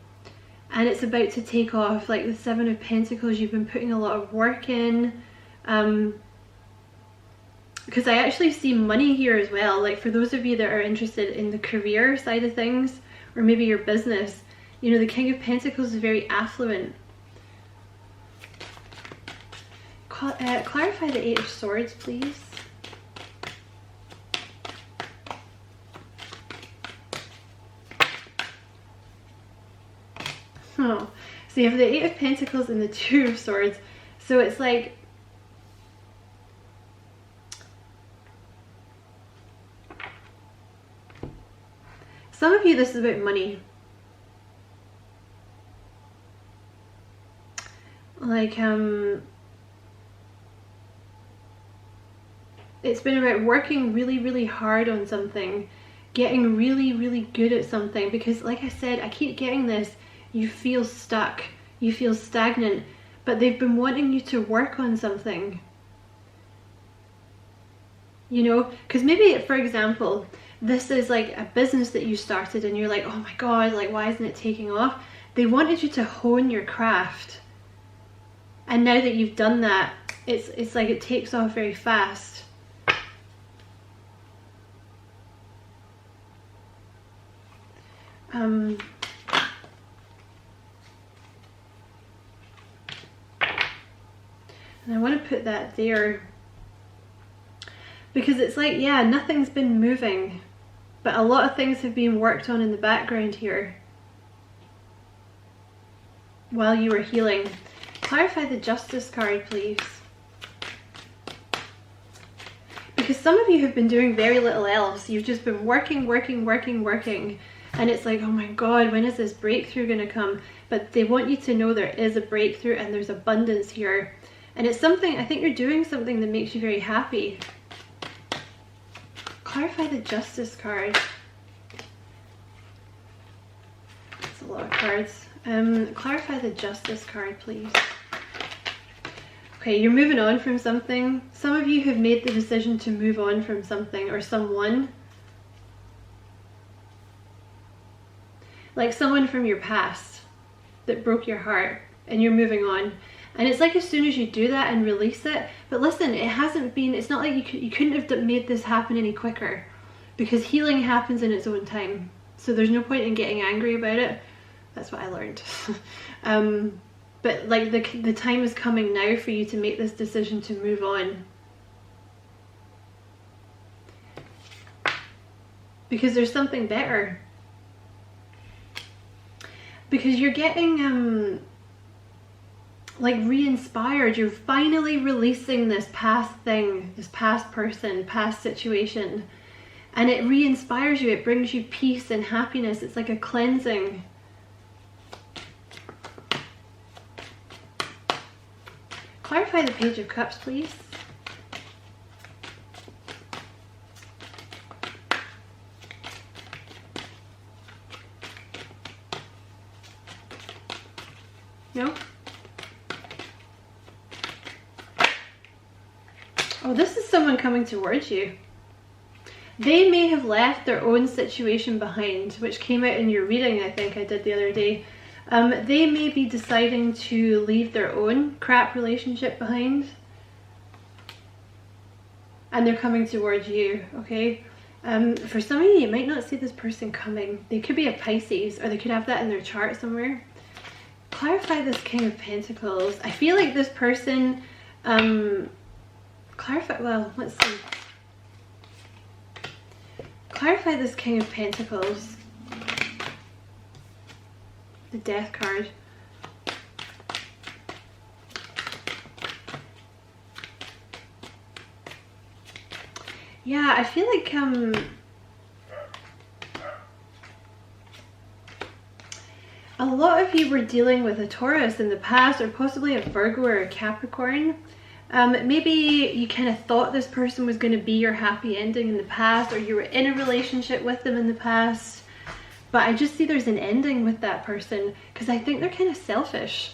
and it's about to take off. Like the Seven of Pentacles, you've been putting a lot of work in. Because I actually see money here as well. Like for those of you that are interested in the career side of things, or maybe your business, you know, the King of Pentacles is very affluent. Clarify the Eight of Swords, please. Oh, so you have the Eight of Pentacles and the Two of Swords. So it's like, some of you, this is about money. Like, it's been about working really hard on something, getting really good at something, because like I said, I keep getting this, you feel stuck, you feel stagnant, but they've been wanting you to work on something. You know, because maybe, for example, this is like a business that you started and you're like, oh my god, like why isn't it taking off? They wanted you to hone your craft, and now that you've done that, it's like it takes off very fast. And I want to put that there because it's like, yeah, nothing's been moving, but a lot of things have been worked on in the background here while you were healing. Clarify the Justice card, please. Because some of you have been doing very little else. You've just been working. And it's like, oh my god, when is this breakthrough going to come? But they want you to know there is a breakthrough and there's abundance here. And it's something, I think you're doing something that makes you very happy. Clarify the Justice card. That's a lot of cards. Clarify the Justice card, please. Okay, you're moving on from something. Some of you have made the decision to move on from something or someone. Like someone from your past that broke your heart, and you're moving on. And it's like as soon as you do that and release it, but listen, it hasn't been, it's not like you couldn't have made this happen any quicker, because healing happens in its own time. So there's no point in getting angry about it. That's what I learned. But like the time is coming now for you to make this decision to move on. Because there's something better. Because you're getting like re-inspired. You're finally releasing this past thing, this past person, past situation, and it re-inspires you. It brings you peace and happiness. It's like a cleansing. Clarify the Page of Cups, please. No? Oh, this is someone coming towards you. They may have left their own situation behind, which came out in your reading I think I did the other day. They may be deciding to leave their own crap relationship behind. And they're coming towards you, okay? For some of you, you might not see this person coming. They could be a Pisces, or they could have that in their chart somewhere. Clarify this King of Pentacles. I feel like this person, well, let's see. Clarify this King of Pentacles. The Death card. Yeah, I feel like a lot of you were dealing with a Taurus in the past, or possibly a Virgo or a Capricorn. Maybe you kind of thought this person was going to be your happy ending in the past, or you were in a relationship with them in the past. But I just see there's an ending with that person, because I think they're kind of selfish.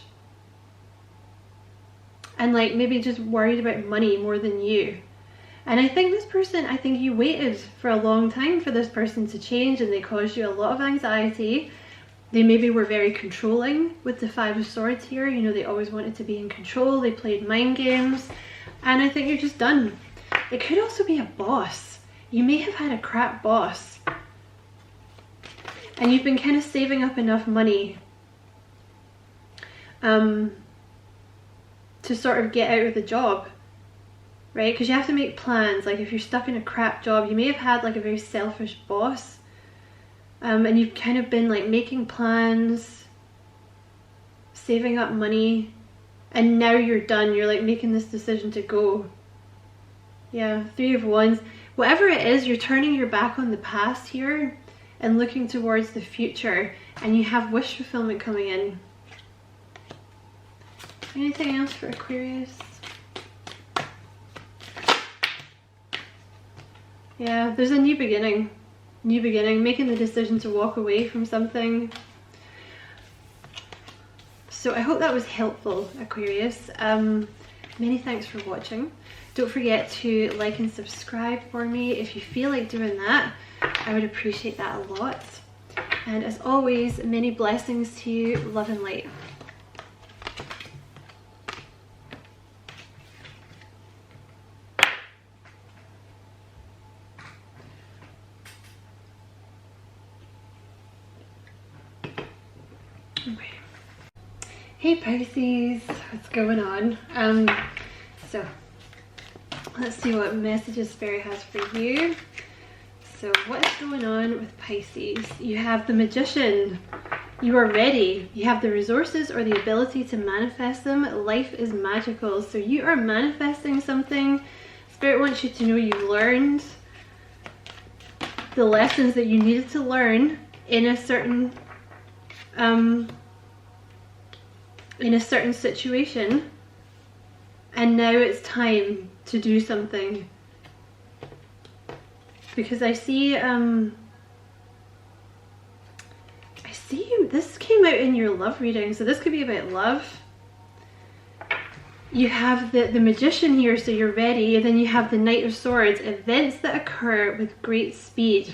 And like maybe just worried about money more than you. And I think this person, I think you waited for a long time for this person to change, and they caused you a lot of anxiety. They maybe were very controlling with the Five of Swords here. You know, they always wanted to be in control. They played mind games. And I think you're just done. It could also be a boss. You may have had a crap boss. And you've been kind of saving up enough money to sort of get out of the job. Right? Because you have to make plans. Like if you're stuck in a crap job, you may have had like a very selfish boss. And you've kind of been like making plans, saving up money, and now you're done. You're like making this decision to go. Yeah, Three of Wands. Whatever it is, you're turning your back on the past here and looking towards the future, and you have wish fulfillment coming in. Anything else for Aquarius? Yeah, there's a new beginning. New beginning, making the decision to walk away from something. So I hope that was helpful, Aquarius. Many thanks for watching. Don't forget to like and subscribe for me if you feel like doing that. I would appreciate that a lot. And as always, many blessings to you, love and light. Okay. Hey Pisces, what's going on? So let's see what messages Spirit has for you. So what is going on with Pisces? You have the Magician. You are ready. You have the resources or the ability to manifest them. Life is magical. So you are manifesting something. Spirit wants you to know you've learned the lessons that you needed to learn in a certain situation, and now it's time to do something. Because I see you, this came out in your love reading, so this could be about love. You have the Magician here, so you're ready, and then you have the Knight of Swords, events that occur with great speed.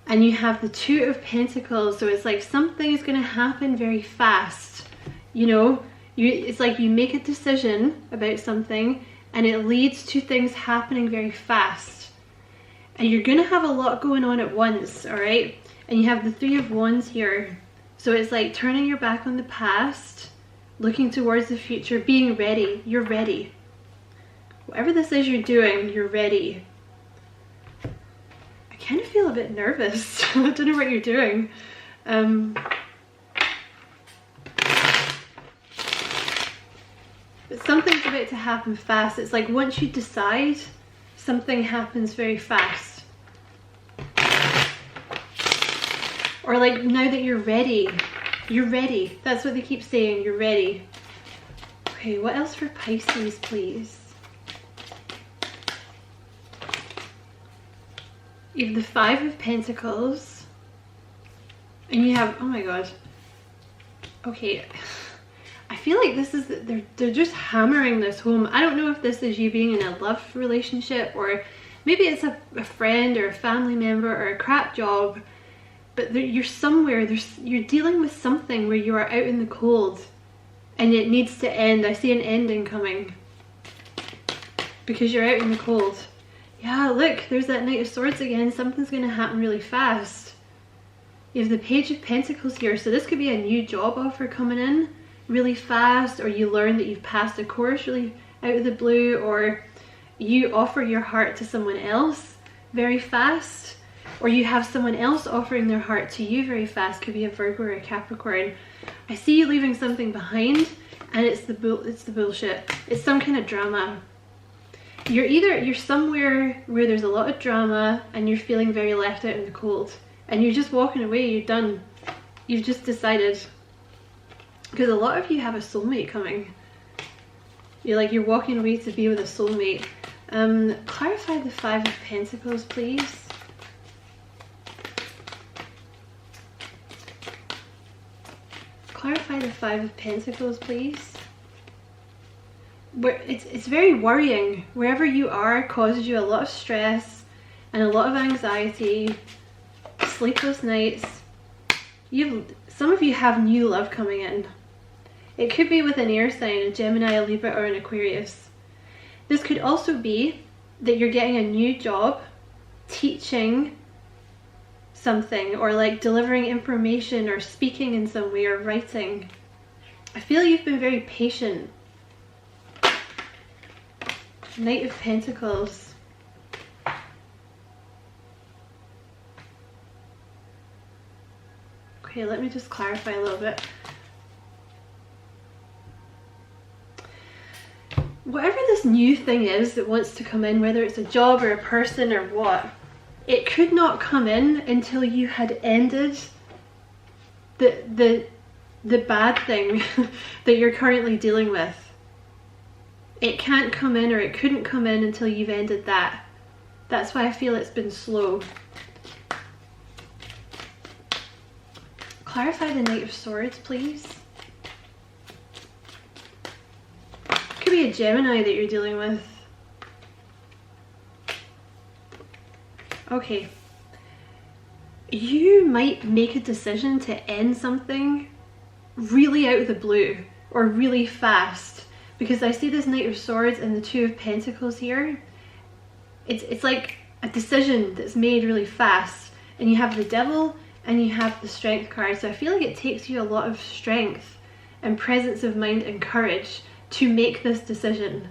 And you have the Two of Pentacles, so it's like something is going to happen very fast. You know, it's like you make a decision about something and it leads to things happening very fast. And you're going to have a lot going on at once, alright? And you have the Three of Wands here. So it's like turning your back on the past, looking towards the future, being ready. You're ready. Whatever this is you're doing, you're ready. I kind of feel a bit nervous. I don't know what you're doing. But something's about to happen fast. It's like once you decide, something happens very fast. Or like now that you're ready. You're ready. That's what they keep saying. You're ready. Okay, what else for Pisces, please? You have the Five of Pentacles. And you have, oh my god. Okay. I feel like this is, they're just hammering this home. I don't know if this is you being in a love relationship, or maybe it's a friend or a family member or a crap job, but you're somewhere, you're dealing with something where you are out in the cold and it needs to end. I see an ending coming because you're out in the cold. Yeah, look, there's that Knight of Swords again. Something's going to happen really fast. You have the Page of Pentacles here, so this could be a new job offer coming in really fast, or you learn that you've passed a course really out of the blue, or you offer your heart to someone else very fast, or you have someone else offering their heart to you very fast. Could be a Virgo or a Capricorn. I see you leaving something behind, and it's the bullshit. It's some kind of drama. You're somewhere where there's a lot of drama and you're feeling very left out in the cold, and you're just walking away. You're done. You've just decided, because a lot of you have a soulmate coming. You're walking away to be with a soulmate. Clarify the Five of Pentacles, please. Clarify the Five of Pentacles, please. It's very worrying. Wherever you are causes you a lot of stress and a lot of anxiety, sleepless nights. Some of you have new love coming in. It could be with an air sign, a Gemini, a Libra, or an Aquarius. This could also be that you're getting a new job, teaching something, or like delivering information, or speaking in some way, or writing. I feel you've been very patient. Knight of Pentacles. Okay, let me just clarify a little bit. Whatever this new thing is that wants to come in, whether it's a job or a person or what, it could not come in until you had ended the bad thing that you're currently dealing with. It can't come in, or it couldn't come in until you've ended that. That's why I feel it's been slow. Clarify the Knight of Swords, please. Could be a Gemini that you're dealing with. Okay. You might make a decision to end something really out of the blue, or really fast. Because I see this Knight of Swords and the Two of Pentacles here. It's like a decision that's made really fast. And you have the Devil and you have the Strength card. So I feel like it takes you a lot of strength and presence of mind and courage to make this decision.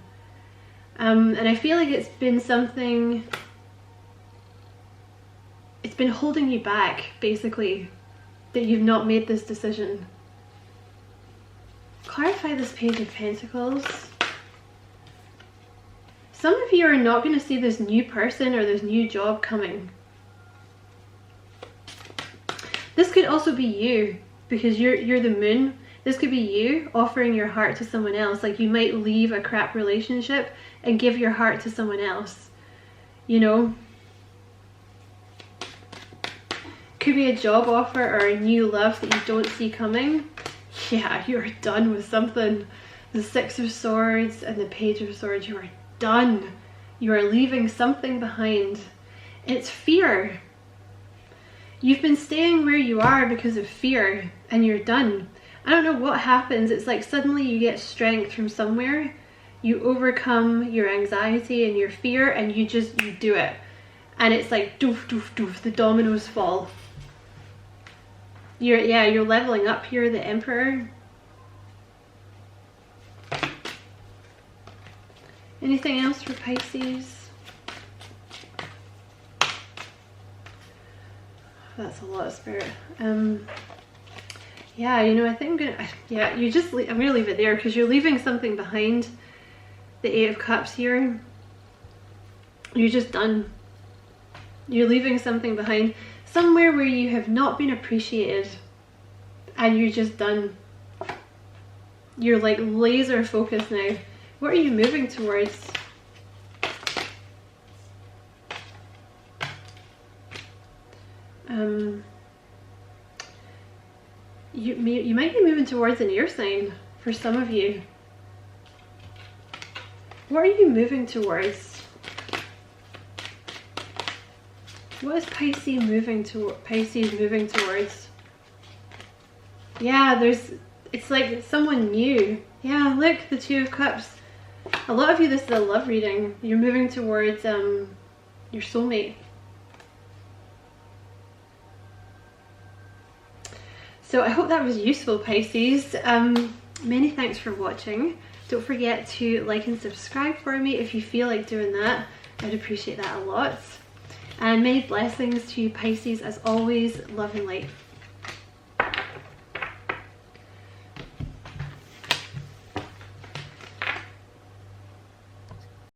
And I feel like it's been something... It's been holding you back, basically, that you've not made this decision. Clarify this Page of Pentacles. Some of you are not going to see this new person or this new job coming. This could also be you, because you're the moon. This could be you offering your heart to someone else. Like, you might leave a crap relationship and give your heart to someone else. You know? Could be a job offer or a new love that you don't see coming. Yeah, you're done with something. The Six of Swords and the Page of Swords, you are done. You are leaving something behind. It's fear. You've been staying where you are because of fear, and you're done. I don't know what happens. It's like suddenly you get strength from somewhere. You overcome your anxiety and your fear, and you do it. And it's like doof, doof, doof, the dominoes fall. You're leveling up here, the Emperor. Anything else for Pisces? That's a lot of spirit. Yeah, you know, I think I'm gonna leave it there, because you're leaving something behind. The Eight of Cups here. You're just done. You're leaving something behind. Somewhere where you have not been appreciated, and you're just done. You're like laser focused now. What are you moving towards? You might be moving towards an air sign for some of you. What are you moving towards? What is Pisces moving towards? Yeah, it's like someone new. Yeah, look, the Two of Cups. A lot of you, this is a love reading. You're moving towards your soulmate. So I hope that was useful, Pisces. Many thanks for watching. Don't forget to like and subscribe for me if you feel like doing that. I'd appreciate that a lot. And many blessings to you, Pisces, as always. Love and light.